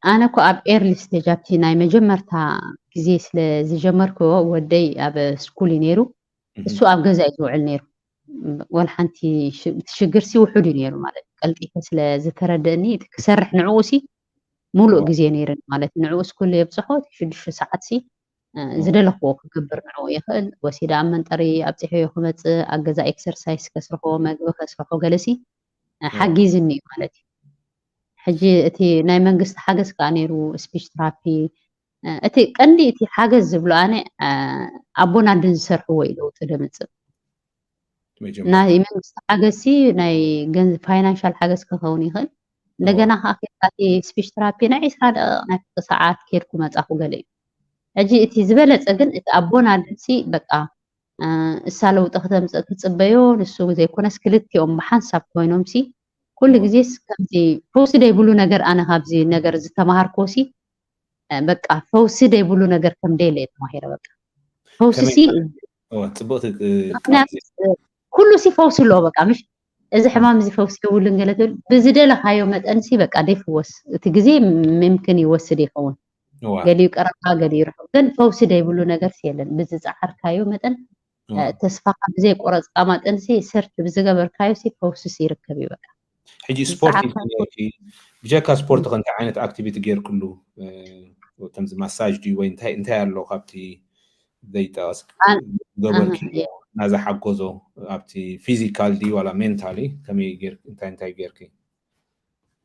أنا كو أب إيرلي ستيج أبتي ناي مجمرتا كزي سل زجمركو ودي أب سكولي نيرو السو أب جزاي زوعل نيرو والحنتي تشجرسي وحولي نيرو مالت قلتي كسل زتردني تكسرح نعوسي مولو جزي نيرن مالت نعوس كل يبصحوت شدش ساعات سي زدلخو كبر نعو يخل وسيدا من طري أبتحي يخمت أجزاء إكسرسايز كسرخو مجبو كسرخو جلسي حجيزني مالتي حجي أتي ناي منقص حاجز كانيرو سبيش ترابي أتي قندي أتي حاجز بلو أنا أبونا دنسر هو يلو تدمت ناي منقص حاجزي ناي جنز فاينانشال حاجز كهوني خل لجنا خاطر أتي سبيش ترابي نعيس هذا ناي ساعات كيركم أتأخو قليل أجي أتي زبالة أجن أتي أبونا دنسي بقى السالو تخدم تصبيون السوق زي كنا سكلتي أم بحنسب كوينومسي كل جزيس كمزي فوسي دا يبلو نجر أنا هابزي نجر زتمهار كوسي بقى فوسي دا يبلو نجر كم ديلي تماهيرة بقى فوسي سي كله سي فوسي لو بقى مش إذا حمام زي فوسي يقول لنجلته بزيدة لهايو متأنسي بقى دي فوس تجزي ممكن يوسد يخون قال يقرأ قال يروح كن فوسي دا يبلو نجر سيلن بزيد أحر كايو متأن تسفق بزي قرص قامت أنسي سرت بزي قبر كايو سي فوسي سي ركبي بقى حجي سبورت بجاكا سبورت غنت عينت اكتيفيتي غير كله تمز مساج دي وين انتهى لو خبتي ديتا اسك قبل كي نازا حقوزو ابتي فيزيكال دي ولا مينتالي كمي غير انت غير كي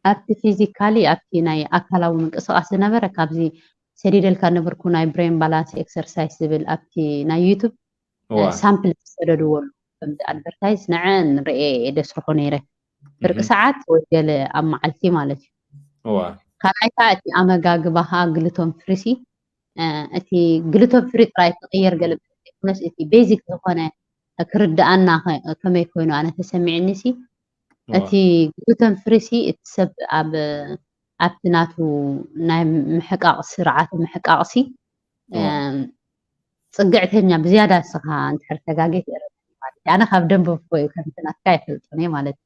ابتي فيزيكالي ابتي ناي اكلاو منقصاص نبر كابزي سريدل كان بركو ناي برين بالانس اكسرسايز بال ابتي ناي يوتيوب سامبل تسددول ادفرتايز نعن رئي دسرخو نيره برق ساعات وجل أم عالتي مالتي. كان عيتا أتي أما جاجبها جلوتون فريسي. أتي جلوتون فري رايت غير قلب ناس أتي بيزك هنا أكرد أنا كما يكونوا أنا تسمع النسي. أتي جلوتون فريسي تسب أبتناتو نايم محقق سرعات محقق عصي. صقعتني بزيادة صها أنت حرت جاجيت أنا خاف دم بفوي كنت نتكيف التوني مالتي.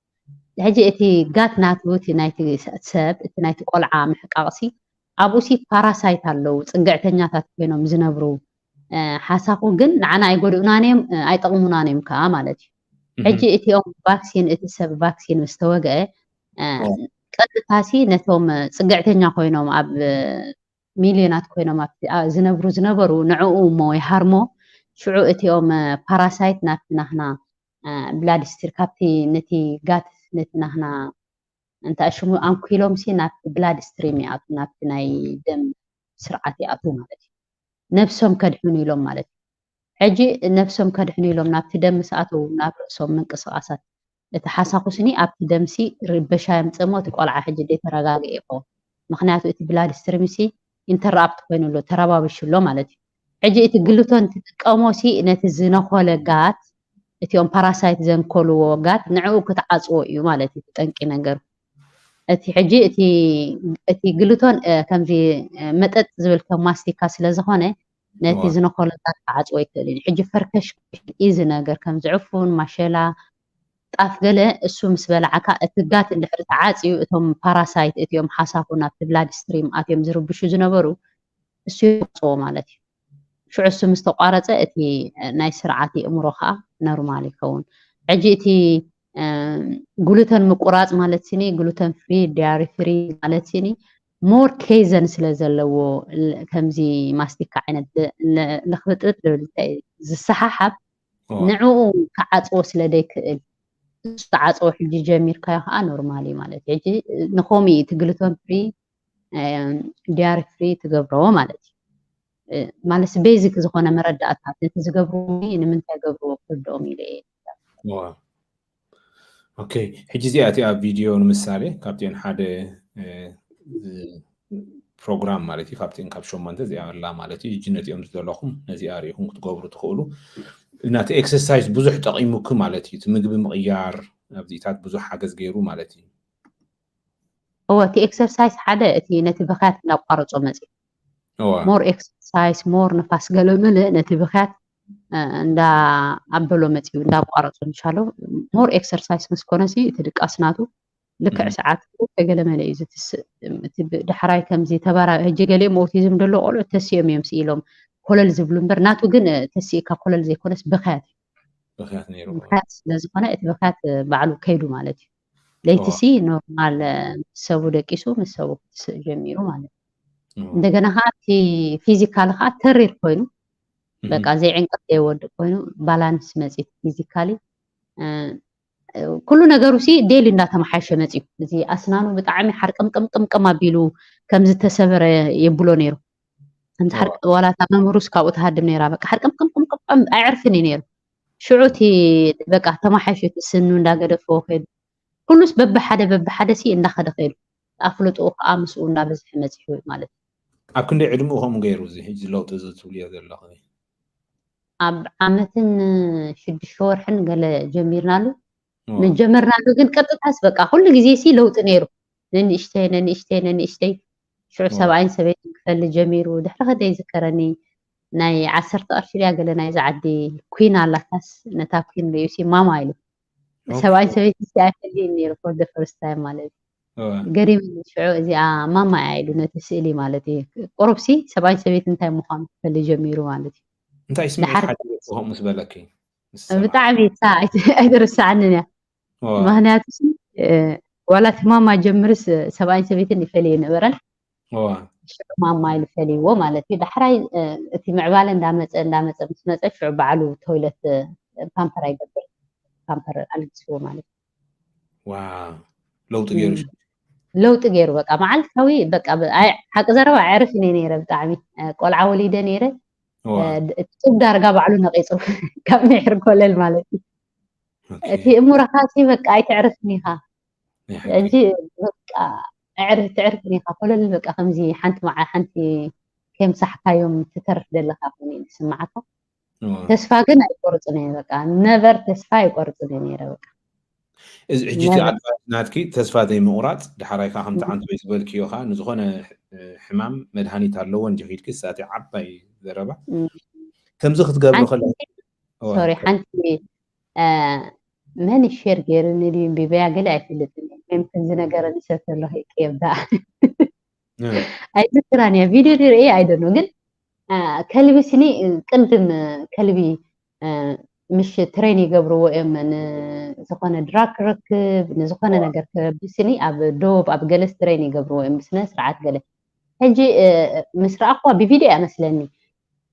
هجي أتي جات ناتوتي نايتي سب نايتي قلعة محققسي أبوسي باراسايت هاللو صقعتني تاتكينهم زنبرو حاساقو جن نعنا يقولون أنيم أي تقومون أنيم كامالتي هجي أتي أم فاكسين أتي سب فاكسين مستوجع قد تاسي نتهم صقعتني كوينهم أب مليونات كوينهم أب زنبرو نعو مو يحرمو شعو أتي أم باراسايت ناتنا هنا بلاد استركابتي نتي جات نتنا هنا أنت أشمو أم كيلوم سي نات بلاد ستريمي أتو نات ناي دم سرعتي أتو مالتي نفسهم كدحوني لهم مالتي حجي نفسهم كدحوني لهم نات دم ساعتو نات رأسهم من قصاصات يتحاسقو سني أب دمسي ربشا متسمو تقولع حجي دي تراغاقي إيقو مخناتو إتي بلاد ستريمي سي انترابت كوينو لو ترابابشو لو مالتي حجي إتي قلوتون تتقومو سي نت الزنخو لقات اتيوم باراسايت زن كولو وقات نعو كتعصو ايو مالتي تطنقي نغير اتي حجي اتي جلوتون كم في مطط زبل كم ماستيكا سلازخونه نتي زنخول تعصو يكلين حجي فركش ايز نغير كم زعفون ماشلا طاف غله اسو مسبلعكا اتغات اللي حرت عاصيو اتوم باراسايت اتيوم حسافونا في بلاد ستريم اتيوم زربشو زنبرو اسو يصو مالتي شو عسو مستقارة اتي ناي سرعاتي امروخا نورمالي كون عجيتي جلوتين مقراط مالتيني جلوتين فري دياري فري مالتيني مور كيزن سلازلو كمزي ماستيكا عند لخبطت زسححب نعو كعصو سلديك تعصو حجي جميل كايا نورمالي مالتي عجي نخومي تجلوتين فري دياري فري تقبرو مالتي مالس بيزك زخونه مردأتات تزغبروني نمنتا غبرو قدومي لي اوكي حجي زياتي اب فيديو مثالي كابتن حدا بروجرام مالتي كابتن كابشون مانت زي الله مالتي جنتي يوم زلخم نزي اريهم تغبرو تخولو ناتي اكسرسايز بزح تقيمكم مالتي تمغب مقيار ابديتات بزح حاجز غيرو مالتي هو تي اكسرسايز حدا تي نتبخات نقارصو مزي مور اكسرسايز مور نفاس قالوا نتبخات እንዳ ኣበሎ መፅኡ እንዳቋረፁ እንሻሎ ሞር ኤክሰርሳይዝ ምስ ኮነ ሲ እቲ ድቃስናቱ ልክዕ ሰዓት ተገለመለ እዩ ዝትስእ እቲ ድሕራይ ከምዚ ተባራ ሕጂ ገሊኦም ኦቲዝም ደሎ ቆልዑ ተሲኦም እዮም ስኢሎም ኮለል ዝብሉ እምበር ናቱ ግን ተሲእካ ኮለል ዘይኮነስ ብኽያት ነይሩ ብኽያት ስለዝኾነ እቲ ብኽያት ባዕሉ ከይዱ ማለት እዩ ለይቲ ሲ ኖርማል ሰቡ ደቂሱ ምስ ሰቡ ክትስእ ጀሚሩ ማለት እዩ እንደገና ከዓ እቲ ፊዚካል ከዓ ተሪር ኮይኑ በቃ زي عنقት የወድ ኮይኑ ባላንስ መጽት ፊዚካሊ ኩሉ ነገሩ ሲ ዴሊ እንዳተማሓሸ መጽዩ እዚ አስናኑ ብጣዕሚ ሓርቅምቅምቅም አቢሉ ከም ዝተሰበረ የብሎ ነይሩ እንት ሓርቅ ወላታ መምሩስ ካብኡ ተሃድም ነይራ በቃ ሓርቅምቅምቅም አዕርፍኒ ነይሩ ሽዑቲ በቃ ተማሓሸት ስኑ እንዳገደፈ ኸይዱ ኩሉስ በበሓደ ሲ እንዳኸደ ኸይዱ አፍልጡ አምሱ እንዳበዝሕ መጽዩ ማለት ኣብ ክንደይ ዕድሙ ከም ገይሩ እዚ ሕጂ ለውጥ ዝትብልዮ ዘለኹ ኣብ ዓመትን 6 ወርሕን ገለ ጀሚርናሉ ንጀመርናሉ ግን ቀጥታስ በቃ ሁሉ ግዜ ሲ ለውጥ ነይሩ ነንእሽተይ ሽዑ ሰብኣይን ሰበይትን ክፈል ጀሚሩ ድሕሪ ከደይ ዝከረኒ ናይ 10 ቅርሺ ያ ገለ ናይ ዝዓዲ ኩዊን ኣላታስ ነታ ኩዊን ሪዩሲ ማማ ኢሉ ሰብኣይን ሰበይትን ሲ ኣይፈልይ ነይሩ for the first time ማለት ገሪም ሽዑ እዚኣ ማማ ኢሉ ነቲ ስእሊ ማለት እዩ ቁርብሲ ሰብኣይን ሰበይትን እንታይ ምዃኑ ክፈል ጀሚሩ ማለት እዩ እንታይ ስምዒት ሓድኩም ምስ በለኪ ብጣዕሚ ኣይተረሳዕንን እያ ምክንያቱ ዋላት ማማ ጀምርስ ሰብኣይን ሰበይትን ይፈልዩ ነበረን ማማ ይፈልይዎ ማለት እዩ ዳሕራይ እቲ ምዕባለ እንዳመፀ ምስ መፀ ሽዑ ባዕሉ ቶይለት ፓምፐር ኣይገብር ፓምፐር ኣልግስዎ ማለት ዋው ለውጥ ገይሩ በቃ መዓልታዊ በቃ ሓቂ ዘረባ ኣዕርፍ ነይረ ብጣዕሚ ቆልዓ ወሊደ ነይረ እቱብ ዳርጋ ባዕሉ ነቂፁ ካብ ምሕር ኮለል ማለት እዩ እቲ እሙራኻሲ በቃ ኣይትዕርፍኒ ኢኻ እንጂ በቃ تعرفني خافولل በቃ ከምዚ ሓንቲ ሓንቲ ከምሳሕካዮም ትተርፍ ደለካ ኮይኑ ይስማዓካ ተስፋ ግን ኣይቆርጽን በቃ ነቨር ተስፋ ኣይቆርጽን ነይረ በቃ እዚ ሕጂ ናትኪ ተስፋ ዘይምቁራጽ ድሓራይካ ከምቲ ዓንተ በይዝበልክዮኻ ንዝኾነ ሕማም መድሃኒት ኣለዎ እንጂ ኺድኪ ሳቲ ዓባይ ዘረባ ከምዚ ክትገብሮ ከለ ሶሪ ሓንቲ من الشير غيرني دي بيبيع قال አይፈልጥም يمكن ነገር ንሰተለ ይቀብዳ አይተራኒ ቪዲዮ ድሬ አይደኖ ግን ከልቢስኒ ቅድም ከልቢ ምሽ ትሬን ይገብርዎ እመን ዝኾነ ድራክ ረክብ ንዝኾነ ነገር ከብስኒ ኣብ ዶብ ኣብ ገለስ ትሬን ይገብርዎ እም ስነ ስርዓት ገለ ሕጂ ምስራአኳ በቪዲዮ ያመስለኒ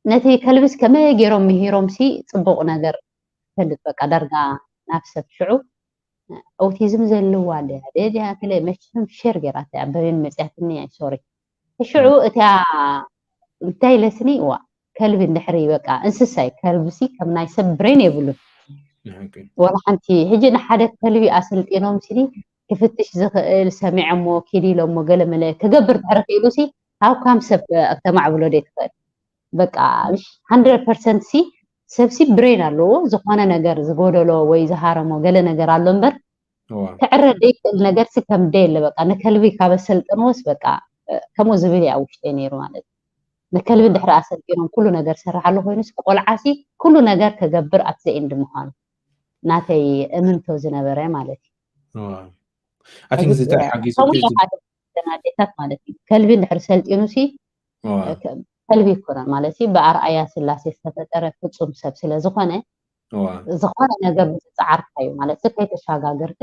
ነቲ ከልቢስ ከመ ገይሮም ሂሮም ሲ ጽቡቅ ነገር ፈልጥ በቃ ዳርጋ نفسك شعو اوتيزم زلوا على هذه كله مشهم شير قرات بين مسحتني سوري شعو تا انتي لسني وا كلب النحري بقى انسساي كلبسي كم ناي سبرين يبلو ولا انتي هجي نحد كلبي اسلطينوم سيدي كفتش زخل سمع مو كيدي لو مو قال ملا كجبر تعرف يلوسي هاو كام سب اجتماع بلوديت بقى مش 100% سي سبسي برين አለው ዝኾነ ነገር ዝጎደሎ ወይ ዝሃረሞ ገለ ነገር አለው እንበር ተዕረደይ ነገር ሲከም ደለ በቃ ነከልቢ ካበሰልጥኖስ በቃ ከመ ዝብል ያውሽቴ ነይሩ ማለት ነከልቢ ድሕራ አሰልጥኖም ኩሉ ነገር ሰራሓሉ ኮይኑስ ቆልዓሲ ኩሉ ነገር ከገብር አት ዘ ኤንድ ምዃኑ ናተይ እምንቶ ዝነበረ ማለት እዩ አቲንክ እዚ ተሓጊሱ ተናደታት ማለት እዩ ከልቢ ድሕራ ሰልጥኑሲ ከልቢ ይኮና ማለት በአርአያ ስላሴ ተፈጠረ ፍጹም ሰብ ስለዝኾነ ዝኾነ ነገር ዝጻዓርካዩ ማለት ከይተሻጋገርክ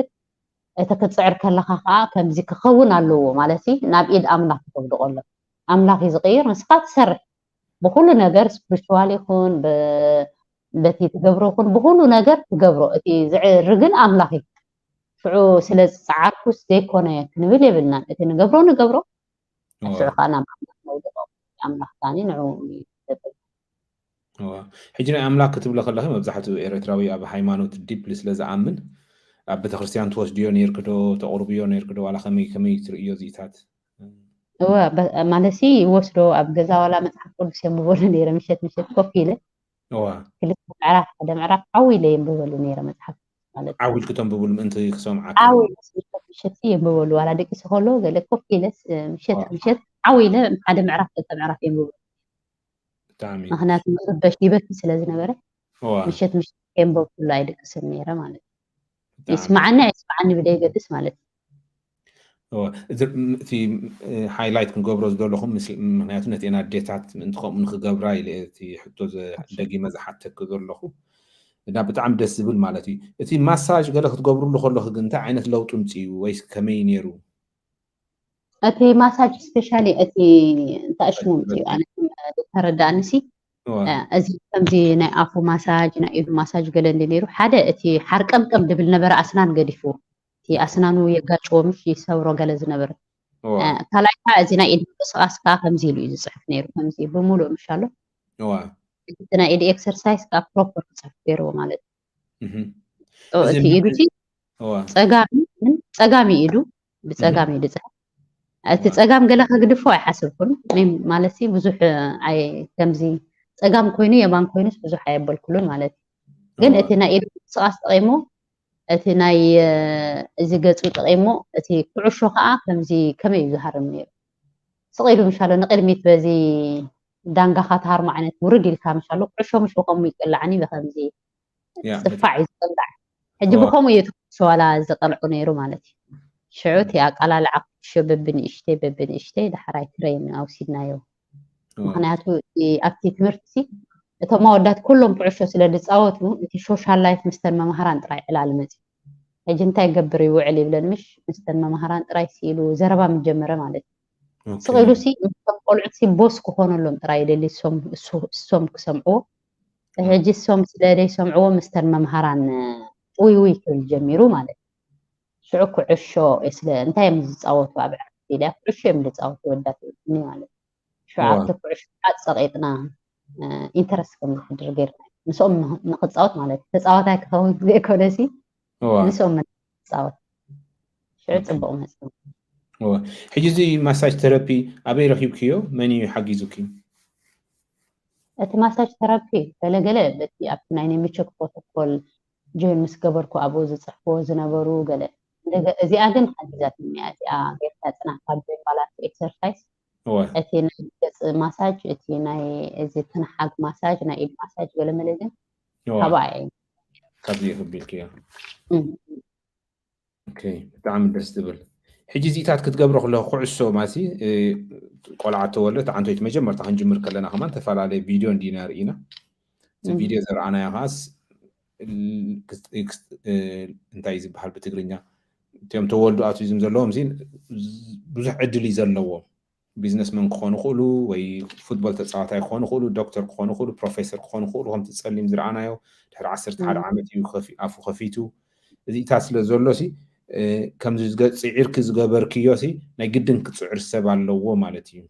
እተከጽዕር ከለኻ ከዓ ከምዚ ክኸውን ኣለዎ ማለት ናብ ኢድ አምላክ ተወድቆሎ አምላክ ይዝቀይር መስፋት ሰርሕ በሁሉ ነገር ስፒሪቹዋል ይኹን በቲ ትገብሮ ይኹን በሁሉ ነገር ትገብሮ እቲ ዝዕርግን አምላክ ሽዑ ስለ ጻዓርኩስ ዘይኮነ ክንብል ይብልና እቲ ንገብሮ ሽዑ ኻና አምላክ ታኒ ነው ሕጂ ናይ አምላክ ክትብለ ከለኸ መብዛሕትኡ ኤርትራዊ ኣብ ሃይማኖት ዲፕሊ ስለዝኣምን ኣብ ቤተክርስትያን ትወስድዮ ነይርክዶ ተቕርብዮ ነይርክዶ ዋላ ከመይ ትርእዮ ዚታት ማለሲ ወስዶ ኣብ ገዛ ዋላ መጽሓፍ ቅዱስ የንብበሉ ነይረ ምሸት ኮፍ ኢለ ክልተ ምዕራፍ ዓዊ ኢለ የንብበሉ ነይረ መጽሓፍ ማለት ዓዊል ክተንብብሉ ምእንቲ ክሰምዓካ ዓዊ ምሸት مشت ينببلو على دقي سخلو قال لك كوفي لس مشت عويله حدا معرف تعرف ينببلو تعمي مخنات بشيبت سلازي نبره هو مشت ينببلو لا يدق سميره مالت تعمي يسمعني بدا يقدس مالت هو في هايلايت كنقبرو زدلخم مثل مهنياتو نتي انا ديتات انتخم نخغبرا الى تي حتو دقي مزحتك زدلخو دا بتعم دس زبل مالتي اتي ماساج قال ክትገብርሉ ከለኹ ግን እንታይ ዓይነት ለውጢ ምፅኡ ወይስ ከመይ ነይሩ أتي مساج سبيشالي أتي تأشمون تي أنا تردانسي أزي كمزي نا أفو مساج نا إيدو مساج قلن ديرو حدا أتي حركم كم دبل نبر أسنان قديفو تي أسنانو يقاچو مش يسورو قلز نبر طلعها أزي نا إيدو قصقاس كمزي لو يصحف نيرو كمزي بمولو إن شاء الله نا إيدي إكسرسايز كا بروبر صحف نيرو مالت أتي إيدو تي تساقامي إيدو بتساقامي إيدو أتي تساقام قال لك قدفو يحسبكم مالتي بزح أي كمزي تساقام كويني يبان كوينس بزح يبل كلون مالتي قال أتي نا إيدو تسقاس تقيمو أتي ناي إزي قصو تقيمو أتي كعشو خاء كمزي كمي يزهر منير صغيرو إن شاء الله نقل ميت بزي دانقا خاتهار معنات ورد لك إن شاء الله كعشو مش بقوم يتقلعني بخمزي صفاع يتقلع حجي بقوم يتقلسو على زطلعو نيرو مالتي شعوتي أقلال عقل شو ببن اشتي دحراي ترين أو سيدنايو مخناتو أبتي تمرتي إتو ودات كلهم بعشو سلا دصاوتو إتي شوشال لايف مستلمة مهران طراي على المزي هجي انتا يقبري وعلي بلن مش مستلمة مهران طراي سيلو زربا مجمرة مالتي صغيرو سي قلعت سي بوس كهون لهم طراي اللي السوم كسمعو هجي السوم سلا دي سمعو مستلمة مهران وي كل جميرو مالتي شعوك عشو إسلا أنت يوم تتصوت وابع إذا عشو يوم تتصوت ودات إني مالك شو عبتك عشو حد صريتنا إنترس كم حدر غير نسوم نقد صوت مالك تتصوت هيك خوي زي كونسي نسوم تتصوت شو تصبقوا مسوم حجزي مساج ثيرابي أبي رخيبكيو مني حجزوكي أنت مساج ثيرابي قال بتي أبنائي ميشك بروتوكول جون مسكبركو أبوز صحبو زنبرو قال زي أدن حاجات مني أتي غير تنا قبل بالات إكسرسايز أتي ناي مساج أتي ناي زي تنحق مساج ناي مساج ولا ملذن طبيعي قبل كيا أوكي تعمل درستبل حجي زيتات كتقبرو خلو قعسو ماسي قلعة ولت عنتو يتمجمر تخن جمر كلنا كمان تفعل عليه فيديو دينار إينا فيديو زرعنا يا خاص انتاي زبحال بتقرينيا تيم تولدو أوتيزم زلهم زين بزح عدلي زلوا بيزنس من كخونو خلو وي فوتبول تساعتاي كخونو خلو دكتور كخونو خلو بروفيسور كخونو خلو هم تتسلم زرعنا يو دحر 10 حال عامتي وخفي عفو خفيتو زي تاسل زلوسي كم زغ صعيرك زغبركيوسي ناي قدن كصعر سب ኣለዎ ማለት እዩ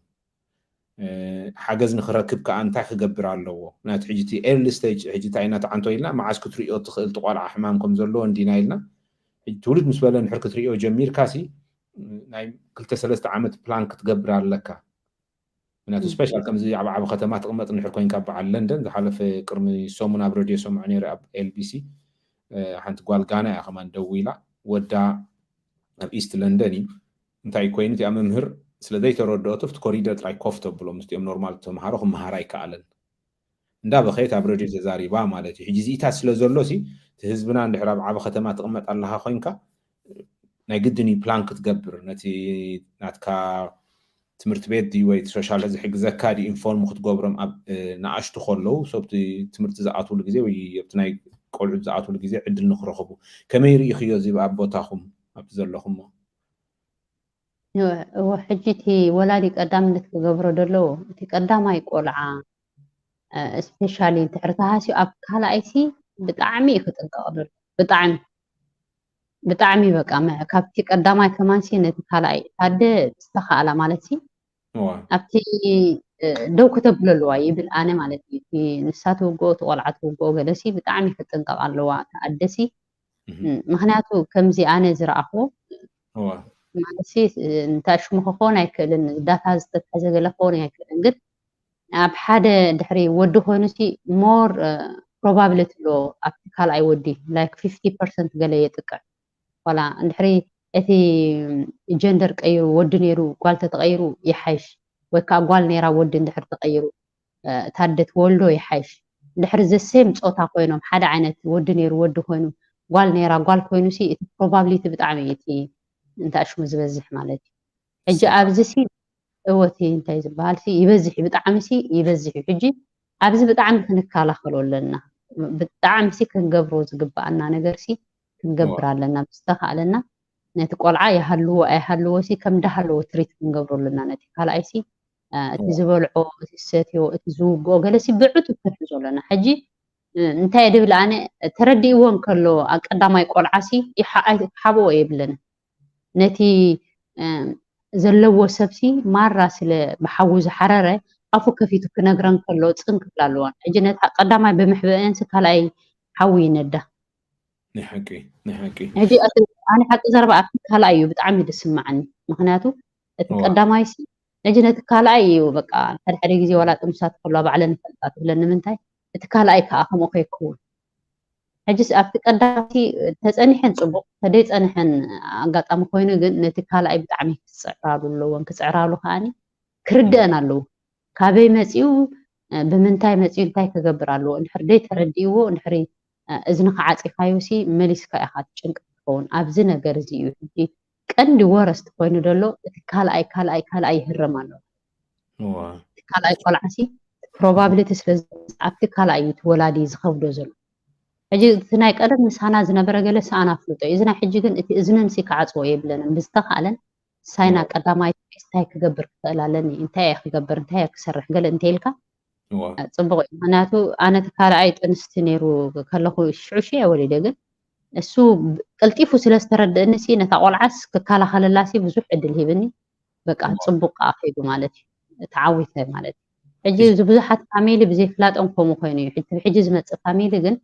ሓገዝ ንኽረክብ ከ አንታይ ክገብር ኣለዎ ናት ሕጂቲ ኤርሊ ስቴጅ ሕጂቲ አይናት አንቶ ኢልና ማዓስ ክትሪኦ ትኽእል ተቋልዓ ሕማም ከም ዘሎ እንዲና ኢልና ትውልድ ምስ በለ ንሕር ክትሪኦ ጀሚርካሲ ናይ 2-3 ዓመት ፕላን ክትገብር ኣለካ ምክንያቱ ስፔሻል ከምዚ ዓብ ከተማ ትቕመጥ ንሕር ኮይንካ በዓል ለንደን ዝሓለፈ ቅርሚ ሰሙን ኣብ ሬድዮ ሰምዑ ነይረ ኣብ ኤልቢሲ ሓንቲ ጓል ጋና እያ ከማን ደው ኢላ ወዳ ኣብ ኢስት ለንደን እዩ እንታይ ኮይኑ እቲ መምህር ስለዘይ ተረድኦት ፍት ኮሪደር ጥራይ ኮፍቶ ብሎ ምስቲኦም ኖርማል ተማሃሮ ክመሃራ ይከኣለን እንዳ በኸይት ኣብ ሬድዮ ተዛሪባ ማለት እዩ ሕጂ ዚታ ስለ ዘሎሲ እቲ ህዝብና እንድሕር ኣብ ዓብ ከተማ ትቕመጥ ኣለካ ኮይንካ ናይ ግድኒ ፕላን ክትገብር ነቲ ናትካ ትምህርት ቤት ዲ ወይ ሶሻል ዝሕግዘካ ዲ ኢንፎርም ክትገብሮም ኣብ ንኣሽቱ ከለዉ ሰብቲ ትምህርቲ ዝኣትውሉ ግዜ ወይ ኣብቲ ናይ ቆልዑት ዝኣትውሉ ግዜ ዕድል ንኽረኽቡ ከመይ ርኢኽዮ እዚ ኣብ ቦታኹም ኣብ ዘለኹም وحجتي ولادي قدامنت كغبرو دلو تي قداماي قلعه سبيشالي تعرفهاسي اب كالايسي بطعمي كتنقدر بطعمي بقى ما كابتي قداماي كمان سي نت كالاي تاد استخاله مالتي ابتي دو كتبللوا يبل انا مالتي في نساتو جو تقلعتو جو غلسي بطعمي كتنقدروا تادسي مخنياتو كمزي انا زراخو مالسي انتاش مخون يكلن داتا زتحزق لخون يكلن قد اب حدا دحري ودو خونسي مور probability لو ابتكال اي ودي like 50% قال يتقع ولا دحري اتي جندر قيرو ود نيرو قال تتغيرو يحيش وكا قال نيرا ود اندحر تغيرو تادت ولدو يحيش اندحر زسيم صوتا كوينوم حدا عينت ود نيرو ود كوينو قال نيرا قال كوينو سي probability بتعمي اتي انت اشمو زبزح مالتي حجي ابزي سي اوتي انت زبال سي يبزح بتعمي سي يبزح حجي ابزي بتعمي كنكالاخلو لنا بتعمي سي كنقبرو زقبانا ነገር سي كنقبر لنا بستخالنا نت قلعه يحلو اي حلو سي كم دحلو تريت كنقبرو لنا نت كالاي سي اتي زبلعو اتي ستيو اتي زوغو غلسي بعت تحزو لنا حجي انتي دبل انا تردي وون كلو اقداماي قلعسي يحابو يبلنا نتي زلو سبسي مره سله بحوز حراره افو كفيتو كنغران كلو صنك بلالوان اجنت قداماي بمحبئن سكالاي حوي نده نحكي هجي انا حق زربا كالاي بتعمي دسمعني مخنياتو قداماي سي اجنت كالاي بقى حد غزي ولا تمسات كلها بعلن فلطات بلن منتاي كالاي كاخم اوكي كول حجس ابت قدامتي تصنيحن صبق تدي صنيحن اغاطام كوينو ግን ነቲ ካልኣይ ብጣዕሚ ክፅዕራሉ ኣለዎም ክፅዕራሉ ከኣኒ ክርድአን ኣለዎ ካበይ መፂኡ ብምንታይ መፂኡ እንታይ ክገብር ኣለዎ እንድሕር ደይ ተረዲእዎ እንድሕሪ እዝኒ ከዓፂኻዮ ሲ መሊስካ ኢኻ ትጭንቅ ትኸውን ኣብዚ ነገር እዚ እዩ ሕጂ ቀንዲ ወረስቲ ኮይኑ ደሎ እቲ ካልኣይ ይህረም ኣሎ ካልኣይ ቆልዓሲ ፕሮባቢሊቲ ስለዝኣብቲ ካልኣይ ትወላዲ ዝኸብዶ ዘሎ ሕጂ እቲ ናይ ቀደም ምሳና ዝነበረ ገለ ሰኣና ፍልጦ እዩ እዚ ናይ ሕጂ ግን እቲ እዝነን ሲ ክዓፅዎ የብለንን ብዝተኻለን ሳይና ቀዳማይ እንታይ ክገብር ክኽእል ኣለኒ እንታይ ክገብር እንታይ ክሰርሕ ገለ እንተይልካ ፅቡቅ እዩ ምክንያቱ ኣነ እቲ ካልኣይ ጥንስቲ ነይሩ ከለኹ ሽዑሽ እየ ወሊደ ግን እሱ ቀልጢፉ ስለዝተረድአኒ ሲ ነታ ቆልዓስ ክከላኸለላ ሲ ብዙሕ ዕድል ሂብኒ በቃ ፅቡቅ ከይዱ ማለት እዩ ተዓዊተ ማለት እዩ ሕጂ ብዙሓት ፋሚሊ ብዘይፍላጦም ከምኡ ኮይኑ እዩ ሕጂ ዝመፅእ ፋሚሊ ግን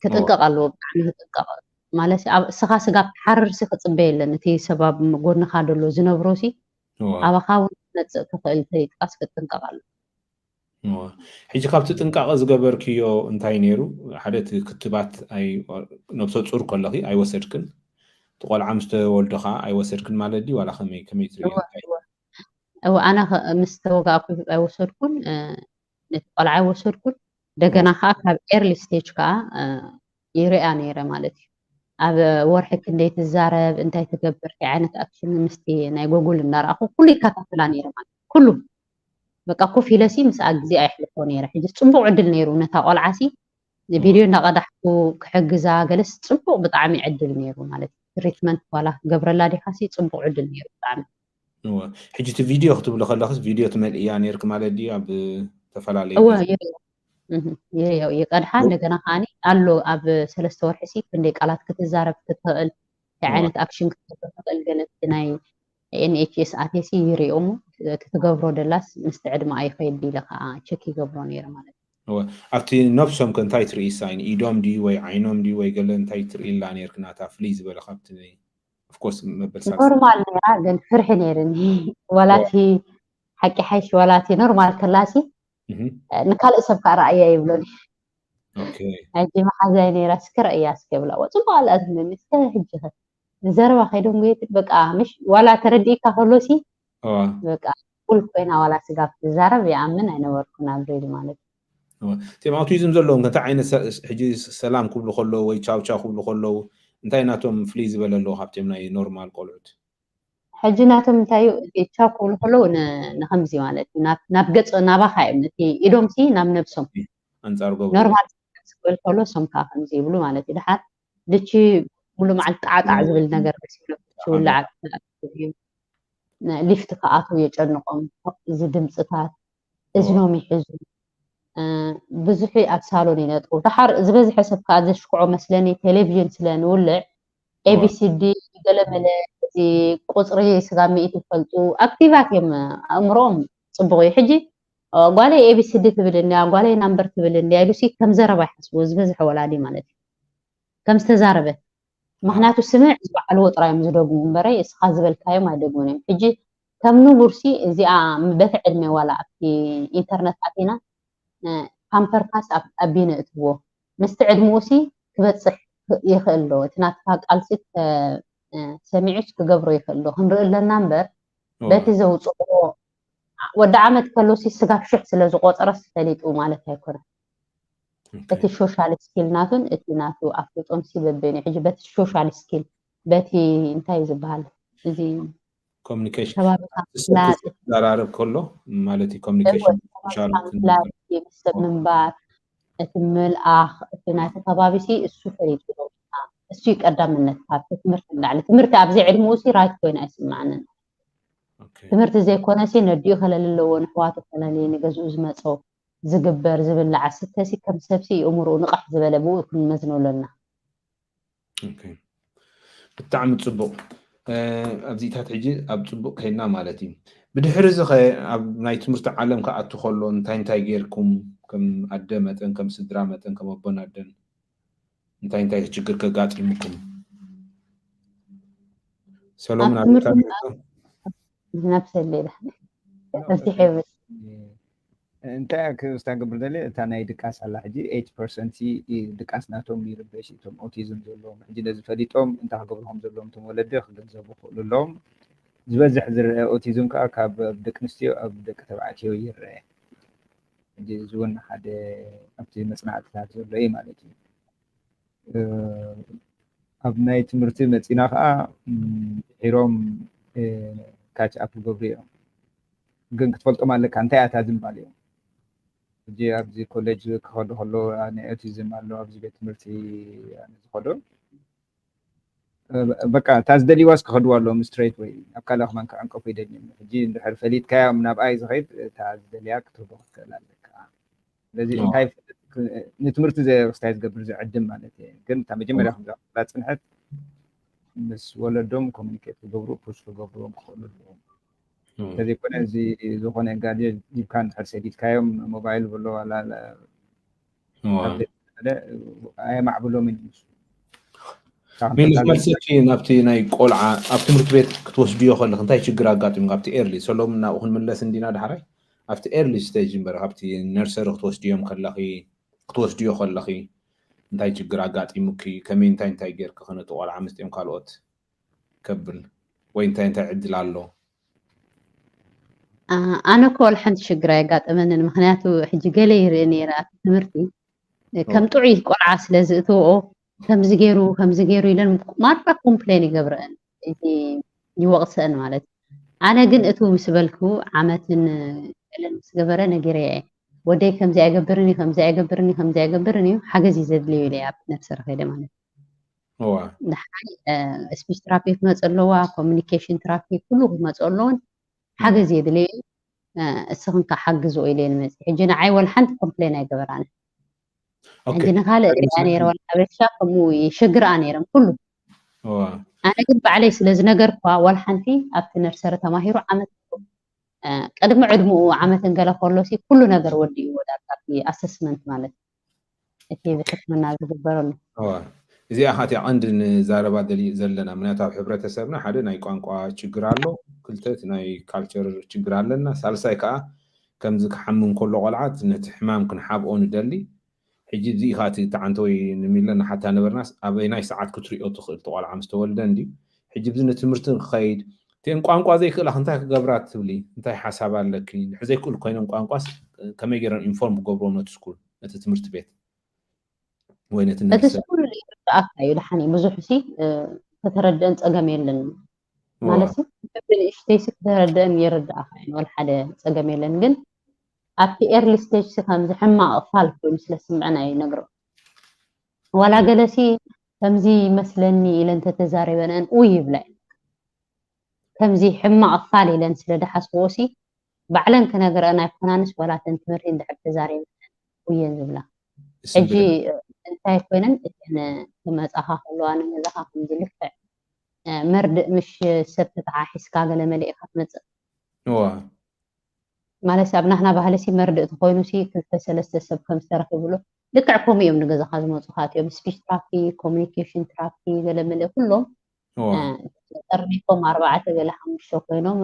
كتنقق الله يعني كتنقق مالسي اسخا سغا حررسي كصبيلن تي سبب غون خادلو زنبروسي ابا خاو نص تخيل تيقاس كتنقق الله حيجي كابت تنقق زغبركيو انتاي نيرو حدت كتبات اي نفسو صور كلخي اي وسدكن تقول عمست ولدخا اي وسدكن مالدي ولا كمي تري او انا مستوقع اي وسدكن نتقول اي وسدكن دغنا خا ايرلي ستيج كا يريا نيره مالتي اب ورح كندي تزارب انتي تكبر في عينت اكشن مستي ناي جوجل نراخو كل كاتفلا نيره مالتي كله بقى كوفي لسي مسا غزي ايحلفو نيره حجي صنبو عدل نيرو نتا قلعسي فيديو نقدحكو كحجزا جلس صنبو بطعمي عدل نيرو مالتي تريتمنت ولا قبرلا دي خاسي صنبو عدل نيرو بطعمي حجي فيديو كتب له خلخس فيديو تملئيا نيرك مالدي اب تفلالي يقدح እንደገና ካኒ አሎ ኣብ 3 ወርሒ ሲ ክንደይ ቃላት ክትዛረብ ክትኽእል ዓይነት ኣክሽን ክትኽእል ገለት ናይ NHS ኣቴሲ ይሪኦሙ ክትገብሮ ደላስ ምስትዕድማ ኣይኸይድ ኢለካ ቸክ ይገብሮ ነይረ ማለት هو ኣብቲ ነፍሶም ከንታይ ትርኢ ሳይን ኢዶም ዲ ወይ ዓይኖም ዲ ወይ ገለ እንታይ ትርኢ ላ ነይርክ ናታ ፍሊዝ በለ ካብቲ ኦፍ ኮርስ መበልሳል ኖርማል ነይራ ግን ፍርሒ ነይርኒ ወላቲ ሓቂ ሓይሽ ወላቲ ኖርማል ከላሲ نكال اسب كرأيي يبلوني اوكي اجي ما حزايني راسك رأيي اسكبلا وصبا الازمن مسكه حجه زربا خيدون بيت بقى مش ولا تردي كفلوسي بقى كل كوينا ولا سقاف زرب يامن انا وركنا بريد مالك تيم اوتيزم زلون كنت عين حجي سلام كبلو خلو وي تشاو تشاو كبلو خلو انتي ناتهم فليز بللو حبتم ناي نورمال قولت حجناتهم تايو تشاكول خلو نخمزي مالتي ناب قص نابا خايمتي ايدوم سي ناب نفسهم انصار جو نورمال سكول خلو سم كا خمزي بلو مالتي دحر دشي بلو مع القعقع زبل ነገር بسيلو شو لعب ليفت كاتو يጨنقم زي دمصታት اذنهم يحزو بزحي ابسالون ينطو دحر زبزح حسب كا زشكعو مسلني تلفزيون سلانولع ABCD ገለመለ እዚ ቁፅሪ ስጋሚ ይፈልጡ አክቲቫት የም አምሮም ጽቡቅ ሕጂ ጓሌ ABCD ትብልና ጓሌ ናምበር ትብልና ያሉሲ ከም ዘረባ ይحسቡ ዝበዝሕ ወላዲ ማለት ከም ዝተዛረበ ምክንያቱ ስምዕ ዝበዓል ወጥራዮም ዝደግሙ እምበረ እስኻ ዝበልካዮም አይደግሙንም ሕጂ ከም ንቡርሲ እዚኣ በትዕድመ ወላ ኣብቲ ኢንተርኔት ኣቲና ፓምፐርካስ ኣቢነ እትዎ ምስትዕድሙሲ ክበጽሕ يخلو تناتفا قالسيت سمعش كجبرو يخلو هنرق لنا نمبر باتي زوج ወደ ዓመት ከሎሲ ስጋፍ ሽሕ ስለ ዝቆፀረስ ፈሊጡ ማለት ኣይኮነ እቲ ሶሻል ስኪል ናቱን እቲ ናቱ ኣፍልጦም ሲበበኒ ሕጂ በቲ ሶሻል ስኪል በቲ እንታይ ዝበሃል እዚ ኮሙኒኬሽን ከባቢታት ዳራርብ ከሎ ማለት ኮሙኒኬሽን ሶሻል ሰብ ምንባር እቲ መልኣኽ እቲ ናይቲ ከባቢሲ እሱ ፈሊጡ እሱ ይቀዳምነት ካብ ትምህርቲ ላዕሊ ትምህርቲ ኣብዚ ዕድሜኡ ሲ ራይት ኮይኑ ኣይስማዕንን ትምህርቲ ዘይኮነ ሲ ነዲኡ ከለለዎ ንሕዋቱ ከለለየ ንገዝኡ ዝመፀው ዝግበር ዝብላዕ ስተሲ ከም ሰብሲ እምርኡ ንቕሕ ዝበለ ብኡ ክንመዝነለና ብጣዕሚ ፅቡቅ ኣብዚታት ሕጂ ኣብ ፅቡቅ ከይና ማለት እዩ ብድሕሪ እዚ ኣብ ናይ ትምህርቲ ዓለም ከኣቱ ከሎ እንታይ ጌርኩም ከም ኣደ መጠን ከም ስድራ መጠን ከም ኣቦን ኣደን እንታይ ችግር ከጋጥምኩም ሰሎሞን نفس الليلة تفتحي بس انت كاستقبل دلي تا ناي دكاس على حجي 8% دكاس ناتهم يربشيتهم اوتيزم زلهم حجي لازم فديتهم انت قبلهم زلهم تولدخ ገንዘቡ لهم ዝበዝሕ ዝርአ اوتيزم ካብ ደቂ ኣንስትዮ ኣብ ደቂ ተባዕትዮ ይርአ ሕጂ ዝውን ሓደ ኣብቲ መጽናዕትታት ዘሎ እዩ ማለት እዩ ኣብ ናይ ትምህርቲ መፂና ከዓ ሒሮም ካች አፕ ገብሪዮ ግን ክትፈልጦም ኣለካ እንታይ ኣታ ዝምባል እዮም ሕጂ ኣብዚ ኮሌጅ ክኸዱ ከሎ ናይ ኦቲዝም ኣሎ ኣብዚ ቤት ትምህርቲ ዝኸዶ በቃ ታዝደልይዋስ ክኸድዋ ኣለዎም ስትሬት ወይ ኣብ ካልእ ኸማን ክዕንቀፉ ይደልዮም ሕጂ እንድሕር ፈሊጥካዮም ናብ ኣይ ዝኸይድ ታዝደልያ ክትህቦ ክትክእል ኣለካ ስለዚ እንታይ ንትምህርቲ ክስታይ ዝገብር ዝዕድም ማለት እዩ ግን እታ መጀመርያ ከምዛ ፅንሐት ምስ ወለዶም ኮሙኒኬት ክገብሩ ፑሽ ክገብሩዎም ክኽእሉ ኣለዎም ስለዚ ኮነ እዚ ዝኾነ ጋዴ ጅብካ እንድሕር ሰዲድካዮም ሞባይል ብሎ ዋላ ኣየማዕብሎምን እዩ መልሰቲ ናብቲ ናይ ቆልዓ ኣብ ትምህርቲ ቤት ክትወስድዮ ከለክ እንታይ ችግር ኣጋጢሙ ካብቲ ኤርሊ ሰሎም ናብኡ ክንምለስ እንዲና ድሓራይ ኣብቲ ኤርሊ ስቴጅ እምበር ካብቲ ነርሰሪ ክትወስድዮ ከለኺ እንታይ ችግር ኣጋጢሙኪ ከመይ እንታይ ጌርክ ክነቲ ቆልዓ ምስኦም ካልኦት ከብል ወይ እንታይ ዕድል ኣሎ ኣነ ኮል ሓንቲ ሽግር ኣይጋጠመንን ምክንያቱ ሕጂ ገለ ይርኢ ነይረ ኣብ ትምህርቲ ከም ጥዑይ ቆልዓ ስለ ዝእትውኦ ከምዚ ገይሩ ኢለን ማራ ኮምፕሌን ይገብረአን እቲ ይወቕሰአን ማለት ኣነ ግን እቱ ምስ በልኩ ዓመትን ገለን ምስ ገበረ ነጊረ ወደይ ከምዚ ኣይገብርኒ ሓገዝ ይዘድልዩ ኢለ ኣብ ነርሰሪ ከይደ ማለት ንሓይ ስፒች ትራፒ ክመፅ ኣለዋ ኮሙኒኬሽን ትራፒ ኩሉ ክመፅ ኣለዎን ሓገዝ የድልዩ እስኽን ከዓ ሓግዝኦ ኢለ ንመፅእ ሕጂ ንዓይ ወላ ሓንቲ ኮምፕሌን ኣይገበራነ ሕጂ ንካልእ ሪኣ ነይረ ወላ ሓበሻ ከምኡ ይሽግርኣ ነይረም ኩሉ ኣነ ግን ባዕለይ ስለ ዝነገርኳ ወላ ሓንቲ ኣብቲ ነርሰሪ ተማሂሩ ዓመት ቅድሚ ዕድምኡ ዓመትን ገለ ከሎሲ ኩሉ ነገር ወዲእዎ ዳርካቲ ኣሰስመንት ማለት እቲ ብሕክምና ዝግበረሉ እዚኣ ካቲ ቀንዲ ንዛረባ ዘለና ምክንያቱ ኣብ ሕብረተሰብና ሓደ ናይ ቋንቋ ችግር ኣሎ ክልተ ናይ ካልቸር ችግር ኣለና ሳልሳይ ከዓ ከምዚ ክሓምም ከሎ ቆልዓት ነቲ ሕማም ክንሓብኦ ንደሊ ሕጂ እዚ ካቲ ተዓንተ ወይ ንሚለና ሓታ ነበርናስ ኣበይ ናይ ሰዓት ክትሪኦ ትኽእል ቆልዓ ምስ ተወልደ እንዲ ሕጂ ብዚ ንትምህርቲ ክኸይድ تين قانقوا زي كلا خنتا كجبرات تبلي انتي حساب لك زي كل كوين قانقواس كما يجرن انفورم قبرون نوت سكول انت تمرت بيت وين انت سكول اللي اكاي لحني مزحسي تتردن صقميلن مالسي بالاشتيس تتردن يرد اخاين ولا حدا صقميلن ግን ኣብቲ ኤርሊ ስቴጅ ከምዚ ሕማቕ ኣፋል ኮይኑ ስለ ስምዕና ይነግረው ወላ ገለሲ ከምዚ መስለኒ ኢለን ተተዛሪበነን ውይ ይብላይ ከምዚ ሕማቕ ኣፋል ኢለን ስለ ደሓስቦሲ ባዕለን ከነገረና ይኮናንስ ወላ ተንትምሪ እንድሕር ተዛሪበነን ውየን ዝብላ ሕጂ እንታይ ኮይነን እተን መጻኻ ከለዋን መዛኻ ከምዚ ልክዕ መርድእ ምሽ ሰብ ተተሓሒስካ ገለ መልእኻ ትመጽእ ማለት ኣብናህና ባህለሲ መርድእ ተኮይኑሲ ክልተ ሰለስተ ሰብ ከም ዝተረኽብሉ ልክዕ ከምኡ እዮም ንገዛኻ ዝመፁኻት እዮም ስፒች ትራፒ ኮሙኒኬሽን ትራፒ ገለ መልእ ኩሎም ጠርኒፎም 4 ገለ 5 ኮይኖም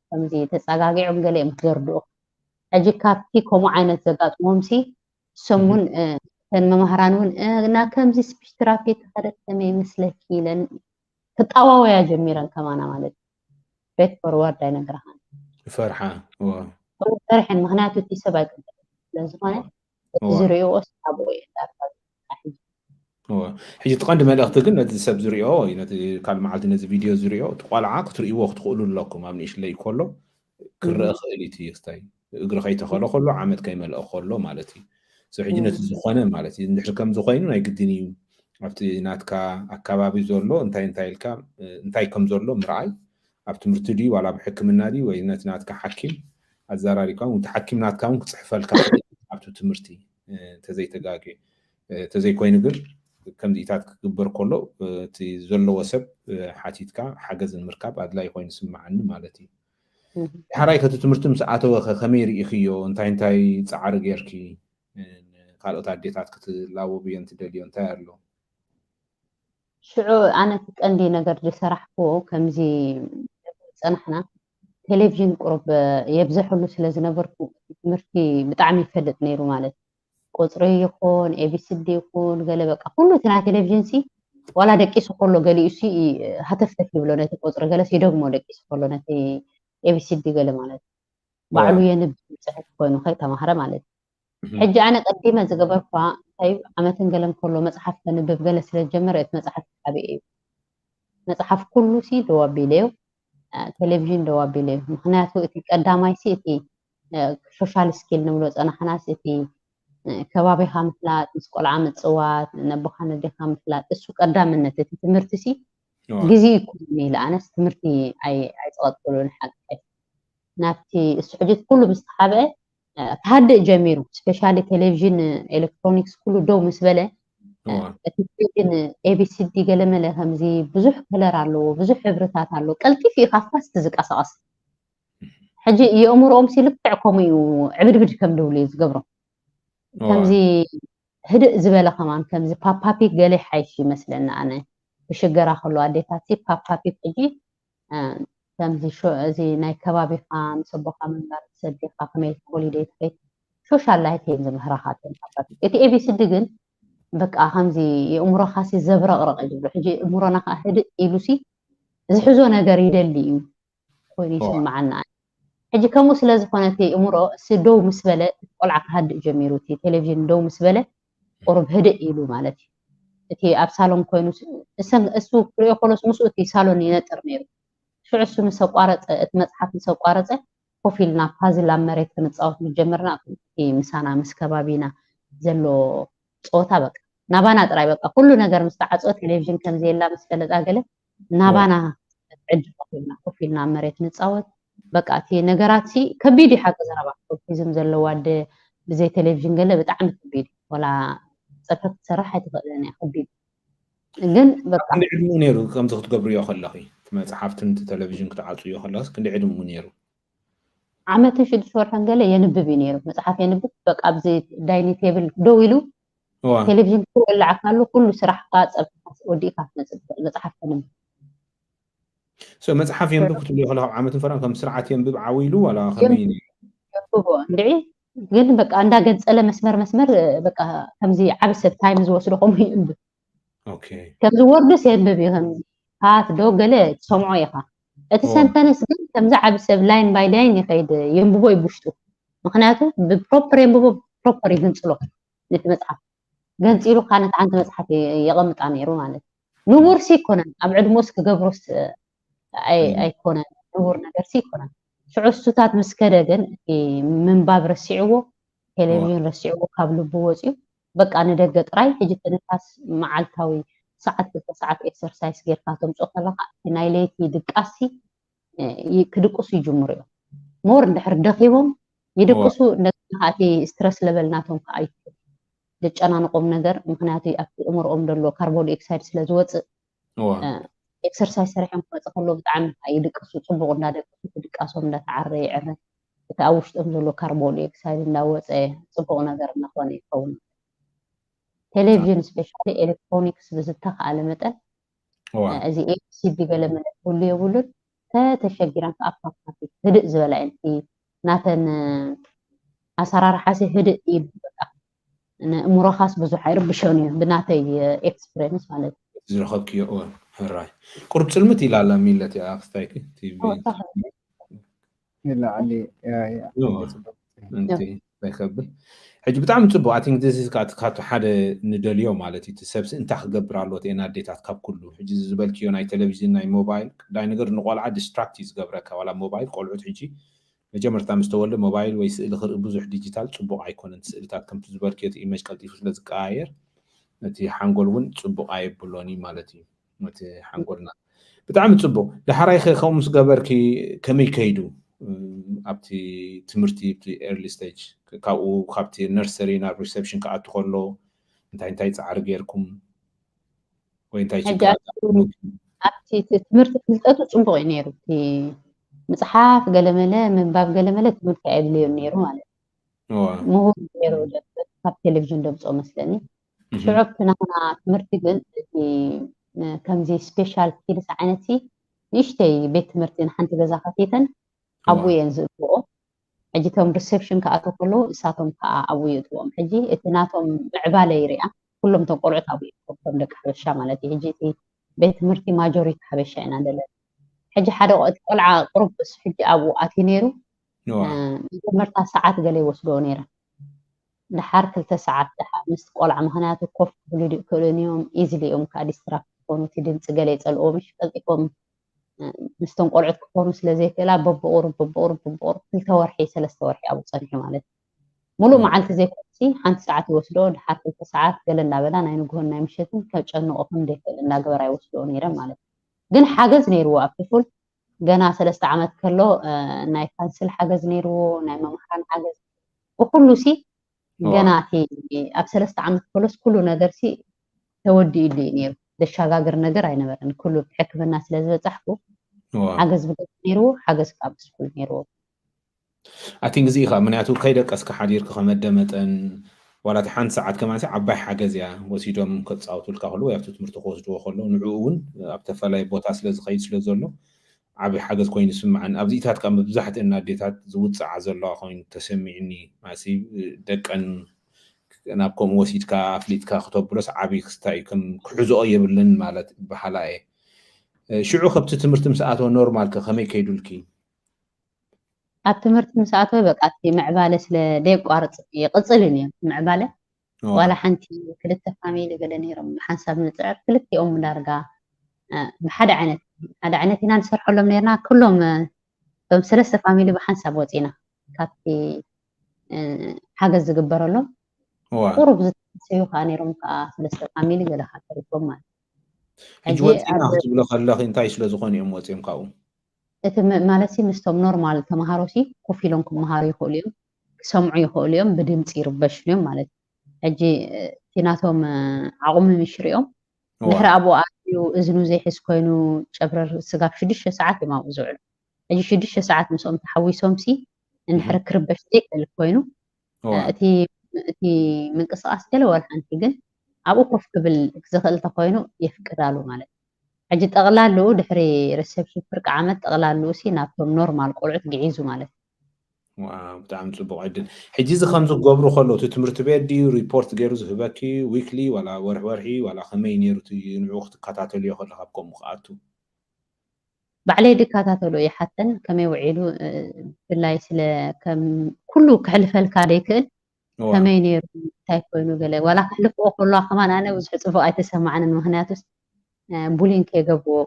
ከምዚ ተፀጋጊዖም ገለ እዮም ዝርድኡ ሕጂ ካብቲ ከምኡ ዓይነት ዘጋጥሞምሲ ሰሙን ተን መምሃራን እውን እና ከምዚ ስፒች ትራፒ ተኸደተመ ይመስለኪ ኢለን ክጣዋወያ ጀሚረን ከማና ማለት ቤት ፎርዋርድ አይነግርሃን فرحة فرحን ምክንያቱ እቲ ሰብ ኣይቅበል ስለዝኾነ እቲ ዝሪኦ ስሓቦ ሕጂ ትቐንዲ መልእኽቲ ግን ነቲ ሰብ ዝሪኦ ወይ ነቲ ካልእ መዓልቲ ነዚ ቪድዮ ዝሪኦ እቲ ቆልዓ ክትርእይዎ ክትኽእሉ ኣለኩም ኣብ ንእሽተይ ከሎ ክረአ ክእል እቲ ስታይ እግሪ ከይተኸሎ ከሎ ዓመት ከይመልኦ ከሎ ማለት እዩ ሕጂ ነቲ ዝኾነ ማለት እዩ እንድሕር ከምዚ ኮይኑ ናይ ግድን እዩ ኣብቲ ናትካ ኣከባቢ ዘሎ እንታይ ከም ዘሎ ምርኣይ ኣብ ትምህርቲ ድዩ ዋላ ብሕክምና ድዩ ወይ ነቲ ናትካ ሓኪም ኣዘራሪብካ እቲ ሓኪም ናትካ እውን ክፅሕፈልካ ኣብቲ ትምህርቲ ተዘይተጋግዕ ተዘይኮይኑ ግን ከምዚታት ክግበር ከሎ እቲ ዘለዎ ሰብ ሓቲትካ ሓገዝ ምርካብ ኣድላይ ኮይኑ ስምዓኒ ማለት እዩ ሓራይ ከቲ ትምህርቲ ምስ ኣተወ ከመይ ርኢኽዮ እንታይ ፃዕሪ ጌርኪ ካልኦት ኣዴታት ክትላወብ እየን ትደልዮ እንታይ ኣሎ ሽዑ ኣነ ቀንዲ ነገር ዝሰራሕክዎ ከምዚ ፀናሕና ቴሌቭዥን ቁርብ የብዝሕሉ ስለዝነበርኩ ትምህርቲ ብጣዕሚ ይፈልጥ ነይሩ ማለት ቁፅሪ ይኹን ኤቢሲዲ ይኹን ገለ በቃ ኩሉ እቲ ናይ ቴሌቭዥን ሲ ዋላ ደቂሱ ከሎ ገሊኡ ሲ ሃተፍተፍ ይብሎ ነቲ ቁፅሪ ገለ ሲደግሞ ደቂሱ ከሎ ነቲ ኤቢሲዲ ገለ ማለት ባዕሉ የንብ ፅሕፍ ኮይኑ ከይተማሃረ ማለት ሕጂ ኣነ ቀዲመ ዝገበርኳ እንታይ ዓመትን ገለን ከሎ መፅሓፍ ከንብብ ገለ ስለዝጀመረ እቲ መፅሓፍ ሓቢእ እዩ መፅሓፍ ኩሉ ሲ ደዋቢለዮ ቴሌቭዥን ደዋቢለዮ ምክንያቱ እቲ ቀዳማይ ሲ እቲ ሶሻል ስኪል ንብሎ ፀናሕናስ እቲ ከባቢኻ ምፍላጥ ምስ ቆልዓ ምፅዋት ነቦኻ ነዴኻ ምፍላጥ እሱ ቀዳምነት እቲ ትምህርቲ ሲ ግዜ ይኩን ኢለ ኣነስ ትምህርቲ ኣይፀቐጥሉን ሓቂ ናብቲ እሱ ሕጂት ኩሉ ምስተሓብአ ክሃድእ ጀሚሩ ስፔሻሊ ቴሌቭዥን ኤሌክትሮኒክስ ኩሉ ደው ምስ በለ እቲ ቴሌቭዥን ኤቢሲዲ ገለመለ ከምዚ ብዙሕ ከለር ኣለዎ ብዙሕ ሕብርታት ኣለዎ ቀልጢፍ ኢኻ ፋስት ዝቀሳቐስ ሕጂ የእምሮኦም ሲ ልክዕ ከምኡ እዩ ዕብድብድ ከም ድብሉ እዩ ዝገብሮ ከምዚ ህድእ ዝበለ ከማን ከምዚ ፓፓፒክ ገለ ሓይሽ ይመስለና ኣነ ብሽገራ ከሎ ኣዴታት ሲ ፓፓፒክ ሕጂ ከምዚ እዚ ናይ ከባቢኻ ምስ ኣቦኻ ምንባር ሰዲኻ ከመይ ሆሊዴይ ትኸይድ ሶሻል ላይፍ እየን ዘምህራኻ ፓፓፒክ እቲ ኤቢሲዲ ግን በቃ ከምዚ የእምሮኻ ሲ ዘብረቕረቕ ይብሉ ሕጂ እምሮና ከዓ ህድእ ኢሉ ሲ ዝሕዞ ነገር ይደሊ እዩ ኮይኑ ይስማዓና ሕጂ ከምኡ ስለ ዝኾነ እቲ እምሮ ደው ምስ በለ ቆልዓ ክሃድእ ጀሚሩ እቲ ቴሌቭዥን ደው ምስ በለ ቁርብ ህድእ ኢሉ ማለት እዩ እቲ ኣብ ሳሎን ኮይኑ እሱ ክሪኦ ከሎስ ምስኡ እቲ ሳሎን ይነጥር ነይሩ ሽዑ እሱ ምስ ኣቋረፀ እቲ መፅሓፍ ምስ ኣቋረፀ ኮፍ ኢልና ፓዝል ኣብ መሬት ክንፃወት ንጀመርና እቲ ምሳና ምስ ከባቢና ዘሎ ፀወታ በቃ ናባና ጥራይ በቃ ኩሉ ነገር ምስ ተዓፀወ ቴሌቭዥን ከምዚ የላ ምስ ፈለጣ ገለ ናባና ዕድ ኮፍ ኢልና ኣብ መሬት ንፃወት በቃ እቲ ነገራት ሲ ከቢድ ይሓቂ ዘረባ ኦቲዝም ዘለዎ ኣደ ብዘይ ቴሌቭዥን ገለ ብጣዕሚ ከቢድ ወላ ፀፈት ትሰርሕ ኣይትኽእልን እያ ከቢድ ግን በቃ ክንደይ ዕድሚኡ ነይሩ ከምዚ ክትገብርዮ ከለኺ እቲ መፅሓፍትን ቴሌቭዥን ክትዓፅዮ ከለስ ክንደይ ዕድሚኡ ነይሩ ዓመትን 6 ወርሕን ገለ የንብብ እዩ ነይሩ መፅሓፍ የንብብ በቃ ብዚ ዳይኒ ቴብል ደው ኢሉ ቴሌቭዥን ክውላዓካ ኣሎ ኩሉ ስራሕካ ፀብካ ወዲእካ መፅሓፍ ከንብብ መፅሓፍ የንብብ ክትብልዮ ከለካ ዓመትን ፈራን ከም ስርዓት የንብብ ዓዊሉ ዋላ ከመይ የንብቦ እንድዒ ግን በቃ እንዳገንፀለ መስመር በቃ ከምዚ ዓብ ሰብ ታይም ዝወስዶ ከምኡ ይንብብ ከምዚ ወርድስ የንብብ እዩ ከምዚ ሃት ዶ ገለ ትሰምዖ ኢኻ እቲ ሰንተንስ ግን ከምዚ ዓብ ሰብ ላይን ባይ ላይን ይኸይድ የንብቦ ይብሽጡ ምክንያቱ ብፕሮፐር የንብቦ ፕሮፐር ይግንፅሎ ነቲ መፅሓፍ ገንፂሉ ካነት ዓንቲ መፅሓፍ የቐምጣ ነይሩ ማለት ንቡርሲ ይኮነን ኣብ ዕድሞስ ክገብሮስ ኣይኮነን ንቡር ነገርሲ ይኮነን ሽዑ እሱታት ምስ ከደ ግን ምንባብ ረሲዕዎ ቴሌቭዥን ረሲዕዎ ካብ ልቡ ወፂኡ በቃ ንደገ ጥራይ ሕጂ ትንፋስ መዓልታዊ ሰዓት 2 ሰዓት ኤክሰርሳይዝ ጌርካ ተምፅኦ ከለካ ናይ ለይቲ ድቃሲ ክድቅሱ ይጅምሩ እዮም ሞር እንድሕር ደኺቦም ይድቅሱ እንደገና እቲ ስትረስ ለቨል ናቶም ከዓ ዝጨናንቆም ነገር ምክንያቱ ኣብቲ እምሮኦም ዘሎ ካርቦን ዳይኦክሳይድ ስለ ዝወፅእ ኤክሰርሳይዝ ሰሪሖም ክመፅእ ከሎ ብጣዕሚ ይድቅሱ ፅቡቅ እንዳደቀሱ ድቃሶም እንዳተዓረ ይዕረ እቲ ኣብ ውሽጦም ዘሎ ካርቦን ዳይኦክሳይድ እንዳወፀ ፅቡቅ ነገር እናኾነ ይኸውን ቴሌቭዥን ስፔሻሊ ኤሌክትሮኒክስ ብዝተኸኣለ መጠን እዚ ኤቢሲዲ ገለ ማለት ሁሉ የብሉን ተተሸጊረን ከዓ ፓፓፒ ህድእ ዝበላ እንቲ ናተን ኣሰራርሓሲ ህድእ ኢሉ በቃ ንእምሮኻስ ብዙሕ ኣይርብሾን እዩ ብናተይ ኤክስፒሪየንስ ማለት زرخبكيو هراي قرب سلمت إلى لا ميلة يا أختك تي في صح إلا علي يا أنت بيخبل حجي بتعمل تبو I think this is كات حدا ندليو مالتي تسبس أنت خجبر على الوقت أنا ديتات كاب كله حجي زبالكيو ناي تلفزيون ناي موبايل داي نقدر نقول عاد ديستراكتيز قبرك ولا موبايل قولعت حجي مجمرتا مستولى موبايل ويسأل خر بزح ديجيتال صبو أيكون تسألتات كم تزبالكيو إيميج كالتيفوس لازق عاير نتي حنقول ون صبو عيب بلوني مالتي نتي حنقولنا بتعمل صبو لحرايخ خمس قبركي كمي كيدو أبتي تمرتي بتي early stage كاو خابتي نيرسري نا ريسبشن كأتو خلو انتي تعرق غيركم وانتي حاجات شكرا أبتي تمرت فلتات صبغ نيرو تي مصحاف قلمله من باب قلمله تمرت قبلي نيرو مالك مو هو نيرو كاب تلفزيون دبصو مثلني شعبتنا هنا تمرتي قلت تي كم زي سبيشال كيدس عينتي نشتي بيت تمرتي نحنتي بزا خفيفا أبوي ينزل فوق حجيتهم ريسبشن كأتو كله ساتهم كأبوي توم حجي اتناتهم عبالة يريا كلهم تقرعت أبوي توم لك حبشة مالتي حجيتي بيت مرتي ماجوريت حبشة أنا دل حجي حدا وقت قلعة قرب بس حجي أبو أتينيرو مرتا ساعات قالي وصلوا نيرا لحار كلتا ساعات لحار مست قلعة مهناتو كوف كولونيوم إيزلي أم كاديستراكت كونو تدين تقالي تسألوا مش قلتكم مستون قرعت كفونو سلازي كلا ببقور كلتا ورحي سلسة ورحي أبو صنحي مالت ملو معلت زي كرسي حنت ساعات يوصلوا لحد 3 ساعات قالنا بلا ناي نقول ناي مشيتن كጨنقهم ديك لنا غبر يوصلوا نيره ማለት ግን ሓገዝ ነይርዎ ኣብ ክፍል ገና 3 ዓመት ከሎ ናይ ካንስል ሓገዝ ነይርዎ ናይ መምሃራን ሓገዝ ወኩሉ ሲ ገና እቲ ኣብ 3 ዓመት ከሎስ ኩሉ ነገር ሲ ተወዲኡ ነይሩ ደሻጋገር ነገር ኣይነበረን ኩሉ ሕክምና ስለ ዝበጻሕኩ ሓገዝ ነይርዎ ሓገዝ ካብ ስኩል ነይርዎ I think زيها من يعتو كيدا قسك حدير كخمدمتن ولا تحن ساعات كمان ساعة عباي حاجز يا وسيدهم كتصاوتوا الكهلو يفتو تمرتقوز جو خلو نعون أبتفلا بوتاس لزخيت لزلو عبي حاجز كوين يسمع عن أبديتات كم بزحت إن أديتات زود ساعة زلوا خوين تسمعني ماسي دك أن أنا بكم وسيد كافليت كخطب بلس عبي خستاي كم كحزو أيه بلن مالت بحلاي شعو خبت تمرت مساعات ونورمال كخمي كيدولكي ኣብ ትምህርቲ مساعته በቃ እቲ ምዕባለ ስለ ደይቋርጽ ይቅጽልን እዮም ምዕባለ ወላ ሓንቲ ክልተ ፋሚሊ ገለ ነይሮም ሓንሳብ ንጽዕር ክልቲኦም ዳርጋ ብሓደ ዓይነት ኢና ንሰርሐሎም ነርና ኩሎም ቶም ሰለስተ ፋሚሊ ብሓንሳብ ወፂና ካብቲ ሓገዝ ዝግበረሎም ቁሩብ ዝተሰዩ ከዓ ነይሮም ከዓ ሰለስተ ፋሚሊ ገለ ካተሪፎም ማለት ሕጂ ወፂና ክትብሎ ከለኺ እንታይ ስለ ዝኾኑ እዮም ወፂኦም ካብኡ እቲ ማለት ምስቶም ኖርማል ተማሃሮሲ ኮፍ ኢሎም ክመሃሩ ይኽእሉ እዮም ክሰምዑ ይኽእሉ እዮም ብድምፂ ይርበሹ እዮም ማለት ሕጂ ቲናቶም ዓቕሚ ምሽሪኦም ድሕሪ ኣብኡ ኣትዩ እዝኑ ዘይሕዝ ኮይኑ ጨብረር ስጋብ 6 ሰዓት እዮም ኣብኡ ዝውዕሉ ሕጂ 6 ሰዓት ምስኦም ተሓዊሶም ሲ እንድሕሪ ክርበሽ ዘይክእል ኮይኑ እቲ ምንቅስቓስ ገለ ወላ ሓንቲ ግን ኣብኡ ኮፍ ክብል ዝኽእል ተኮይኑ የፍቅዳሉ ማለት حجي تغلالو دحري ريسبشن فرق عمل تغلالو سي نابتوم نورمال قلعت قعيزو مالت واو بتعمل صبغ عدل حجي زي خمسة قبرو خلو تتمرت بيدي ريبورت جيروز هباكي ويكلي ولا ورحي ولا خمين يرتي نعوخت قطعتو لي خلو خبكم مخاتو بعلي دي كاتاتلو يحتن كما يوعيلو بالله سلا كم كله كحلف الكاريكل كما ينير تايكوينو قال ولا كحلف كله كمان انا وزحصفو ايتسمعنا المهناتس بولين كيغبو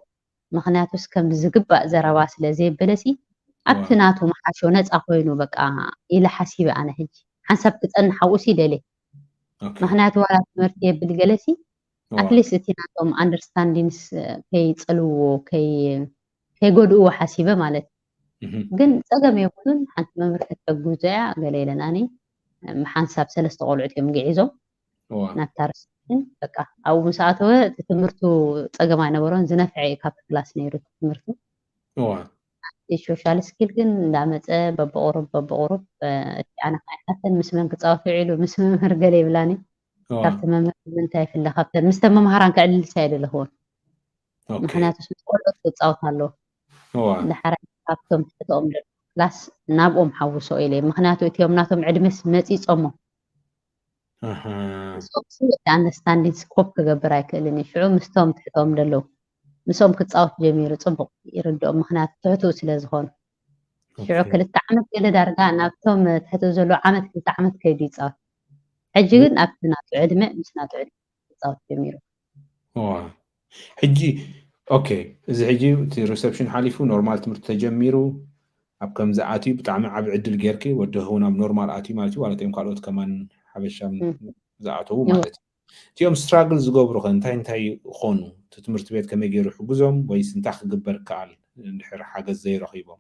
مخناتوس كم زغبا زرابا سلازي بلسي ابتناتو محاشو نصا خوينو بقى الى حسيبه انا هجي حسب تصن حوسي دلي مخناتو ولا تمرتي بالجلسي اتليست تناتهم اندرستاندينس كي صلو كي غدو حسيبه مالت ግን ጸገም ይኩን ሓንቲ መምርሕት ተጉዘያ ገለለናኒ محنساب سلسته قلعت يوم جعيزو نتارس بقى او مساعته تمرتو صقما نبرون زنفعي كاب كلاس نيرو تمرتو السوشيال سكيل كن دامت ببقرب انا حتى مسمن كصافعيلو مسمن مرغلي بلاني كابت من تاي في الخبت مستم مهران كعدل سايد لهون مخناتو سقولت تصاوتالو دحر كابتم تطوم كلاس نابهم حوسو الي مخناتو تيومناتهم عدمس مصي صمو أها ንሶም ኣንደርስታንዲንግ ስኮፕ ክገብር ኣይክእልን ሽዑ ምስቶም ትሕቶም ደለዉ ንሶም ክፃወት ጀሚሩ ፅቡቅ ይርድኦም ምክንያቱ ትሕትኡ ስለ ዝኾኑ ሽዑ أوكي 2 ዓመት ገለ ዳርጋ ናብቶም ትሕትኡ ዘለዎ ዓመት 2 ዓመት ከይዱ ይፃወት ሕጂ ግን ኣብቲ ናቱ ዕድመ ምስ ናቱ ዕድመ ክፃወት ጀሚሩ واه حجي اوكي اذا حجي ريسبشن حاليفو نورمال تمرت تجميرو اب كم زعاتي بتعمل عب عدل غيركي وده هنا بنورمال اتي مالتي ولا تيم قالوت كمان حبشام زعاتو مالتي تيوم ستراجل زغبرو انتي خونو تمرت بيت كما يجيرو حجزهم ويس انت خغبر كال نحر حاجه زي رخيبهم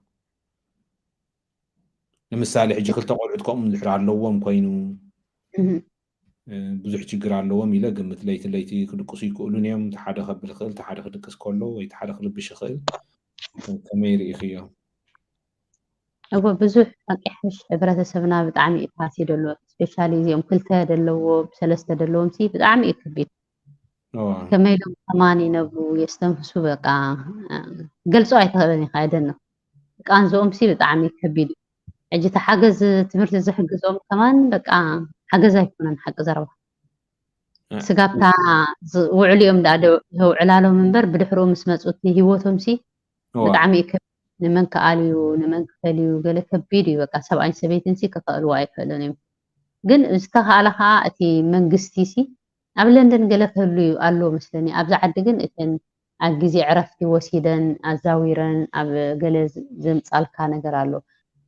لمثال حجي كلتا قلعتكم نحر علوهم كوينو ብዙሕ ችግር ኣለዎም ኢለ ግምት ለይቲ ክድቅሱ ይክእሉን እዮም ተሓደ ከብል ክእል ተሓደ ክድቅስ ከሎ ወይ ተሓደ ክልብሽ ይክእል ከመይ ርኢኽዮ እዎ ብዙሕ ኣቂሕሽ ሕብረተሰብና ብጣዕሚ እዩ ፋሲ ደሎ ስፔሻሊ እዚኦም ክልተ ደለዎ ሰለስተ ደለዎም ሲ ብጣዕሚ እዩ ከቢድ ከመይ ኢሎም ከማን ይነብሩ የስተንፍሱ በቃ ገልፆ ኣይትኽእልን ኢኻ ኣይደኖ ቃንዝኦም ሲ ብጣዕሚ ከቢድ እዩ ሕጂ ተሓገዝ ትምህርቲ ዝሕግዞም ከማን በቃ ሓገዝ ኣይኮነን ሓቂ ዘረባ ስጋብታ ውዕል እዮም ውዕላሎም እምበር ብድሕሪኡ ምስ መፁት ሂወቶም ሲ ብጣዕሚ እዩ ከቢድ ንመን ከኣልዩ ንመን ክፈልዩ ገለ ከቢድ እዩ በቃ ሰብኣይን ሰበይትን ሲ ክኽእልዎ ኣይክእልን እዮም ግን ዝተኸኣለ ከዓ እቲ መንግስቲ ሲ ኣብ ለንደን ገለ ክህሉ ኣሎ መስለኒ ኣብዛ ዓዲ ግን እተን ኣብ ግዜ ዕረፍቲ ወሲደን ኣዛዊረን ኣብ ገለ ዘምፃልካ ነገር ኣሎ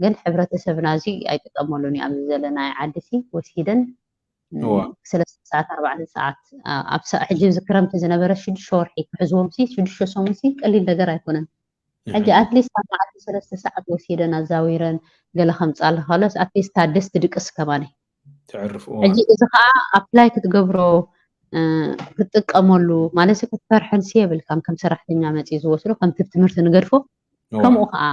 ግን ሕብረተሰብና እዚ ኣይጥቀመሉን እዩ ኣብዚ ዘለና ዓዲ ሲ ወሲደን 3 ሰዓት 4 ሰዓት ኣብ ሕጂ ዝክረምቲ ዝነበረ 6 ወርሒ ክሕዝዎም ሲ 6 ሰሙን ሲ ቀሊል ነገር ኣይኮነን ሕጂ ኣትሊስት ኣብ መዓልቲ 3 ሰዓት ወሲደን ኣዛዊረን ገለ ከምፃል ካሎስ ኣትሊስት ታደስ ትድቅስ ከማነ تعرف ሕጂ እዚ ከዓ ኣፕላይ ክትገብሮ ክትጥቀመሉ ማለት ክትፈርሕን ሲ የብልካም ከም ሰራሕተኛ መፂ ዝወስዶ ከምቲ ትምህርቲ ንገድፎ ከምኡ ከዓ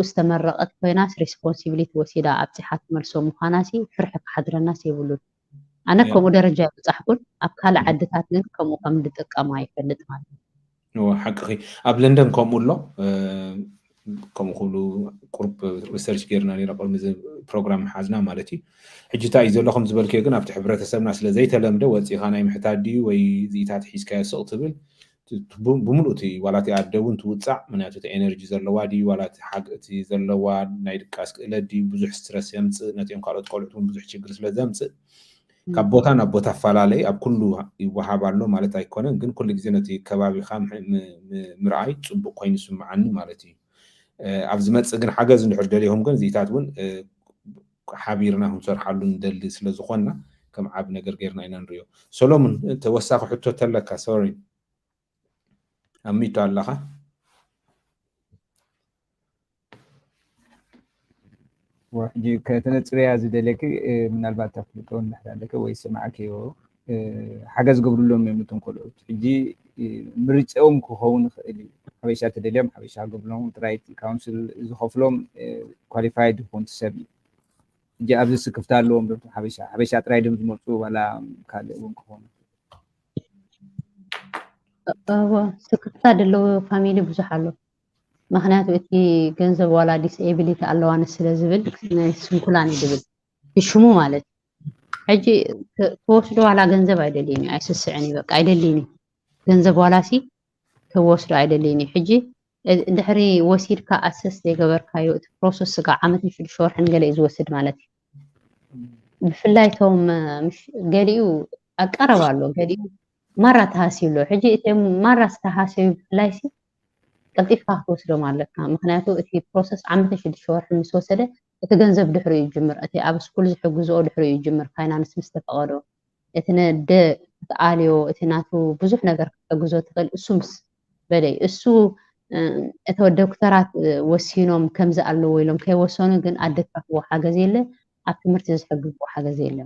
ዝተመረቐት ኮይናስ ሬስፖንሲቢሊቲ ወሲዳ ኣብፂሓ ትመልሶ ምዃና ሲ ፍርሒ ክሓድረና የብሉን ኣነ ከምኡ ደረጃ ይበፃሕኩን ኣብ ካልእ ዓድታት ግን ከምኡ ከም ዝጥቀማ ይፈልጥ ማለት እዩ ሓቂ ኣብ ለንደን ከምኡ ኣሎ ከምኡ ኩሉ ቁርብ ሪሰርች ጌርና ነራ ቅድሚ እዚ ፕሮግራም ሓዝና ማለት እዩ ሕጂ እንታይ እዩ ዘሎ ከም ዝበልክዮ ግን ኣብቲ ሕብረተሰብና ስለ ዘይተለምደ ወፂኻ ናይ ምሕታት ድዩ ወይ ዚታት ሒዝካዮ ስቕ ትብል ብምሉእ እቲ ዋላ እቲ ኣደ እውን ትውፃዕ ምክንያቱ እቲ ኤነርጂ ዘለዋ ድዩ ዋላ እቲ ዘለዋ ናይ ድቃስ ክእለት ድዩ ብዙሕ ስትረስ የምፅእ ነቲኦም ካልኦት ቆልዑት እውን ብዙሕ ችግር ስለ ዘምፅእ ካብ ቦታ ናብ ቦታ ኣፈላለየ ኣብ ኩሉ ይወሃብ ኣሎ ማለት ኣይኮነን ግን ኩሉ ግዜ ነቲ ከባቢኻ ምርኣይ ፅቡቅ ኮይኑ ይስምዓኒ ማለት እዩ ኣብ ዝመፅእ ግን ሓገዝ እንድሕር ደልይኹም ግን ዚታት እውን ሓቢርና ክንሰርሓሉ ንደሊ ስለ ዝኾንና ከም ዓብ ነገር ጌርና ኢና ንሪኦ ሰሎሞን ተወሳኺ ሕቶ ተለካ ሶሪ ኣሚቶ ኣለኻ وحجي كتنصريا زدلك من البات تفلطون نحدالك ወይ ስማዕከዮ ሓገዝ ገብሩሎም የምቱን ኮሎት ሕጂ ምርጫኦም ክኸውን ክእል ሓበሻ ተደልዮም ሓበሻ ገብሎም ትራይት ካውንስል ዝኸፍሎም ኳሊፋይድ ሆንት ሰብ ሕጂ ኣብዚ ስክፍታ ኣለዎም ዶ ሓበሻ ጥራይ ድም ዝመፁ ዋላ ካልእ እውን ክኾኑ ስክፍታ ደለው ፋሚሊ ብዙሕ ኣሎ ምክንያቱ እቲ ገንዘብ ዋላ ዲስኤቢሊቲ ኣለዋን ስለ ዝብል ናይ ስንኩላን ይድብል ሽሙ ማለት ሕጂ ተወስዶ ዋላ ገንዘብ ኣይደልይኒ ኣይስስዕኒ በቃ ኣይደልይኒ ገንዘብ ዋላ ሲ ተወስዶ ኣይደልይኒ ሕጂ ድሕሪ ወሲድካ ኣሰስ ዘይገበርካዮ እቲ ፕሮሰስ ጋ ዓመት ንሽዱሽተ ወርሕን ገለ እዩ ዝወስድ ማለት እዩ ብፍላይ ቶም ገሊኡ ኣቀረባ ኣሎ ገሊኡ ማራ ተሃሲብሎ ሕጂ እቲ ማራ ዝተሃሰዩ ብፍላይ ሲ ቀልጢፍካ ክትወስዶም ኣለካ ምክንያቱ እቲ ፕሮሰስ ዓመት ንሽዱሽተ ወርሒ ምስ ወሰደ እቲ ገንዘብ ድሕሪ እዩ ይጅምር እቲ ኣብ ስኩል ዝሕግዝኦ ድሕሪ እዩ ይጅምር ፋይናንስ ምስ ተፈቐዶ እቲ ነደ ተኣልዮ እቲ ናቱ ብዙሕ ነገር ክሕግዞ ትኽእል እሱ ምስ በለይ እሱ እቲ ዶክተራት ወሲኖም ከምዚ ኣለዎ ኢሎም ከይወሰኑ ግን ኣደትራክቦ ሓገዝ የለ ኣብ ትምህርቲ ዝሕግዝዎ ሓገዝ የለ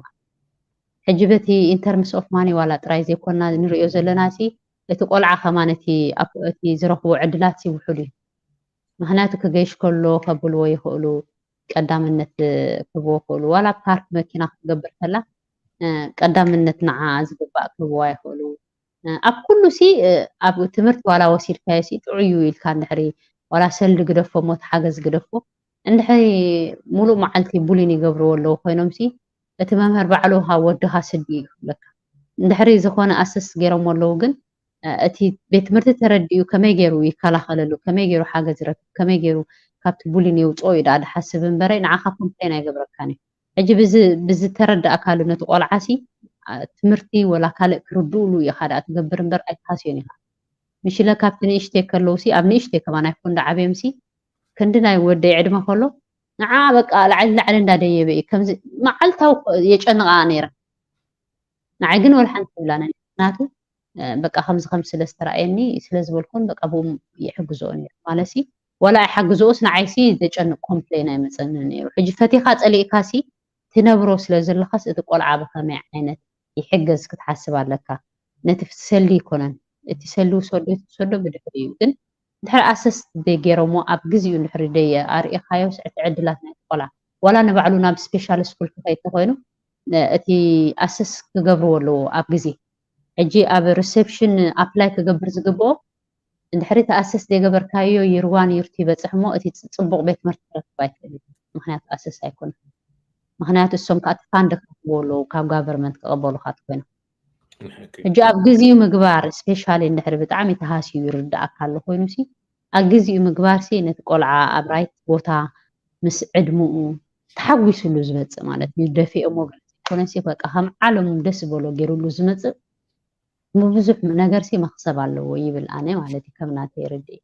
ሕጂ በቲ ኢንተርምስ ኦፍ ማኒ ዋላ ጥራይ ዘይኮና ንሪኦ ዘለና ሲ እቲ ቆልዓ ከማን እቲ ዝረኽቦ ዕድላት ይውሕሉ እዩ ምክንያቱ ክገይሽ ከሎ ከብልዎ ይኽእሉ ቀዳምነት ክህብዎ ይኽእሉ ዋላ ፓርክ መኪና ክትገብር ከላ ቀዳምነት ንዓ ዝግባእ ክህብዋ ይኽእሉ ኣብ ኩሉ ሲ ኣብ ትምህርቲ ዋላ ወሲድካዮ ሲ ጥዑዩ ኢልካ እንድሕሪ ዋላ ሰልዲ ግደፎ ሞት ሓገዝ ግደፎ እንድሕሪ ሙሉእ መዓልቲ ቡሊን ይገብርዎ ኣለዉ ኮይኖም ሲ እቲ መምህር ባዕሉ ወድኻ ስዲ እዩ ለካ እንድሕሪ ዝኾነ ኣሰስ ገይሮም ኣለዉ ግን እቲ ቤት ትምህርቲ ተረዲኡ ከመይ ገይሩ ይከላኸለሉ ከመይ ገይሩ ሓገዝ ይረክብ ከመይ ገይሩ ካብቲ ቡሊን የውፅኦ እዩ ዳ ድሓስብ እምበረይ ንዓኻ ኮምፕሌን ኣይገብረካን እዩ ሕጂ ብዝተረዳእካሉ ነቲ ቆልዓሲ ትምህርቲ ወላ ካልእ ክርድኡሉ ኢኻ ዳ ትገብር እምበር ኣይትሓስዮን ኢኻ ምሽለ ካብቲ ንእሽተይ ከለውሲ ኣብ ንእሽተይ ከማን ኣይኮን ዳ ዓብየምሲ ክንዲ ናይ ወደይ ዕድመ ከሎ ንዓ በቃ ላዕሊ እንዳደየበ እዩ ከምዚ መዓልታዊ የጨንቃ ነይረ ንዓይ ግን ወላ ሓንቲ ትብላነ ምክንያቱ በቃ ከምዚ ስለ ዝተረኣየኒ ስለ ዝበልኩን በቃ ብኡ ይሕግዝኦ ነይሩ ማለሲ ወላ ኣይሓግዝኦስ ንዓይሲ ዘጨንቅ ኮምፕሌን ኣይመፀኒ ነይሩ ሕጂ ፈቲኻ ፀሊእካሲ ትነብሮ ስለ ዘለኻስ እቲ ቆልዓ ብከመይ ዓይነት ይሕገዝ ክትሓስብ ኣለካ ነቲ ሰሊ ይኮነን እቲ ሰሊ ሰዶ ብድሕሪ እዩ ግን ድሕሪ ኣሰስ ገይሮሞ ኣብ ግዚኡ ድሕሪ ደየ ኣርኢኻዮ ስዕቲ ዕድላት ናይ ቆልዓ ወላ ንባዕሉ ናብ ስፔሻል ስኩል ክኸይድ ተኮይኑ እቲ ኣሰስ ክገብርዎ ኣለዎ ኣብ ግዜ ሕጂ ኣብ ሪሴፕሽን ኣፕላይ ክገብር ዝግብኦ እንድሕሪ ተኣሰስ ዘይገበርካዮ ይርዋን ይርቲ ይበፅሕ እሞ እቲ ፅቡቅ ቤት ትምህርቲ ክረክብ ኣይክእልን ምክንያቱ ኣሰስ ኣይኮነን ምክንያቱ እሶም ከዓ ፋንድ ክረክብዎ ኣለዉ ካብ ጋቨርመንት ክቕበሉካ ኮይኖም ሕጂ ኣብ ግዚኡ ምግባር ስፔሻሊ እንድሕሪ ብጣዕሚ ተሃስዩ ይርዳእካ ኣሎ ኮይኑሲ ኣብ ግዚኡ ምግባርሲ ነቲ ቆልዓ ኣብ ራይት ቦታ ምስ ዕድምኡ ተሓዊሱሉ ዝመፅእ ማለት እዩ ደፊኦሞ ኮነሲ በቃ ከም ዓለም ደስ በሎ ገይሩሉ ዝመፅእ ብዙሕ ነገርሲ መክሰብ ኣለዎ ይብል ኣነ ማለት ከም ናተይ ይርድእ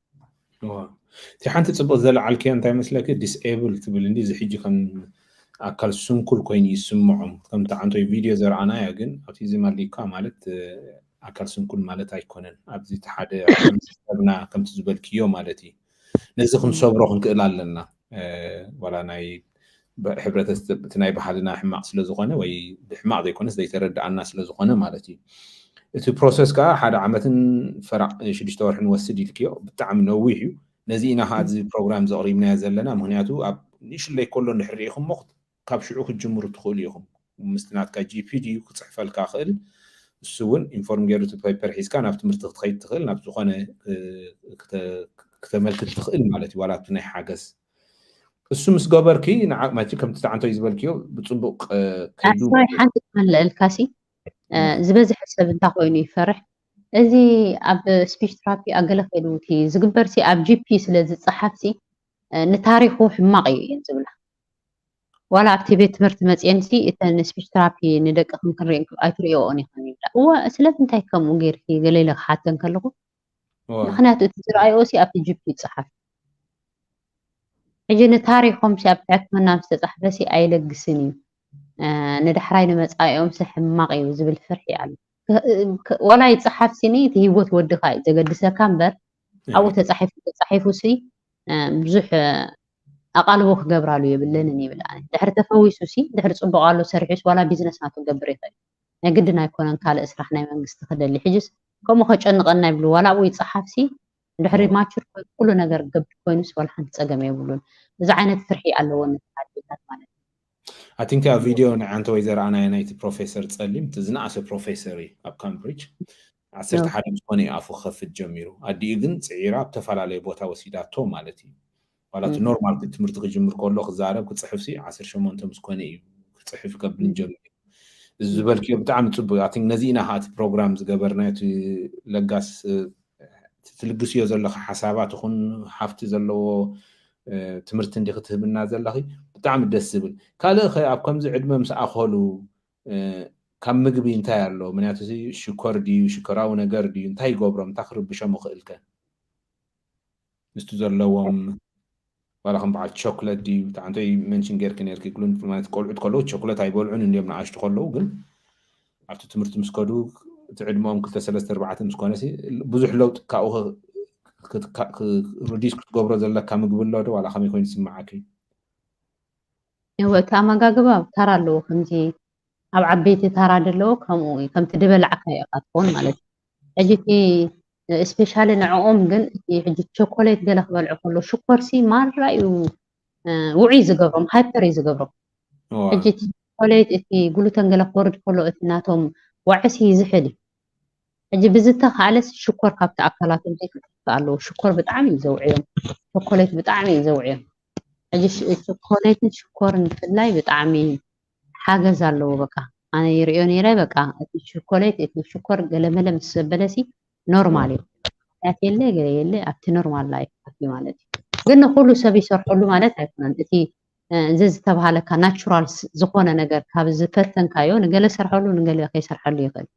እቲ ሓንቲ ፅቡቅ ዘለዓልክዮ እንታይ መስለክ ዲስኤብል ትብል እንዲ እዚ ሕጂ ከም ኣካል ስንኩል ኮይኑ ይስምዖም ከምቲ ዓንቶይ ቪድዮ ዘርኣናያ ግን ኣብቲ ዝመሊካ ማለት ኣካል ስንኩል ማለት ኣይኮነን ኣብዚ እቲ ሓደ ሰብና ከምቲ ዝበልክዮ ማለት እዩ ነዚ ክንሰብሮ ክንክእል ኣለና ወላ ናይ ሕብረተሰብ እቲ ናይ ባህልና ሕማቅ ስለዝኾነ ወይ ሕማቅ ዘይኮነስ ዘይተረዳእና ስለዝኾነ ማለት እዩ እቲ ፕሮሰስ ከዓ ሓደ ዓመትን ፈራቅ 6 ወርሕን ወስድ ኢልክዮ ብጣዕሚ ነዊሕ እዩ ነዚ ኢና እዚ ፕሮግራም ዘቕሪብናዮ ዘለና ምክንያቱ ኣብ ንእሽተይ ከሎ እንድሕር ኢኹም ሞ ካብ ሽዑ ክትጅምሩ ትኽእሉ ኢኹም ምስቲ ናትካ ጂፒዲ ክፅሕፈልካ ክእል እሱ እውን ኢንፎርም ገይሩ እቲ ፔፐር ሒዝካ ናብ ትምህርቲ ክትኸይድ ትኽእል ናብ ዝኾነ ክተመልክት ትኽእል ማለት እዩ ዋላ እቲ ናይ ሓገዝ እሱ ምስ ገበርኪ ንዓቅመቲ ከምቲ ተዓንቶይ ዝበልክዮ ብፅቡቅ ከይዱ ሓንቲ ትመልአልካሲ ዝበዝሕ ሰብ እንታይ ኮይኑ ይፈርሕ እዚ ኣብ ስፒች ቴራፒ ኣገለ ከይዱ እቲ ዝግበርሲ ኣብ ጂፒ ስለ ዝፀሓፍሲ ንታሪኹ ሕማቕ እዩ እየን ዝብላ ዋላ ኣብቲ ቤት ትምህርቲ መፅአንሲ እተን ስፒች ቴራፒ ንደቂ ክንሪኦ ኣይትሪኦን ይኽእል ይብላ እዋ ስለምንታይ ከምኡ ጌርኪ ገለለ ክሓተን ከለኹ ምክንያቱ እቲ ዝረኣዮሲ ኣብቲ ጂፒ ይፀሓፍ ሕጂ ንታሪኾምሲ ኣብ ሕክምና ዝተፃሕፈሲ ኣይለግስን እዩ ንዳሕራይ ንመፃኢኦም ሕማቕ እዩ ዝብል ፍርሒ ኣሎ ወላ ይፀሓፍሲኒ እቲ ሂወት ወድኻ እዩ ዘገድሰካ እምበር ኣብኡ ተፃሒፉሲ ብዙሕ ኣቓልቦ ክገብራሉ የብለንን ይብል ኣነ ድሕሪ ተፈዊሱሲ ድሕሪ ፅቡቅ ኣሎ ሰሪሑስ ዋላ ቢዝነስ ናቱ ክገብር ይኽእል ናይ ግድን ኣይኮነን ካልእ ስራሕ ናይ መንግስቲ ክደሊ ሕጂስ ከምኡ ከጨንቀና ይብሉ ዋላ ኣብኡ ይፀሓፍሲ ድሕሪ ማቹር ኩሉ ነገር ክገብር ኮይኑስ ዋላ ሓንቲ ፀገም የብሉን እዚ ዓይነት ፍርሒ ኣለዎ ንተሓድታት ማለት I think our video ንዓንተ ወይ ዘርኣና ናይቲ ፕሮፌሰር ፀሊም እቲ ዝነኣሰ ፕሮፌሰር እዩ ኣብ ካምብሪጅ 11 ዝኾነ ኣፉ ክኸፍት ጀሚሩ ኣዲኡ ግን ፅዒራ ኣብ ተፈላለየ ቦታ ወሲዳቶ ማለት እዩ ዋላ እቲ ኖርማል ትምህርቲ ክጅምር ከሎ ክዛረብ ክፅሕፍሲ 18 ምስ ኮነ እዩ ክፅሕፍ ከብልን ጀሚሩ እዚ ዝበልክዮ ብጣዕሚ ፅቡቅ ኣይ ቲንክ ነዚ ኢና እቲ ፕሮግራም ዝገበርናዮ እቲ ለጋስ ትልግስዮ ዘለካ ሓሳባት ይኹን ሓፍቲ ዘለዎ ትምህርቲ እንዲ ክትህብና ዘለኺ ብጣዕሚ ደስ ዝብል ካልእ ኣብ ከምዚ ዕድመ ምስ ኣኸሉ ካብ ምግቢ እንታይ ኣሎ ምክንያቱ ሽኮር ድዩ ሽኮራዊ ነገር ድዩ እንታይ ይገብሮም እንታይ ክርብሾም ይኽእልከ ምስቲ ዘለዎም ዋላ ከም በዓል ቾኮሌት ድዩ ታንተይ መንሽን ጌርክ ነርኪ ክሉን ማለት ቆልዑት ከለዉ ቾኮሌት ኣይበልዑን እንዲዮም ንኣሽቱ ከለዉ ግን ኣብቲ ትምህርቲ ምስ ከዱ እቲ ዕድሞኦም 2-3-4 ምስ ኮነሲ ብዙሕ ለውጢ ካብኡ ሩዲስ ክትገብሮ ዘለካ ምግቢ ኣሎ ዶ ዋላ ከመይ ኮይኑ ይስማዓክ እቲ ኣመጋግባ ታራ ኣለዎ ከምዚ ኣብ ዓበይቲ ታራ ደለዎ ከምኡ ከምቲ ድበላዕካ ኢኻ ትኾን ማለት እዩ ሕጂ እቲ ስፔሻሊ ንዕኦም ግን ሕጂ ቾኮሌት ገለ ክበልዑ ከሎ ሽኮርሲ ማራ እዩ ውዑይ ዝገብሮም ሃይፐር እዩ ዝገብሮም ሕጂ እቲ ቾኮሌት እቲ ግሉተን ገለ ክወርድ ከሎ እቲ ናቶም ዋዕሲ ይዝሕል እዩ ሕጂ ብዝተኻለስ ሽኮር ካብቲ ኣካላቶም ዘይክትሕፍ ኣለዎ ሽኮር ብጣዕሚ እዩ ዘውዕዮም ቾኮሌት ብጣዕሚ እዩ ዘውዕዮም ሕጂ ቾኮሌትን ሽኮርን ብፍላይ ብጣዕሚ ሓገዝ ኣለዎ በቃ ኣነ ይሪኦ ነይረ በቃ እቲ ቸኮሌት እቲ ሽኮር ገለመለ ምስ በለሲ ኖርማል እዩ ያት የለ ገለ የለ ኣብቲ ኖርማል ላይ ኣፍሊ ማለት እዩ ግን ኩሉ ሰብ ይሰርሐሉ ማለት ኣይኮነን እቲ እዚ ዝተባሃለካ ናቹራል ዝኾነ ነገር ካብ ዝፈተንካዮ ንገለ ሰርሐሉ ንገለ ከይሰርሐሉ ይኽእል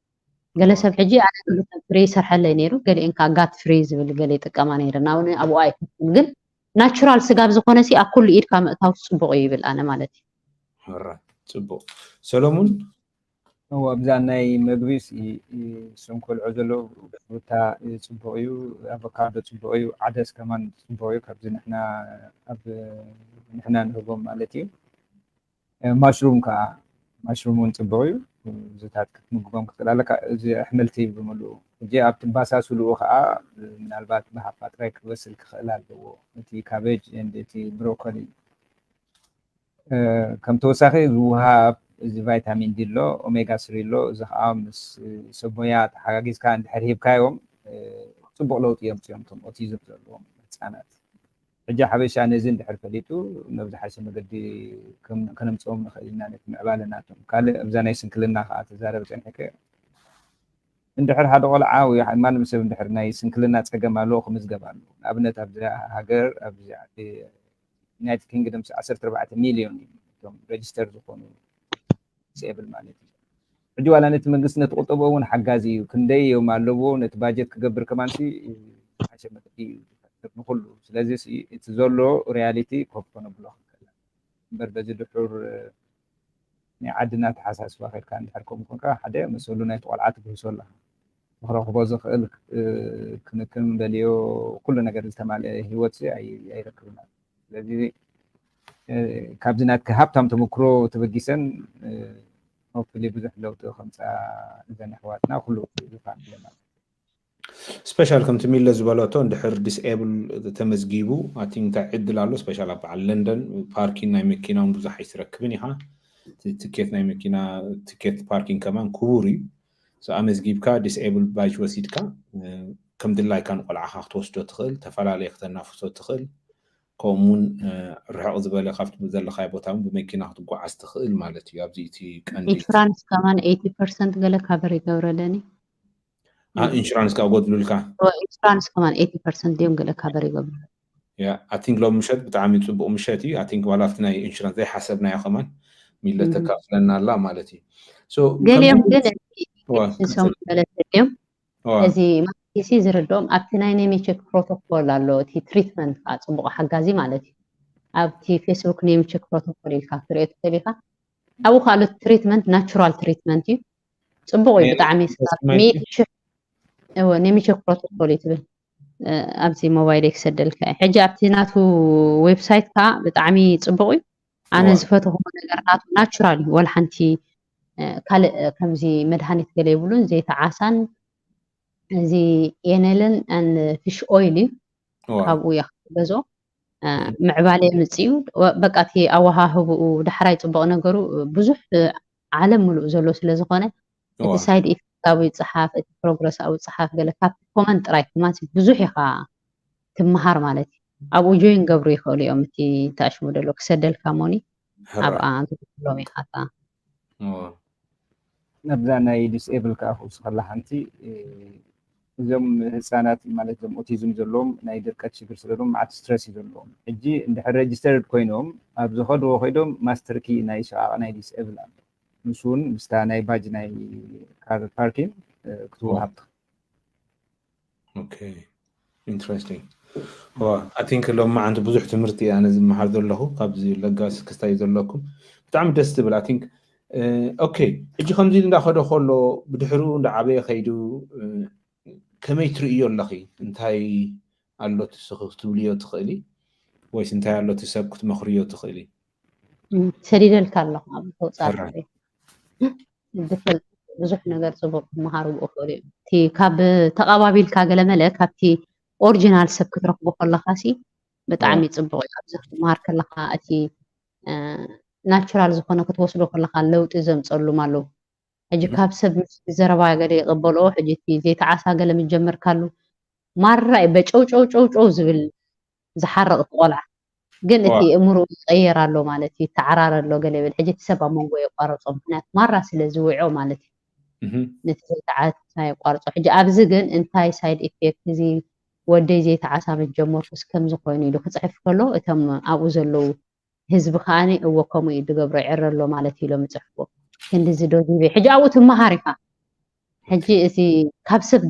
ገለ ሰብ ሕጂ ኣነ ግሉተን ፍሪ ይሰርሐለይ ነይሩ ገሊአን ከዓ ጋት ፍሪ ዝብል ገለ ይጥቀማ ነይረን ኣብኡ ኣብኡ ኣይፈትን ግን ናቹራል ስጋብ ዝኾነ ሲ ኣብ ኩሉ ኢድካ ምእታው ፅቡቅ እዩ ይብል ኣነ ማለት እዩ ፅቡቅ ሰሎሙን ኣብዛ ናይ ምግቢ ስንኮልዖ ዘሎ ቦታ ፅቡቅ እዩ ኣቮካዶ ፅቡቅ እዩ ዓደስ ከማን ፅቡቅ እዩ ካብዚ ንሕና ንህቦም ማለት እዩ ማሽሩም ከዓ ማሽሩም እውን ፅቡቅ እዩ ዝታት ክትምግቦም ክትኽእል ኣለካ እዚ ኣሕምልቲ ብምሉኡ ሕጂ ኣብቲ ባሳስልኡ ከዓ ምናልባት ብሃፋ ጥራይ ክበስል ክኽእል ኣለዎ እቲ ካቤጅ እቲ ብሮኮሊ ከም ተወሳኺ ዝውሃብ እዚ ቫይታሚን ዲ ኣሎ ኦሜጋ 3 ኣሎ እዚ ከዓ ምስ ሰቦያ ተሓጋጊዝካ እንድሕር ሂብካዮም ፅቡቅ ለውጢ የምፅኦም እቶም ኦቲዝም ዘለዎም ህፃናት ሕጂ ሓበሻ ነዚ እንድሕር ፈሊጡ መብዛሕትኡ መገዲ ከነምፅኦም ንኽእል ኢና ነቲ ምዕባለናቶም ካልእ ኣብዛ ናይ ስንክልና ከዓ ተዛረብ ፀኒሕከ እንድሕር ሓደ ቆልዓ ወይ ማንም ሰብ እንድሕር ናይ ስንክልና ፀገም ኣለዎ ክምዝገብ ኣለዎ ንኣብነት ኣብዚ ሃገር ኣብዚ ዩናይትድ ኪንግደም 14 ሚልዮን እቶም ሬጅስተር ዝኾኑ ዲስኤብል ማለት እዩ ሕጂ ዋላ ነቲ መንግስቲ ነቲ ቁጠቦ እውን ሓጋዚ እዩ ክንደይ እዮም ኣለዎ ነቲ ባጀት ክገብር ከማንሲ ሓሸ መጠዲ ንኩሉ ስለዚ እቲ ዘሎ ሪያሊቲ ኮፍ ነብሎ ክክእል እምበር በዚ ድሑር ናይ ዓድና ተሓሳስባ ከድካ እንድሕር ከምኡ ኮንካ ሓደ መሰሉ ናይቲ ቆልዓ ትግህሶ ኣለካ ክረኽቦ ዝኽእል ክንክን ደልዮ ኩሉ ነገር ዝተማልአ ሂወት ኣይረክብና ስለዚ ካብዚ ናትካ ሃብታም ተመክሮ ተበጊሰን ሆፕሊ ብዙሕ ለውጢ ከምፃ እዘን ኣሕዋትና ኩሉ ዝፋንለ ማለት ስፔሻል ከምቲ ሚለ ዝበለቶ እንድሕር ዲስኤብል ተመዝጊቡ ኣቲንክ እንታይ ዕድል ኣሎ ስፔሻል ኣብ በዓል ለንደን ፓርኪንግ ናይ መኪና እውን ብዙሕ ኣይትረክብን ኢኻ ትኬት ናይ መኪና ትኬት ፓርኪንግ ከማን ክቡር እዩ ኣመዝጊብካ ዲስኤብል ባጅ ወሲድካ ከም ድላይካ ንቆልዓኻ ክትወስዶ ትኽእል ተፈላለየ ክተናፍሶ ትኽእል ከምኡውን ርሕቕ ዝበለ ካብቲ ዘለኻዮ ቦታ ብመኪና ክትጓዓዝ ትኽእል ማለት እዩ ኣብዚ እቲ ቀንዲ ኢንሹራንስ ከማን 80% ገለ ካቨር ይገብረለኒ ኢንሹራንስ ካብ ጎድሉልካ ኢንሹራንስ ከማን 80% ድዮም ገለ ካቨር ይገብሩ ያ ኣቲንክ ሎም ምሸት ብጣዕሚ ፅቡቅ ምሸት እዩ ኣቲንክ ዋላ ኣብቲ ናይ ኢንሹራንስ ዘይሓሰብናዮ ከማን ሚለ ተካፍለና ኣላ ማለት እዩ ገሊኦም ገለ ንሶም ገለተልዮም እዚ ማቲሲ ዝርድኦም ኣብቲ ናይ ኔሚቸክ ፕሮቶኮል ኣሎ እቲ ትሪትመንት ከዓ ፅቡቅ ሓጋዚ ማለት እዩ ኣብቲ ፌስቡክ ኔሚቸክ ፕሮቶኮል ኢልካ ክትሪኦ ትኽእል ኢኻ ኣብኡ ካልኦት ትሪትመንት ናቹራል ትሪትመንት እዩ ፅቡቅ እዩ ብጣዕሚ ኔሚቸክ ፕሮቶኮል እዩ ትብል ኣብዚ ሞባይል ክሰደልካ ሕጂ ኣብቲ ናቱ ዌብሳይት ከዓ ብጣዕሚ ፅቡቅ እዩ ኣነ ዝፈተኹሞ ነገር ናቱ ናቹራል እዩ ወላ ሓንቲ ካልእ ከምዚ መድሃኒት ገለ ይብሉን ዘይተዓሳን እዚ ኤነልን ፊሽ ኦይል እዩ ካብኡ እያ ክትገዝኦ ምዕባለ የምፅኡ በቃ እቲ ኣወሃህብኡ ዳሕራይ ፅቡቅ ነገሩ ብዙሕ ዓለም ሙሉእ ዘሎ ስለዝኾነ እቲ ሳይድ ኢፌክት ኣብኡ ይፅሓፍ እቲ ፕሮግረስ ኣብኡ ይፅሓፍ ገለ ካብቲ ኮመንት ጥራይ ከማን ብዙሕ ኢኻ ትመሃር ማለት እዩ ኣብኡ ጆይን ገብሩ ይኽእሉ እዮም እቲ ተኣሽሙ ደሎ ክሰደልካ ሞኒ ኣብኣ ዝብሎም ኢኻ ነብዛ ናይ ዲስኤብል ከዓ ክውስኸላ ሓንቲ እዞም ህፃናት ማለት እዞም ኦቲዝም ዘለዎም ናይ ድርቀት ሽግር ስለሎም መዓት ስትረስ እዩ ዘለዎም ሕጂ እንድሕር ሬጅስተርድ ኮይኖም ኣብ ዝኸድዎ ኮይዶም ማስተርኪ ናይ ሸቓቕ ናይ ዲስኤብል ኣሎ ንሱ እውን ምስታ ናይ ባጅ ናይ ካር ፓርኪንግ ክትወሃብ ኦኬ ኢንትረስቲንግ ኣቲንክ ሎም ማዓንቲ ብዙሕ ትምህርቲ ኣነ ዝመሃር ዘለኹ ካብዚ ለጋስ ክስታይ ዘለኩም ብጣዕሚ ደስ ትብል ኣቲንክ ኦኬ ሕጂ ከምዚ እንዳኸደ ከሎ ብድሕሪኡ እንዳዓበየ ከይዱ ከመይ ትርእዮ ኣለኺ እንታይ ኣሎ ትስኺ ክትብልዮ ትኽእሊ ወይስ እንታይ ኣሎ ትሰብ ክትመኽርዮ ትኽእሊ ሰዲደልካ ኣለኹ ኣብ ተውፃእ ብዙሕ ነገር ፅቡቅ ክመሃሩ ብኡ ክእሉ እዮም እቲ ካብ ተቐባቢልካ ገለመለ ካብቲ ኦሪጂናል ሰብ ክትረክቦ ከለካ ሲ ብጣዕሚ ፅቡቅ እዩ ኣብዚ ክትመሃር ከለካ እቲ ናቹራል ዝኾነ ክትወስዶ ከለካ ለውጢ ዘምፀሉም ኣለዉ ሕጂ ካብ ሰብ ዘረባ ገለ ይቕበልኦ ሕጂ እቲ ዘይተዓሳ ገለ ምጀመር ካሉ ማራይ በጨው ጨው ጨው ጨው ዝብል ዝሓርቕ ቆልዓ ግን እቲ እምሩ ይቀየር ኣሎ ማለት እዩ ተዓራር ኣሎ ገለ ይብል ሕጂ እቲ ሰብ ኣብ መንጎ የቋርፆም ምክንያቱ ማራ ስለ ዝውዕዮ ማለት እዩ ነቲ ዘይተዓት የቋርፆ ሕጂ ኣብዚ ግን እንታይ ሳይድ ኢፌክት እዚ ወደይ ዘይተዓሳበት ጀመርኩስ ከምዚ ኮይኑ ኢሉ ክፅሕፍ ከሎ እቶም ኣብኡ ዘለው ህዝቢ ከዓኒ እዎ ከምኡ እዩ ዝገብሮ ይዕረ ኣሎ ማለት ኢሎም ይፅሕፍዎ ክንዲዚ ዶ ዝብል ሕጂ ኣብኡ ትመሃር ኢኻ ሕጂ እዚ ካብ ሰብ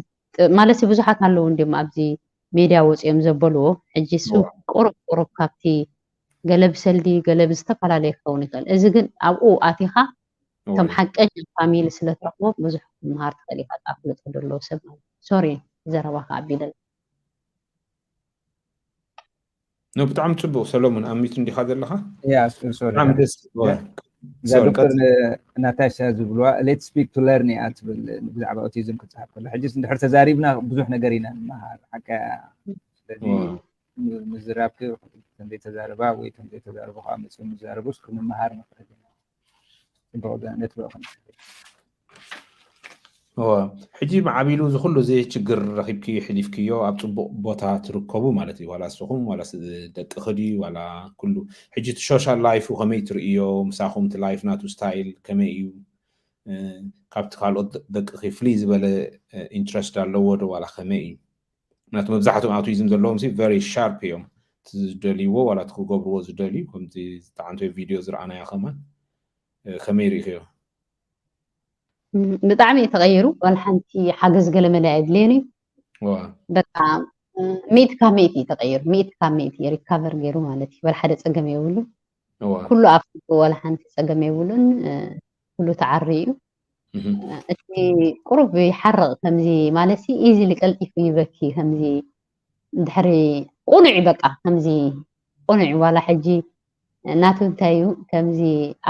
ማለት ብዙሓት ኣለዉ እንዲማ ኣብዚ ሜድያ ወፂኦም ዘበልዎ ሕጂ ሱ ቁሩብ ካብቲ ገለ ብሰልዲ ገለ ብዝተፈላለየ ክኸውን ይኽእል እዚ ግን ኣብኡ ኣቲኻ እቶም ሓቀኛ ፋሚሊ ስለትረኽቦ ብዙሕ ምሃር ትኽእል ኢኻ ኣፍልጦ ዘለዎ ሰብ ማለት ሶሪ ዘረባኻ ኣቢለ ነው ብጣዕሚ ፅቡቅ ሰሎሞን ኣብ ሚት እንዲኻ ዘለኻ ያ ሶሪ ዶክተር ናታሻ ዝብልዋ ሌትስ ስፒክ ቱ ለርን እያ ትብል ብዛዕባ ኦቲዝም ክትፅሓፍ ከሎ ሕጂ እንድሕር ተዛሪብና ብዙሕ ነገር ኢና ንመሃር ሓቀ ስለዚ ምዝራብ ከምዘይ ተዛረባ ወይ ከምዘይ ተዛረቡ ከዓ መፅኦም ምዛረቡስ ክንመሃር ንኽእል ኢና ነቲ ሕጂ ማዓቢሉ ዝኩሉ እዚ ችግር ረኺብኪ ሕሊፍክዮ ኣብ ፅቡቅ ቦታ ትርከቡ ማለት እዩ ዋላ ንስኹም ዋላ ደቂ ኽዲ ዋላ ኩሉ ሕጂ እቲ ሶሻል ላይፍ ከመይ ትርእዮ ምሳኹም እቲ ላይፍ ናቱ ስታይል ከመይ እዩ ካብቲ ካልኦት ደቅኺ ፍልይ ዝበለ ኢንትረስት ኣለዎ ዶ ዋላ ከመይ እዩ ምክንያቱ መብዛሕትኦም ኣውቲዝም ዘለዎም ቨሪ ሻርፕ እዮም ዝደልይዎ ዋላ እቲ ክገብርዎ ዝደልዩ ከምቲ ዝተዓንተዮ ቪድዮ ዝረኣናዮ ኸማን ከመይ ርኢኽዮ ብጣዕሚ ተغيሩ ወላ ሓንቲ ሓገዝ ገለ መለ ኣድልየኒ በቃ ሚት ካብ ሚት ተغيሩ ሚት ካብ ሚት ሪካቨር ገይሩ ማለት እዩ ወላ ሓደ ፀገም የብሉ ኩሉ ኣፍ ወላ ሓንቲ ፀገም የብሉን ኩሉ ተዓሪ እዩ እቲ ቁሩብ ይሓርቕ ከምዚ ማለት ኢዚሊ ቀልጢፉ ይበኪ ከምዚ ድሕሪ ቁኑዕ በቃ ከምዚ ቁኑዕ ዋላ ሕጂ ናቱ እንታይ እዩ ከምዚ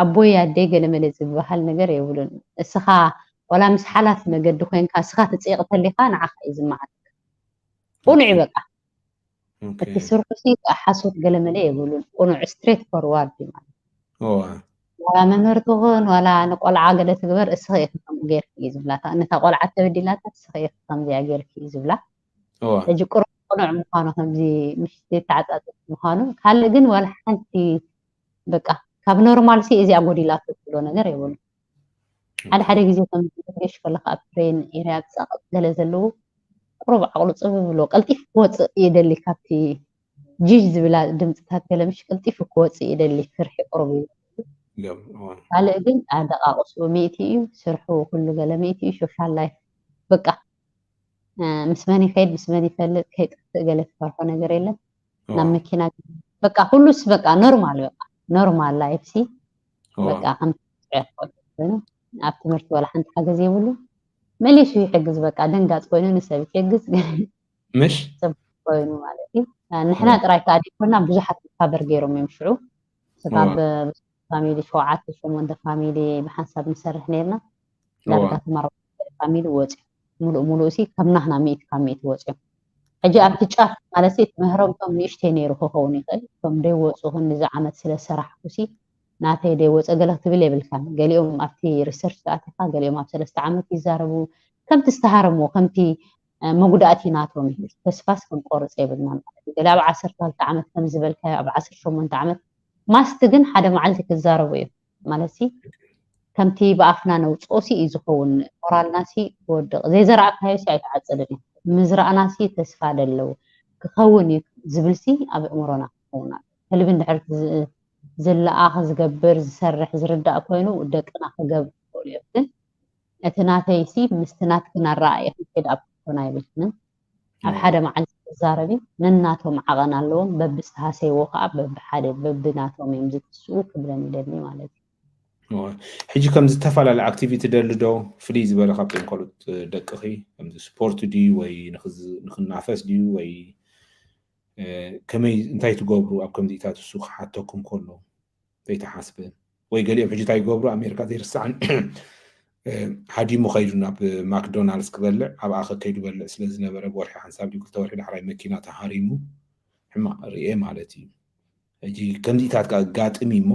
ኣቦይ ኣደይ ገለ መለ ዝበሃል ነገር የብሉን እስኻ ወላ ምስ ሓላት መገዲ ኮይንካ እስኻ ትፅይቕ ተሊኻ ንዓኻ እዩ ዝመዓት ቁኑዕ በቃ እቲ ስርሑሲ ሓሶት ገለ መለ የብሉን ቁኑዕ ስትሬት ፎርዋርድ ማለት ዋላ መምህርቲ ኹን ዋላ ንቆልዓ ገለ ትግበር እስኺ ኢኻ ከምኡ ጌርክ እዩ ዝብላታ ነታ ቆልዓ ተበዲላታ እስኺ ኢኻ ከምዚኣ ጌርክ እዩ ዝብላ ሕጂ ቁሩብ ቁኑዕ ምዃኑ ከምዚ ምሽቲ ተዓፃፅፍ ምዃኑ ካልእ ግን ዋላ ሓንቲ በቃ ካብ ኖርማል ሲ እዚኣ ጎዲላቶ ትብሎ ነገር የብሉ ሓደ ግዜ ከምሽ ከለካ ኣብ ትሬን ኤርያ ፀቕጥ ገለ ዘለዎ ቁሩብ ዓቕሉ ፅብብ ብሎ ቀልጢፍ ክወፅእ ይደሊ ካብቲ ጂጅ ዝብላ ድምፅታት ገለ ምሽ ቀልጢፍ ክወፅእ ይደሊ ፍርሒ ቁሩብ እዩ ካልእ ግን ኣደቃቅሱ ሚእቲ እዩ ስርሑ ኩሉ ገለ ሚእቲ እዩ ሶሻል ላይፍ በቃ ምስ መን ይኸይድ ምስ መን ይፈልጥ ከይጥፍእ ገለ ትፈርሖ ነገር የለን ናብ መኪና በቃ ኩሉስ በቃ ኖርማል በቃ ኖርማል ላይፍ ሲ በቃ ከምቲ ኮይኑ ኣብ ትምህርቲ ወላ ሓንቲ ሓገዝ የብሉ መሊሱ ይሕግዝ በቃ ደንጋፅ ኮይኑ ንሰብ ይሕግዝ ምሽ ኮይኑ ማለት እዩ ንሕና ጥራይ ከዓ ኮና ብዙሓት ካበር ገይሮም እዮም ሽዑ ስጋብ ፋሚሊ 7-8 ፋሚሊ ብሓንሳብ ንሰርሕ ነርና ዳርጋ ተማርዖ ፋሚሊ ወፂ ሙሉእ ሲ ከምናህና ሚእቲ ካብ ሚእቲ ወፂኦም ሕጂ ኣብቲ ጫፍ ማለት ትምህሮምቶም ንእሽተይ ነይሩ ክኸውን ይኽእል እቶም ደይወፁ ክንዚ ዓመት ስለ ሰራሕኩሲ ናተይ ደይወፀ ገለ ክትብል የብልካን ገሊኦም ኣብቲ ሪሰርች ተኣቲኻ ገሊኦም ኣብ 3 ዓመት ይዛረቡ ከምቲ ዝተሃረምዎ ከምቲ መጉዳእቲ ናቶም እዩ ተስፋስ ክንቆርፅ የብልና ማለት እዩ ገለ ኣብ 12 ዓመት ከም ዝበልካዮ ኣብ 18 ዓመት ማስቲ ግን ሓደ መዓልቲ ክዛረቡ እዮም ማለት ከምቲ ብኣፍና ነውፅኦሲ እዩ ዝኸውን ሞራልናሲ ክወድቕ ዘይዘረኣካዮ ሲ ኣይተዓፅድን እዩ ምዝረኣናሲ ተስፋ ደለው ክኸውን እዩ ዝብልሲ ኣብ እምሮና ክኸውን ህልቢ እንድሕር ዝለኣኽ ዝገብር ዝሰርሕ ዝርዳእ ኮይኑ ደቅና ክገብር ይኽእሉ እዮም ግን እቲ ናተይሲ ምስቲ ናትክን ኣረኣየ ክንከይድ ኣብ ክኾና የብልክንን ኣብ ሓደ መዓልቲ ክዛረቢ ነናቶም ዓቐን ኣለዎም በብዝተሃሰይዎ ከዓ በብሓደ በብናቶም እዮም ዝትስኡ ክብለን ይደሊ ማለት እዩ ሕጂ ከም ዝተፈላለዩ ኣክቲቪቲ ደሊ ዶ ፍልይ ዝበለ ካብቶም ካልኦት ደቅኺ ከምዚ ስፖርት ድዩ ወይ ንክናፈስ ድዩ ወይ ከመይ እንታይ ትገብሩ ኣብ ከምዚታት እሱ ክሓተኩም ከሎ ዘይተሓስበ ወይ ገሊኦም ሕጂ እንታይ ይገብሩ ኣሜሪካ ዘይርስዓን ሓዲሙ ኸይዱ ናብ ማክዶናልድስ ክበልዕ ኣብኣ ከይዱ በልዕ ስለ ዝነበረ ብወርሒ ሓንሳብ ዲ 2 ወርሒ ዳሕራይ መኪና ተሃሪሙ ሕማቕ ርኤ ማለት እዩ ሕጂ ከምዚታት ጋጥሚ እሞ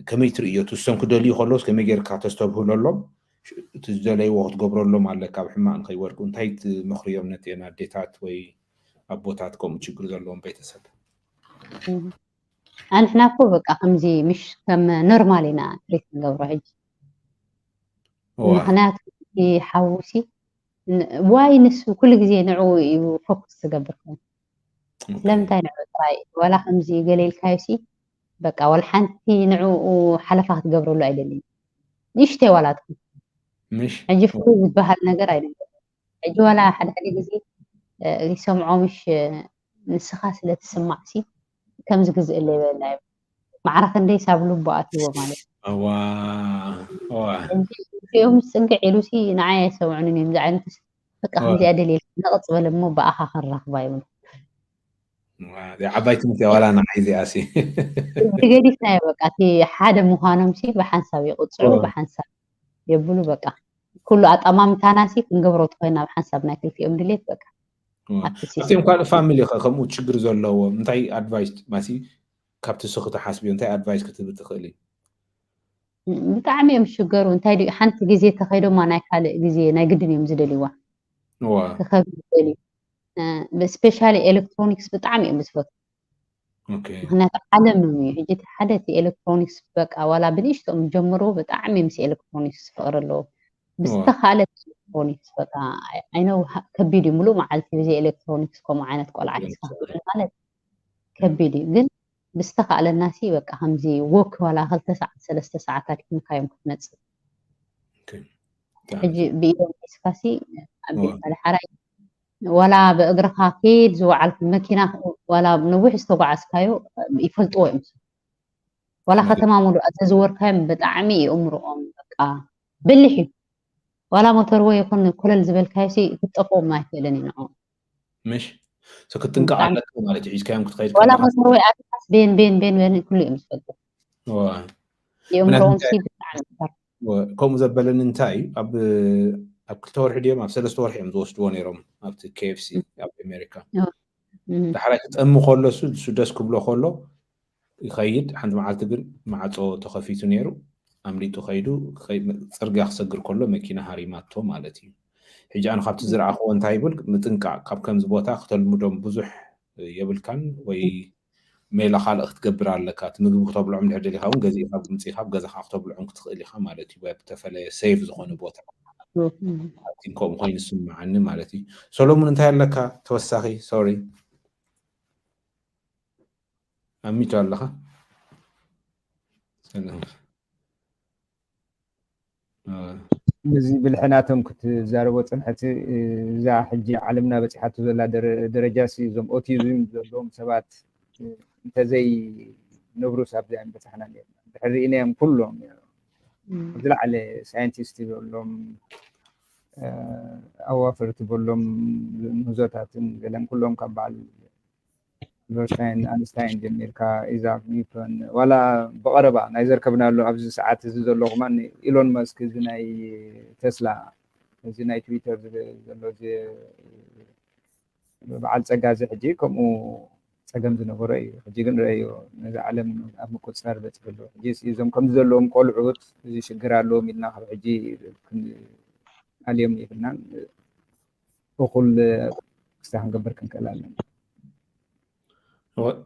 ከመይ ትርእዮ ትሶም ክደልዩ ከሎስ ከመይ ጌርካ ተስተብህለሎም እቲ ዝደለይዎ ክትገብረሎም ኣለካ ኣብ ሕማቕ ንኸይወድቁ እንታይ ትመኽርዮም ነቲ ኣዴታት ወይ ኣቦታት ከምኡ ችግር ዘለዎም ቤተሰብ احنا كو بقى خمزي مش كم نورمالينا تريت نقبره هج مخنات حوسي واي نسو كل جزي نعو يفوكس تقبركم لم تنعو تراي ولا خمزي قليل كايسي بقى والحنتي نعو حلفات قبروا له أيدلين نشتي ولادكم مش أجي فلوس بهال نقر أيدلين أجي ولا حد جزي يسمعوا مش نسخاس اللي تسمع سي كم جزء اللي لا معرفة اللي يسابلوا بقاتي ومالي في يوم سنقع يلوسي نعاية يسوعني مزعل بقى خمزي أدلين نقص ولا مو بقى خرخ بايمون دي عبايتي متى ولا أنا عايزة أسي تقدي سناي بقى تي حدا مهانم سي بحنساب يقصعوا بحنساب يبلو بقى كله أطمام تاناسي كنقبرو تخينا بحنساب ناكل في أم دليت بقى أتيم كان فاميلي خمو تشجر زلوا متى أدفايس ماسي كابت سخط حاسبي متى أدفايس كتب تخلي بتعمي يوم شجر وانتي حنت جزية تخيلوا ما ناكل جزية ناقدني يوم زدلي وا تخيل زدلي بسبيشالي إلكترونيكس بتعمي يوم بسفوت اوكي هنا تعلم يجي حدثي إلكترونيكس بقى ولا بديش تقوم جمرو بتعمي مسي إلكترونيكس فقر له بستخالة إلكترونيكس بقى أنا كبيري ملو مع التلفزيون إلكترونيكس كم عينت كل عكس فهمت كبيري قل بستخالة الناس بقى همزي ووك ولا هل 9 ساعات كم كايم كنت حجي بيوم إسفاسي أبي الحراي ولا بقدرها كيد زو على الماكينة ولا بنوح استوقع اسكايو يفلطوا يمس ولا ختما مولو أتزور كام بتعمي أمرهم بقى باللحي ولا موتروي يكون كل الزبل كايسي كتقوم ما يفعلني نعم مش كنت تنقع على ما تعيش كام كنت خير ولا موتروي أتحس بين كل يمس فلطوا يأمرهم سي بتعمي كم زبلن انتاي أب كل حديم أب سلست ورح يمزوش دواني رم أب KFC أب أمريكا لحركة أم خلّو سوداس كبلو خلّو يخيد حند معلت جن معطو تخفيتو نيرو أمريتو خيدو صرقا خسقر كله مكينة هاريماتو مالتي حجي أنا خابت زرع أخوان تايبل متنكع قاب كم زبوتا اختل مدوم بزح يبل كان وي ميلا خال اختقبر على كات مدو خطب العمر هدي اللي خاون جزي خاب متي خاب جزا خطب العمر تخلي خا مالتي ويب تفلي سيف زخون بوتا تنكم خوين السمع عني مالتي سولومون انتهى لك توسخي سوري أميتو الله سلام نزي بالحناتهم كنت زاربوت حتى إذا حجي علمنا بس حتى زلا درجاسي زم أوتيزم زم سبات أنت زي نبروس أبدا بس إحنا بحرينهم كلهم يعني طلع على ساينتيست يقول لهم أوافر تقول لهم نزوتات قالهم كلهم كبال أينشتاين جميركا إذا نيوتن ولا بقربا نايزر كبنا له أبز ساعات زول لغمان إيلون ماسك زناي تسلا زناي تويتر زلو زي بعد سجازة حجي كم سجم زنو رأي حجي جن رأي نزع علم أم كوتسار بس كله حجي إذا كم زلهم كل عود زي شجرة له من حجي اليوم يفنان وقول استهان قبر كان كلام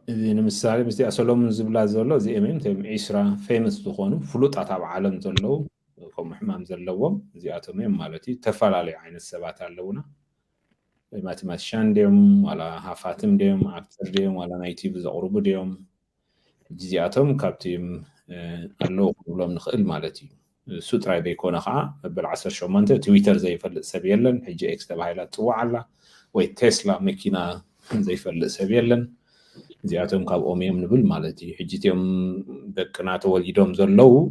إذا مثال مثل أسلوم زبلا زلوا زي أمين تم عشرة فيمس تخونوا فلوت أتابع عالم زلوا كم حمام زلوا زي أتومين مالتي تفعل على عين السبات اللونا ماتيماتيشان ديم ولا هافاتم ديم أكتر ديم ولا نايتيف زغرب ديم زي أتوم كابتيم اللو قبلهم نخيل مالتي سوتراي بيكون خا بالعصر شو منته تويتر زي فل سبيلن حجي إكس تبعيلات توعلا وتسلا مكينة زي فل سبيلن زياتهم كاب أميم نبل مالتي حجيتهم بكنا توليدهم زلوا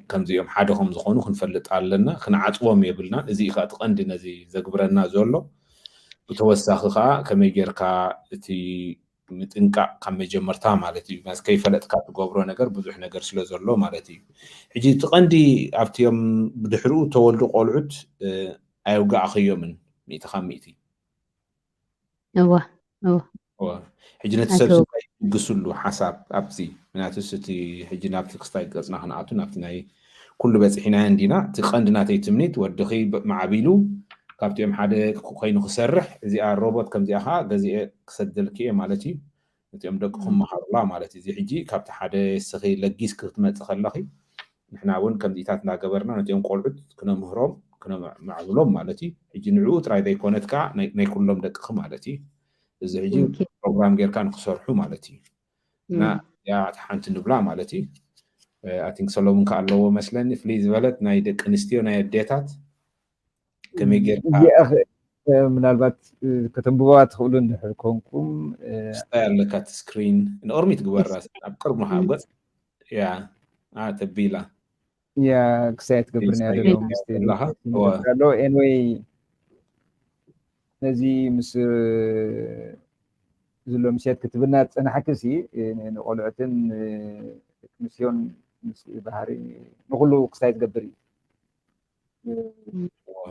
كم زيهم حدهم زخونو خنفلت علنا خنعطوهم يبلنا زي خا تقندنا زي زغبرنا زلوا بتوسخ خا كم يجركا تي متنقع كم جمرتا مالتي بس كيف فلت كاب غبرو نجر بزح نجر سلا زلوا مالتي حجي تقندي عفتيهم بدحرو تولدو قلعت أيوقع خيومن ميتخميتي حجي نتسلسل قصلو حساب أبزي من أتوستي حجي نابت قصتاي قصنا خناعتو نابتناي كل بس حين عندنا تقندنا تيتمنيت ودخي مع بيلو كابتو يوم حدا خينو خسرح زي الروبوت كم زي أخا زي كسدلكي مالتي نتيم دقهم محرلا مالتي زي حجي كابت حدا سخي لجيس كتمت خلقي نحنا ون كم ديتاتنا جبرنا نتيم قلعد كنا مهرم كنا معلوم مالتي حجي نعود راي ذي كونت كا نيكلهم دقخ مالتي زي حجي بروجرام غير كان خسرحو مالتي نا يا حنت نبلا مالتي I think سلومن كالو مثلا فليز بلد نايد كنستيو نايد ديتات كم يجير ምናልባት ከተንብባት ክእሉ እንድሕር ኮንኩም ستايل لكات سكرين نورمي تقبر أبقر محاوغت يا تبيلا يا ክሳይ ትገብርና ያለው ምስቴሎ ኤንዌይ ነዚ ምስ ዝሎ ምሸት ክትብና ፀናሕክሲ ንቆልዑትን ሚስዮን ምስ ባህሪ ንኩሉ ክሳይ ትገብር እዩ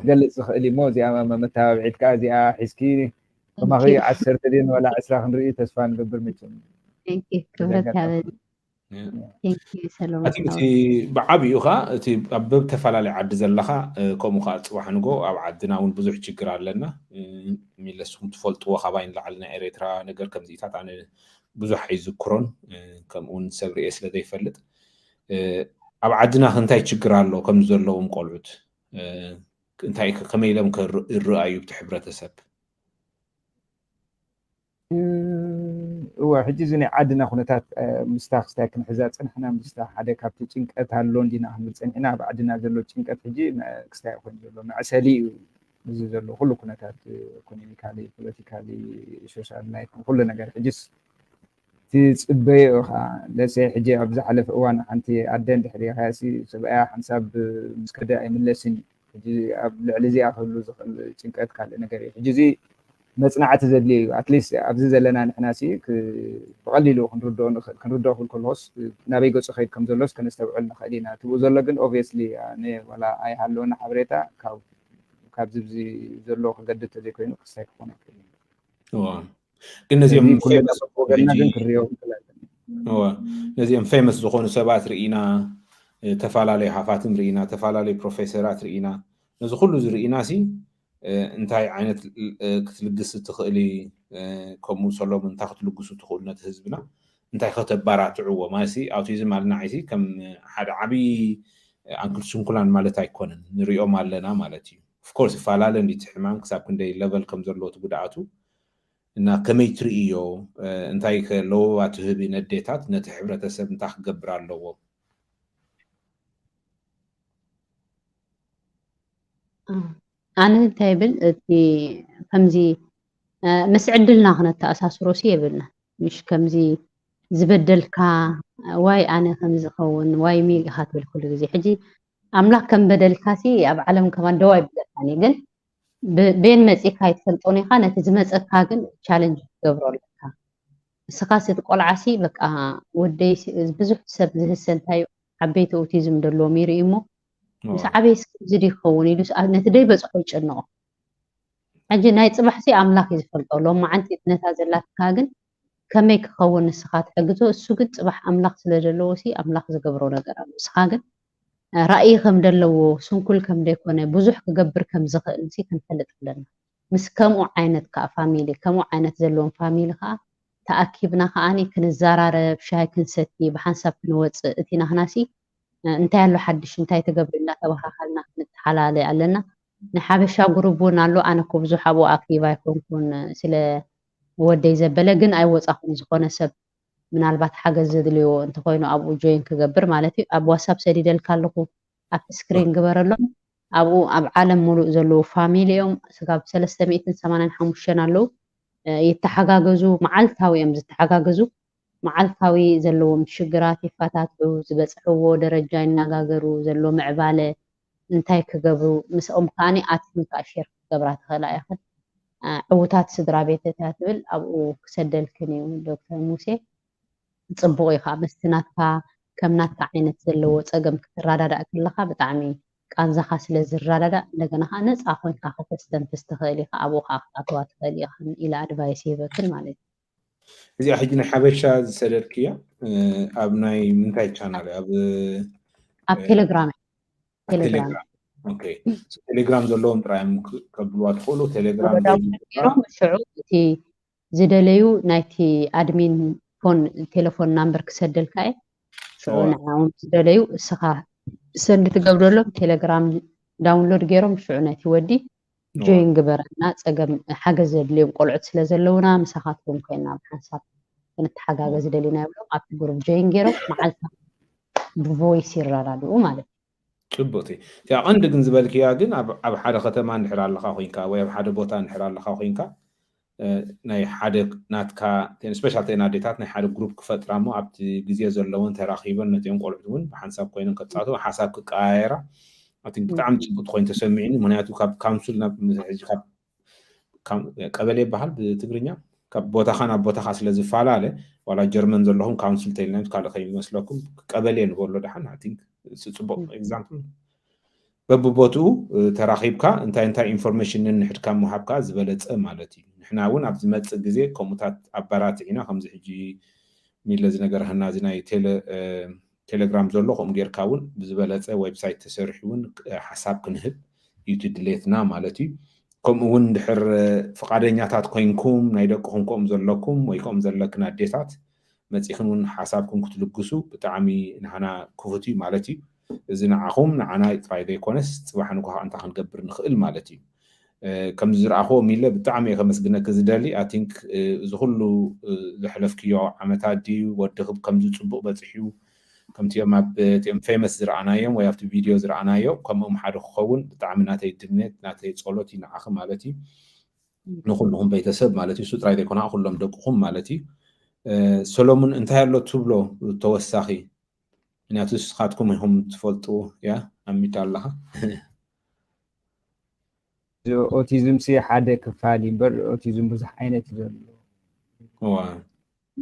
قلت لي مو زي ما متابعت كازي حسكي ما هي 10 دين ولا 10 خنري تسفان قبل متم ثانك سلام أتي بعبي يوخا أتي أبب تفعل عد زلخا كم خالص وحنقو أو عدنا ونبزح شجرة لنا ميلسهم تفولت وخباين لعلنا إريترا نقدر كم زيتات عن بزح يذكرون كم ون سبري إسلا ذي فلت أو عدنا خنتاي شجرة له كم زلهم قلبت انتي كميلم كالرأي بتحبرتسب هو حجزني عدنا خنتات مستاخ ستاكن حزات احنا مستاخ حدا كابتو چنقت هالون دينا احمد صنعنا بعدنا زلو چنقت حجي كستا يكون زلو معسلي زلو كل خنتات ايكونوميكالي بوليتيكالي سوشيال لايف كل نجار حجس تصبي لسي حجي ابز حلف اوان انت عدن دحري هاسي سبعه حساب مسكدا يملسني حجي لعلزي اخلو زخل چنقت قال نجار حجي مصنعات زدلي اتليست ابز زلنا نحناسي بقليلو كنردو كلهوس نابي قص خيد كم زلوس كنستوعل نخلينا تبو زلو كن اوبviously يعني ولا اي حلونا حبريتا كاب زبزي زلو كقدت زي كوينو كساي كونه كنا زي فيمس وغنا كن كريو هو نزيم فيمس زخون سبات رئينا تفعلالي حافاتم رئينا تفعلالي بروفيسورات رئينا نزو كله رئينا سي انتاي عينت كتلقس تخلي كمو سلو من تاخذ لقسو تخلنا تهزبنا انتاي خطبارات عوه ماسي اوتيزم مالنا عيسي كم حدا عبي انكل سنكلان مالتا يكونن نريو مالنا مالتي اوف كورس فالالن دي تحمام كساب كندي ليفل كم زلو تغدعاتو እና ከመይ ትርእዮ እንታይ ከለዎ ኣትህቢ ነዴታት ነቲ ሕብረተሰብ እንታይ ክገብር ኣለዎ ኣነ እንታይ ብል እቲ ከምዚ ምስ ዕድልና ክነተኣሳስሮሲ የብልና ምሽ ከምዚ ዝበደልካ ዋይ ኣነ ከምዚ ኸውን ዋይ ሚኻ ትብል ኩሉ ግዜ ሕጂ ኣምላኽ ከም በደልካሲ ኣብ ዓለም ከማን ደዋ ይብለካኒ ግን بين مزيكا يتفلطوني خانة زمزقها كن تشالنج تقبروا لك سخاسة تقول عسي بك ودي بزح سب زه السنتاي عبيت اوتيزم دلو ميري إمو بس عبيس زدي خوني لس نتدي بس حوش النوع أجي نايت صبح سي أملاك يتفلطوا لو ما عندي نتازلات كاغن كميك خون السخات حقتو السوقت صبح أملاك سلجلو سي أملاك زقبروا لك سخاغن رأيي كم دلو سنكل كم ديكونه بزح كجبر كم زخل نسي كنفلت لنا مس كمو عينت كفاميلي كمو عينت زلون فاميلي خا تأكيبنا خاني كنزارارب شاي كنستي بحسب كنوص اتينا هناسي انتي لو حدش انتي تقبرنا توخخلنا نتحلالي علنا نحابشا جروبنا لو انا كو بزح ابو اكتيفا يكون سلا ودي زبله جن اي وصاخون زخونه سب ምናልባት ሓገዝ ዘድልዮ እንተኮይኑ ኣብኡ ጆይን ክገብር ማለት እዩ ኣብ ዋትስኣፕ ሰዲደልካ ኣለኹ ኣብ ስክሪን ግበረሎም ኣብኡ ኣብ ዓለም ሙሉእ ዘለዉ ፋሚሊኦም ስጋብ 385 ኣለዉ ይተሓጋገዙ መዓልታዊ እዮም ዝተሓጋገዙ መዓልታዊ ዘለዎም ሽግራት ይፈታትዑ ዝበፅሕዎ ደረጃ ይነጋገሩ ዘሎ ምዕባለ እንታይ ክገብሩ ምስኦም ከዓኒ ኣትምካ ሼር ክገብራ ትኽእላ ኢኻ ዕውታት ስድራ ቤተታት ትብል ኣብኡ ክሰደልክን እዩ ዶክተር ሙሴ ጽቡቕ ኢኻ መስትናትካ ከምናትካ ዓይነት ዘለዎ ፀገም ክትራዳዳእ ከለኻ ብጣዕሚ ቃንዛኻ ስለ ዝራዳዳእ እንደገና ኸ ነፃ ኮይንካ ከተስተንፍስ ትኽእል ኢኻ ኣብኡ ኸ ክትኣትዋ ትኽእል ኢኻ ኢላ ኣድቫይስ ይህበክን ማለት እዩ እዚኣ ሕጂ ናይ ሓበሻ ዝሰደድክያ ኣብ ናይ ምንታይ ቻናል ኣብ ቴሌግራም ኦኬ ቴሌግራም ዘለዎም ጥራዮም ከብልዋ ትኽእሉ ቴሌግራም ሽዑ እቲ زدليو نايتي أدمين فون تلفون نمبر كسدل كاي شو نعم زدليو السخا سند تقبل لهم تليجرام داونلود جيرهم شو نايتي ودي جوين جبرنا تسجم حاجة زدليو قلعت سلازلونا مساحاتهم كنا بحساب كانت حاجة زدلينا يبلو أب جروب جوين جيرهم معلتها بفويس يرادو مالك صبوتي تي عند جن زبالك يا جن أب حدا ختم عن حرال لخاوينكا ويا حدا بوتان حرال لخاوينكا ናይ ሓደ ናትካ ስፔሻል ተናዴታት ናይ ሓደ ግሩፕ ክፈጥራ ሞ ኣብቲ ግዜ ዘለዎን ተራኺበን ነቲኦም ቆልዑት እውን ብሓንሳብ ኮይኖም ከፃቱ ሓሳብ ክቀያየራ ኣብቲ ብጣዕሚ ፅቡቅ ኮይኑ ተሰሚዕኒ ምክንያቱ ካብ ካውንስል ናብ ሕጂ ካብ ቀበሌ ይበሃል ብትግርኛ ካብ ቦታኻ ናብ ቦታኻ ስለ ዝፈላለ ዋላ ጀርመን ዘለኹም ካውንስል ተይልና ካልእ ከይመስለኩም ቀበሌ ንበሎ ድሓን ኣይ ቲንክ ፅቡቅ ኤግዛምፕል በብቦትኡ ተራኺብካ እንታይ ኢንፎርሜሽን ንሕድካ ምሃብካ ዝበለፀ ማለት እዩ ንሕና እውን ኣብ ዝመፅእ ግዜ ከምኡታት ኣባራትዒና ከምዚ ሕጂ ሚለ ዝነገርህና እዚ ናይ ቴሌግራም ዘሎ ከምኡ ጌርካ እውን ብዝበለፀ ዌብሳይት ተሰሪሑ እውን ሓሳብ ክንህብ እዩ ትድሌትና ማለት እዩ ከምኡ እውን ድሕር ፈቃደኛታት ኮይንኩም ናይ ደቅኹም ከምኡ ዘለኩም ወይ ከምኡ ዘለክን ኣዴታት መፂኹም እውን ሓሳብኩም ክትልግሱ ብጣዕሚ ንሓና ክፉት እዩ ማለት እዩ እዚ ንዓኹም ንዓና ጥራይ ዘይኮነስ ፅባሕ ንኳ እንታ ክንገብር ንኽእል ማለት እዩ ከም ዝረኣኽዎ ሚለ ብጣዕሚ እየ ከመስግነክ ዝደሊ ኣይ ቲንክ እዚ ኩሉ ዘሕለፍክዮ ዓመታት ድዩ ወድኽብ ከምዚ ፅቡቅ በፂሑ ከምቲኦም ኣብ እቲኦም ፌመስ ዝረኣናዮም ወይ ኣብቲ ቪድዮ ዝረኣናዮ ከምኦም ሓደ ክኸውን ብጣዕሚ ናተይ ድምነት ናተይ ፀሎት እዩ ንዓኹም ማለት እዩ ንኩልኩም ቤተሰብ ማለት እዩ እሱ ጥራይ ዘይኮና ኩሎም ደቅኹም ማለት እዩ ሰሎሙን እንታይ ኣሎ ትብሎ ተወሳኺ ምክንያቱ ንስኻትኩም ኢኹም ትፈልጡ ያ ኣሚት ኣለኻ ኦቲዝም ሲ ሓደ ክፋል እምበር ኦቲዝም ብዙሕ ዓይነት ዘሎ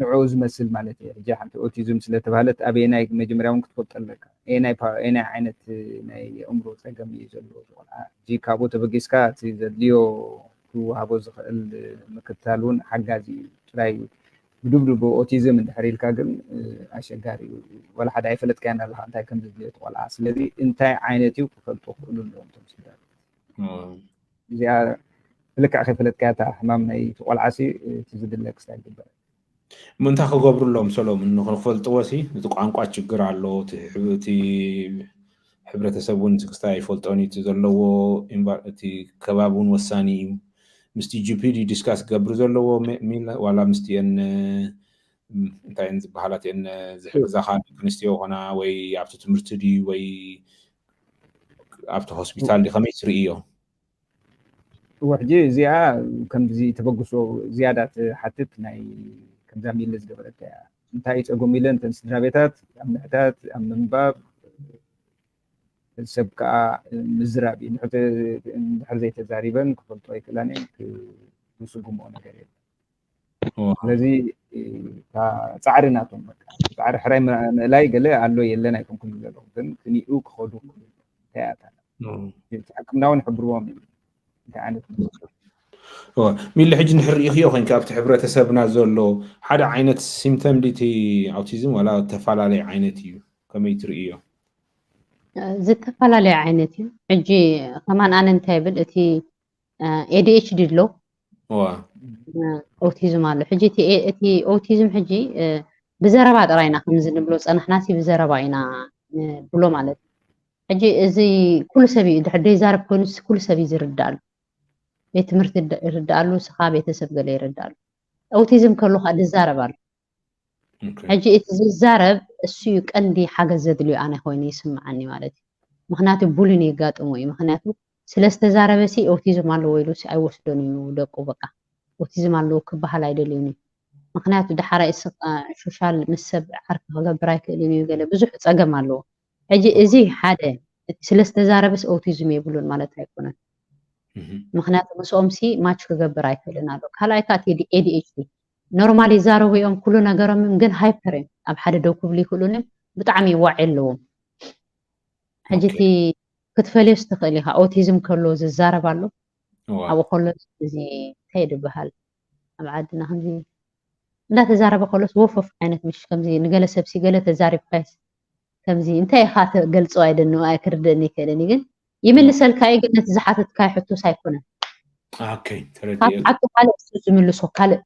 ንዕኡ ዝመስል ማለት እዩ ሕጂ ሓንቲ ኦቲዝም ስለተባሃለት ኣበይ ናይ መጀመርያ እውን ክትፈልጥ ኣለካ ናይ ዓይነት ናይ ኣእምሮ ፀገም እዩ ዘለዎ ቆልዓ ሕጂ ካብኡ ተበጊስካ እቲ ዘድልዮ ክወሃቦ ዝኽእል ምክትታል እውን ሓጋዚ እዩ ጥራይ ብድብድብ ኦቲዝም እንድሕር ኢልካ ግን ኣሸጋሪ እዩ ወላ ሓደ ኣይፈለጥካያን ኣለካ እንታይ ከም ዘድልዮ ቆልዓ ስለዚ እንታይ ዓይነት እዩ ክፈልጡ ክእሉ ኣለዎም ቶም ስድራ እዚኣ ልክዕ ከይፈለጥካያ እታ ሕማም ናይ ቆልዓሲ እቲ ዝድለ ክሳብ ይግበር ምንታይ ክገብሩሎም ሰሎምን ንክፈልጥዎ ሲ እቲ ቋንቋ ችግር ኣሎ እቲ ሕብረተሰብ እውን ክስታይ ይፈልጦን እቲ ዘለዎ እቲ ከባቢ እውን ወሳኒ እዩ ምስቲ ጂፒዲ ዲስካስ ገብሩ ዘለዎ ዋላ ምስቲአን እንታይን ዝበሃላት እየን ዝሕግዛኻ ክንስትዮ ኮና ወይ ኣብቲ ትምህርቲ ድዩ ወይ ኣብቲ ሆስፒታል ዲ ከመይ ትርእዮ وحجي እዚኣ ከምዚ ተበግሶ ዝያዳ ሓትት ናይ ከምዛ ሚለ ዝገበረት እንታይ ፀጎም ሚለ እንተን ስድራ ቤታት ኣብ ምሕታት ኣብ ምንባብ ሰብ ከዓ ምዝራብ እንድሕር ዘይተዛሪበን ክፈልጦ ኣይክእላን ክስጉምኦ ነገር የለን ስለዚ ፃዕሪ ናቶም ፃዕሪ ሕራይ ምእላይ ገለ ኣሎ የለን ኣይኮንኩም ዘለኹም ግን ክኒኡ ክኸዱ ታያታ ሕክምና እውን ሕብርዎም እዩ ሚለ ሕጂ ንሕርኢኽዮ ኮንካ ኣብቲ ሕብረተሰብና ዘሎ ሓደ ዓይነት ሲምተም ዲቲ ኣውቲዝም ዋላ ተፈላለየ ዓይነት እዩ ከመይ ትርእዮ ዝተፈላለየ ዓይነት እዩ ሕጂ ከማን ኣነ እንታይ ብል እቲ ADHD ድሎ ኦቲዝም ኣሎ ሕጂ እቲ ኦቲዝም ሕጂ ብዘረባ ጥራይና ከምዚ ንብሎ ፀናሕናሲ ብዘረባ ኢና ብሎ ማለት ሕጂ እዚ ኩሉ ሰብ እዩ ድሕር ዘይዛረብ ኮይኑስ ኩሉ ሰብ እዩ ዝርዳእሉ ቤት ትምህርቲ ይርዳእሉ ስኻ ቤተሰብ ገለ ይርዳእሉ ኦቲዝም ከሎ ከዓ ዝዛረባሉ ሕጂ እቲ ዝዛረብ እሱ እዩ ቀንዲ ሓገዝ ዘድልዮ ኣነ ኮይኑ ይስምዓኒ ማለት እዩ ምክንያቱ ቡሊን የጋጥሞ እዩ ምክንያቱ ስለዝተዛረበሲ ኦቲዝም ኣለዎ ኢሉ ኣይወስዶን እዩ ደቁ በቃ ኦቲዝም ኣለዎ ክበሃል ኣይደልዩን እዩ ምክንያቱ ዳሕራይ ሶሻል ምስ ሰብ ዓርኪ ክገብር ኣይክእልን እዩ ገለ ብዙሕ ፀገም ኣለዎ ሕጂ እዚ ሓደ ስለዝተዛረበስ ኦቲዝም የብሉን ማለት ኣይኮነን ምክንያቱ ምስኦም ሲ ማች ክገብር ኣይክእልን ኣሎ ካልኣይ ከዓ ADHD ኖርማሊ ይዛረቡ እዮም ኩሉ ነገሮም ግን ሃይፐር እዮም ኣብ ሓደ ደው ክብሉ ይክእሉን ብጣዕሚ ይዋዒ ኣለዎም ሕጂ እቲ ክትፈልዮስ ትኽእል ኢኻ ኦቲዝም ከሎ ዝዛረብ ኣሎ ኣብኡ ከሎ እዚ እንታይ ድበሃል ኣብ ዓድና ከምዚ እንዳተዛረበ ከሎስ ወፎፍ ዓይነት ምሽ ከምዚ ንገለ ሰብሲ ገለ ተዛሪብካይስ ከምዚ እንታይ ኢኻ ትገልፆ ኣይደንኡ ኣይክርድእኒ ይክእልኒ ግን ይምልሰልካ እዩ ግን ነቲ ዝሓተትካዮ ሕቶስ ኣይኮነን ኦኬ ተረዲእ ሓቶ ካልእ ዝምልሶ ካልእ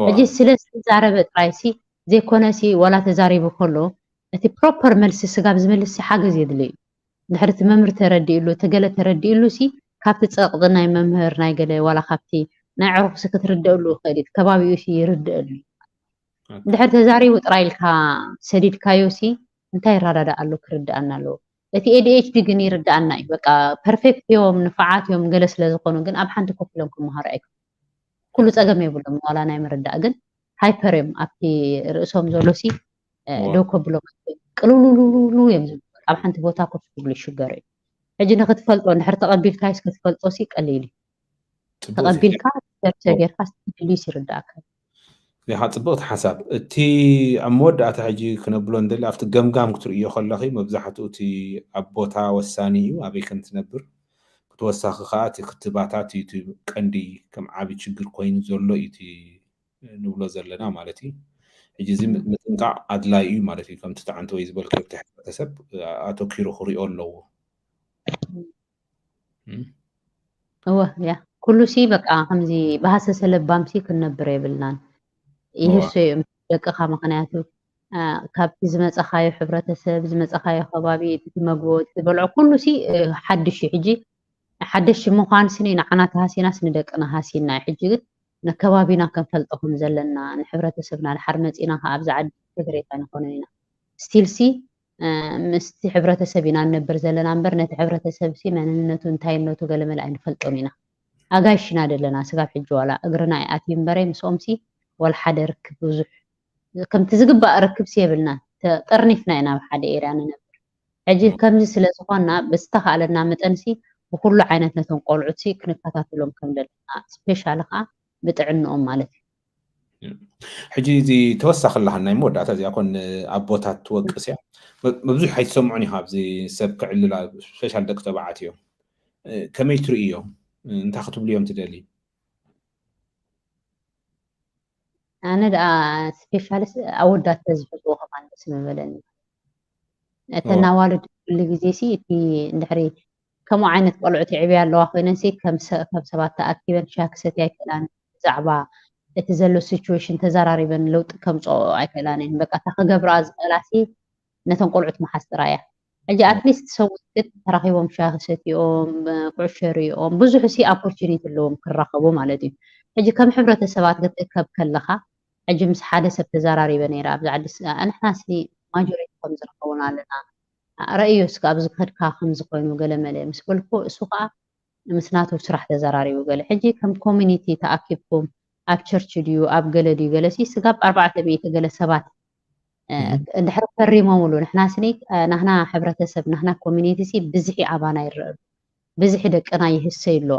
ሕጂ ስለ ዝተዛረበ ጥራይ ሲ ዘይኮነ ሲ ዋላ ተዛሪቡ ከሎ እቲ ፕሮፐር መልሲ ስጋብ ዝመልስ ሲ ሓገዝ የድልዩ ድሕሪ እቲ መምህር ተረዲእሉ ተገለ ተረዲእሉ ሲ ካብቲ ፀቕጢ ናይ መምህር ናይ ገለ ዋላ ካብቲ ናይ ዕሩኽሲ ክትርድአሉ ይኽእል እዩ ከባቢኡ ሲ ይርድአሉ ድሕሪ ተዛሪቡ ጥራይ ኢልካ ሰዲድካዮ ሲ እንታይ ይረዳዳእ ኣሎ ክርድአና ኣለዎ እቲ ADHD ግን ይርድአና እዩ በቃ ፐርፌክት እዮም ንፉዓት እዮም ገለ ስለ ዝኾኑ ግን ኣብ ሓንቲ ኮፍ ኢሎም ክመሃሩ ኣይክእሉ ኩሉ ፀገም የብሎም ዋላ ናይ ምርዳእ ግን ሃይፐር እዮም ኣብቲ ርእሶም ዘሎ ሲ ደው ከብሎም ቅልውልውልው እዮም ዝብሉ ኣብ ሓንቲ ቦታ ኮፍ ክብሉ ይሽገሩ እዮም ሕጂ ንክትፈልጦ እንድሕር ተቐቢልካዮስ ክትፈልጦ ሲ ቀሊል እዩ ተቐቢልካ ጌርካ ስትድልዩስ ይርዳእካ ሊኻ ፅቡቕቲ ሓሳብ እቲ ኣብ መወዳእታ ሕጂ ክነብሎ እንደሊ ኣብቲ ገምጋም ክትርእዮ ከለኺ መብዛሕትኡ እቲ ኣብ ቦታ ወሳኒ እዩ ኣበይ ከም ትነብር ክትወሳኺ ከዓ እቲ ክትባታት እቲ ቀንዲ ከም ዓብዪ ችግር ኮይኑ ዘሎ እዩ እቲ ንብሎ ዘለና ማለት እዩ ሕጂ እዚ ምጥንቃቕ ኣድላይ እዩ ማለት እዩ ከምቲ ተዓንተ ወይ ዝበልከ ኣብቲ ሕብረተሰብ ኣተኪሩ ክሪኦ ኣለዎ እወ ያ ኩሉ ሲ በቃ ከምዚ ባሃሰሰ ለባምሲ ክንነብር የብልናን ይህሶ እዮም ደቅኻ ምክንያቱ ካብቲ ዝመፀኻዮ ሕብረተሰብ ዝመፀኻዮ ከባቢ እቲ ትመግቦ ትበልዖ ኩሉ ሲ ሓድሽ እዩ ሕጂ ሓደሽ ምዃን ስኒ ንዓና ተሃሲናስ ንደቅና ሃሲና ሕጂ ግን ንከባቢና ክንፈልጠኹም ዘለና ንሕብረተሰብና ድሓር መፂና ከዓ ኣብዛ ዓዲ ትግሬታ ንኾነ ኢና ስቲል ሲ ምስቲ ሕብረተሰብ ኢና ንነብር ዘለና እምበር ነቲ ሕብረተሰብ ሲ መንነቱ እንታይነቱ ገለመለ ኣይንፈልጦም ኢና ኣጋይሽና ደለና ስጋብ ሕጂ ዋላ እግርና ይኣትዩ እምበረይ ምስኦም ሲ ወላ ሓደ ርክብ ብዙሕ ከምቲ ዝግባእ ርክብ ሲ የብልና ጠርኒፍና ኢና ኣብ ሓደ ኤርያ ንነብር ሕጂ ከምዚ ስለ ዝኾንና ብዝተኻኣለና መጠን ሲ ብኩሉ ዓይነት ነቶም ቆልዑት ሲ ክንከታተሎም ከም ዘለና ስፔሻሊ ከዓ ብጥዕንኦም ማለት እዩ ሕጂ እዚ ተወሳኺ ኣለካ ናይ መወዳእታ እዚኣ ኮን ኣቦታት ትወቅስ እያ መብዙሕ ኣይትሰምዑን ኢኻ ኣብዚ ሰብ ክዕልላ ስፔሻል ደቂ ተባዕትዮ ከመይ ትርእዮ እንታይ ክትብሉ እዮም ትደሊ ኣነ ደኣ ስፔሻሊስ ኣወዳት ተዝሕዝዎ ከማን ደስ ምበለኒ እተን ኣዋልድ ኩሉ ግዜ ሲ እቲ እንድሕሪ ከምኡ ዓይነት ቆልዑት ይዕብያ ኣለዋ ኮይነን ሲ ከም ሰባት ተኣኪበን ሻሂ ክሰትያ ኣይክእላን ብዛዕባ እቲ ዘሎ ሲቹዌሽን ተዘራሪበን ለውጢ ከምፅኦ ኣይክእላን እየን በቃ እታ ክገብራ ዝኽእላ ሲ ነተን ቆልዑት መሓዝ ጥራይ እያ ሕጂ ኣትሊስት ሰዎች ግን ተራኺቦም ሻሂ ሰትዮም ኩዕሾ ሪኦም ብዙሕ ሲ ኦፖርቹኒቲ ኣለዎም ክራኸቡ ማለት እዩ ሕጂ ከም ሕብረተሰባት ክትእከብ ከለኻ ሕጂ ምስ ሓደ ሰብ ተዘራሪበ ነይራ ኣብዛ ዓዲ ንሕና ሲ ማጆሪቲ ከም ዝረኸቡና ኣለና ረእዮስ ኣብዚ ከድካ ከምዚ ኮይኑ ገለ መለ ምስ በልኮ እሱ ከዓ ምስ ናቱ ስራሕ ተዘራሪቡ ገለ ሕጂ ከም ኮሚኒቲ ተኣኪብኩም ኣብ ቸርች ድዩ ኣብ ገለ ድዩ ገለ ሲ ስጋብ 400 ገለ ሰባት እንድሕር ፈሪሞምሉ ንሕና ስኒ ናህና ሕብረተሰብ ናህና ኮሚኒቲ ሲ ብዝሒ ኣባና ይረአሉ ብዝሒ ደቅና ይህሰይሎ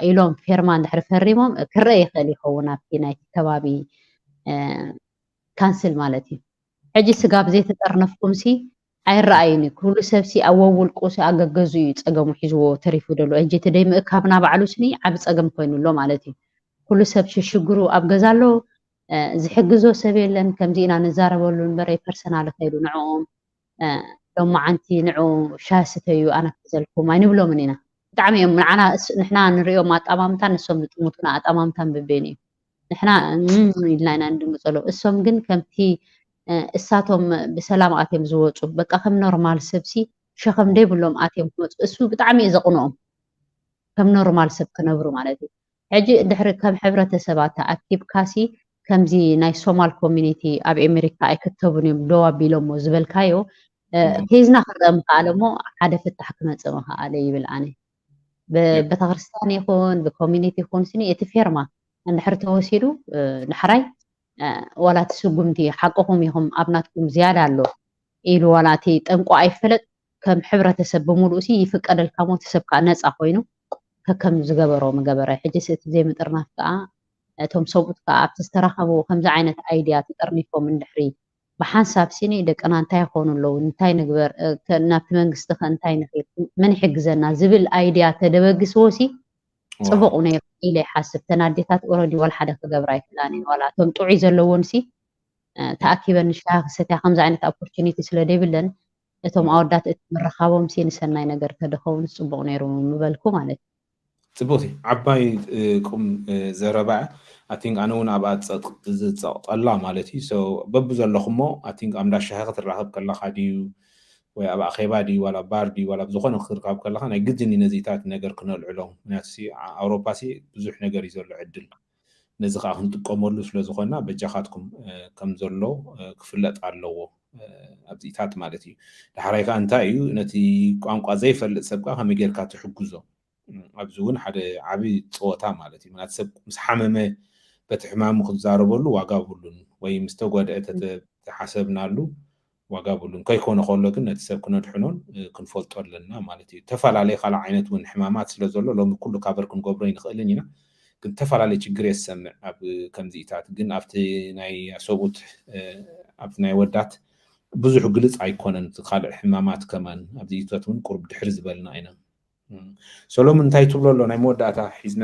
ኢሎም ፌርማ እንድሕር ፈሪሞም ክረአ ይኽእል ይኸውን ኣብቲ ናይቲ ከባቢ ካንስል ማለት እዩ ሕጂ ስጋብ ዘይተጠርነፍኩም ሲ ኣይረኣይኒ ኩሉ ሰብ ሲ ኣብ ወውልቁ ሲ ኣገገዙ እዩ ፀገሙ ሒዝዎ ተሪፉ ደሎ ሕጂ እቲ ደይ ምእካብና ባዕሉ ስኒ ዓብ ፀገም ኮይኑሎ ማለት እዩ ኩሉ ሰብ ሽግሩ ኣብ ገዛ ኣሎ ዝሕግዞ ሰብ የለን ከምዚ ኢና ንዛረበሉ እምበረይ ፐርሰናል ከይዱ ንዕኦም ሎማዓንቲ ንዑ ሻሂ ስተዩ ኣነ ክዘልኩም ኣይንብሎምን ኢና ብጣዕሚ እዮም ንዓና ንሕና ንሪኦም ኣጣማምታ ንሶም ዝጥሙቱና ኣጣማምታን ብቤን እዩ ንሕና ኢልና ኢና እንድምፀሎ እሶም ግን ከምቲ እሳቶም ብሰላም ኣትዮም ዝወፁ በቃ ከም ኖርማል ሰብሲ ሸኸም ደይብሎም ኣትዮም ክመፁ እሱ ብጣዕሚ እዩ ዘቕንኦም ከም ኖርማል ሰብ ክነብሩ ማለት እዩ ሕጂ ድሕሪ ከም ሕብረተሰባት ተኣኪብካሲ ከምዚ ናይ ሶማል ኮሚኒቲ ኣብ ኣሜሪካ ኣይክተቡን እዮም ደው ኣቢሎሞ ዝበልካዮ ኬዝና ክርአ ምከኣለ እሞ ሓደ ፍታሕ ክመፅእ ምከኣለ ይብል ኣነ ብቤተክርስትያን ይኹን ብኮሚኒቲ ይኹን ስኒ እቲ ፌርማ እንድሕር ተወሲዱ ንሕራይ ዋላ እቲ ስጉምቲ ሓቅኹም ኢኹም ኣብ ናትኩም ዝያዳ ኣሎ ኢሉ ዋላ እቲ ጠንቋ ኣይፈለጥ ከም ሕብረተሰብ ብምሉእ ሲ ይፍቀደልካ ሞ እቲ ሰብ ከዓ ነፃ ኮይኑ ከከም ዝገበሮ መገበረ ሕጂ እቲ ዘይምጥርናፍ ከዓ እቶም ሰብኡት ከዓ ኣብቲ ዝተረኸቡ ከምዚ ዓይነት ኣይድያ ተጠርኒፎም እንድሕሪ ብሓንሳብ ሲኒ ደቅና እንታይ ይኾኑ ኣለዉ እንታይ ንግበር ናብቲ መንግስቲ ኸ እንታይ ንኽእል መን ይሕግዘና ዝብል ኣይድያ ተደበጊስዎ ሲ ፅቡቅ ነይሩ ኢለ ይሓስብ ተናዴታት ኦረዲ ዋላ ሓደ ክገብራ ኣይክእላን እየን ዋላ እቶም ጥዑይ ዘለዎን ሲ ተኣኪበን ሻሂ ክሰትያ ከምዚ ዓይነት ኦፖርቹኒቲ ስለ ደይብለን እቶም ኣወዳት እቲ ምረኻቦም ሲ ንሰናይ ነገር ተደኸውን ፅቡቅ ነይሩ ምበልኩ ማለት እዩ ጽቡቕቲ ዓባይ ቁም ዘረባ I think ኣነ እውን ኣብኣ ዝፀቕጠላ ማለት እዩ ሶ በቢ ዘለኹሞ I think ኣብ እንዳሻሂ ክትራኸብ ከለኻ ድዩ ወይ ኣብ ኣኼባ ድዩ ዋላ ባር ድዩ ዋላ ብዝኾነ ክትርከብ ከለኻ ናይ ግድን ነዚታት ነገር ክነልዕሎም ምክንያቱ ኣውሮፓ ብዙሕ ነገር እዩ ዘሎ ዕድል ነዚ ከዓ ክንጥቀመሉ ስለዝኾና በጃኻትኩም ከም ዘሎ ክፍለጥ ኣለዎ ኣብዚታት ማለት እዩ ድሓራይ ከዓ እንታይ እዩ ነቲ ቋንቋ ዘይፈልጥ ሰብ ከዓ ከመይ ጌርካ ትሕግዞ ኣብዚ እውን ሓደ ዓብይ ፀወታ ማለት እዩ ምክንያቱ ሰብ ምስ ሓመመ በቲ ሕማሙ ክትዛረበሉ ዋጋ ብሉን ወይ ምስ ተጎድአ ተሓሰብናሉ ዋጋ ብሉን ከይኮነ ከሎ ግን ነቲ ሰብ ክነድሕኖን ክንፈልጦ ኣለና ማለት እዩ ተፈላለየ ካልእ ዓይነት እውን ሕማማት ስለ ዘሎ ሎሚ ኩሉ ካቨር ክንገብሮ ይንኽእልን ኢና ግን ተፈላለየ ችግር የሰምዕ ኣብ ከምዚታት ግን ኣብቲ ናይ ሰብኡት ኣብቲ ናይ ወዳት ብዙሕ ግልጽ ኣይኮነን ካልእ ሕማማት ከማን ኣብዚታት እውን ቁርብ ድሕሪ ዝበልና ኢና ሰሎሞን እንታይ ትብሎ ኣሎ ናይ መወዳእታ ሒዝና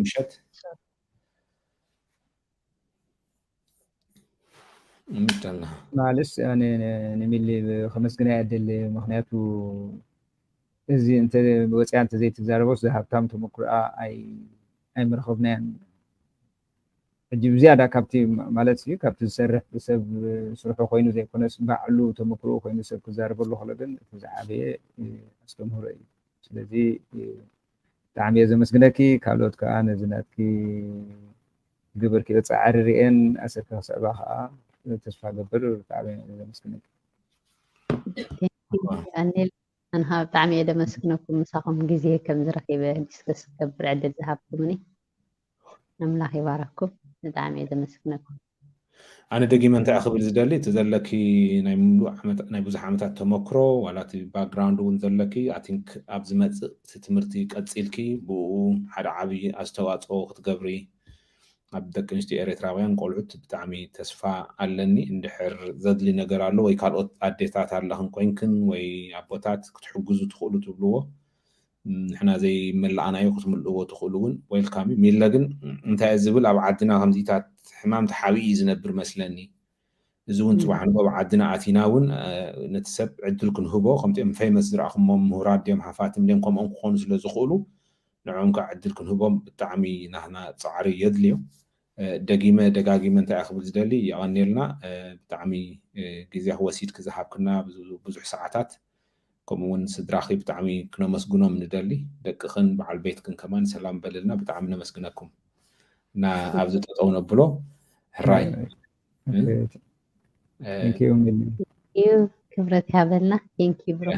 ምሸት ምድላ معلش يعني نميل خمس جنيه عدل مخنياته زي انت وسع انت زي تزاربوس ذهب تام تمكر اي مرخبنا يعني اجيب زياده كابتي مالتي كابتي سرح بسبب سرحه خوينو زي كونس بعلو تمكرو خوينو سب تزاربلو خلدن تزعابي استمهر اي ስለዚህ ብጣዕሚ እየ ዘመስግነኪ ካልኦት ከዓ ነዝናትኪ ግብር ክበፅዓሪ ርአን ኣሰብካ ክስዕባ ከዓ ተስፋ ገብር ብጣዕሚ እየ ዘመስግነኪ ኣነ ብጣዕሚ እየ ደመስግነኩም ምሳኹም ግዜ ከም ዝረኺበ ዲስከስ ክገብር ዕድል ዝሃብኩምኒ ኣምላኽ ይባረኩም ብጣዕሚ እየ ዘመስግነኩም ኣነ ደጊመ እንታይ ክብል ዝደሊ እቲ ዘለኪ ናይ ምሉእ ዓመት ናይ ብዙሕ ዓመታት ተመክሮ ዋላ እቲ ባክግራውንድ እውን ዘለኪ ኣይ ቲንክ ኣብ ዝመፅእ እቲ ትምህርቲ ቀፂልኪ ብኡ ሓደ ዓብዪ ኣስተዋፅኦ ክትገብሪ ኣብ ደቂ ኣንስትዮ ኤርትራውያን ቆልዑት ብጣዕሚ ተስፋ ኣለኒ እንድሕር ዘድሊ ነገር ኣሎ ወይ ካልኦት ኣዴታት ኣለኽን ኮይንክን ወይ ኣቦታት ክትሕግዙ ትኽእሉ ትብልዎ ንሕና ዘይመላእናዮ ክትምልእዎ ትኽእሉ እውን ዌልካም እዩ ሚለ ግን እንታይ እዩ ዝብል ኣብ ዓድና ከምዚታት ሕማም ተሓቢኡ ዝነብር መስለኒ እዚ እውን ፅባሕ ንጎብ ዓድና ኣቲና እውን ነቲ ሰብ ዕድል ክንህቦ ከምቲኦም ፌመስ ዝረኣኹሞም ምሁራት ድዮም ሓፋትም ድዮም ከምኦም ክኾኑ ስለ ዝኽእሉ ንዕኦም ከዓ ዕድል ክንህቦም ብጣዕሚ ናህና ፃዕሪ የድልዮ ደጊመ ደጋጊመ እንታይ ክብል ዝደሊ ይቐኒልና ብጣዕሚ ግዜ ወሲድክ ዝሃብክና ብዙሕ ሰዓታት ከምኡ እውን ስድራኺ ብጣዕሚ ክነመስግኖም ንደሊ ደቅኽን በዓል ቤትክን ከማን ሰላም በልልና ብጣዕሚ ነመስግነኩም እና ኣብዚ ጠጠው ነብሎ ሕራይ ثانك يو ክብረት ያበልና ቴንክ ዩ ብሮ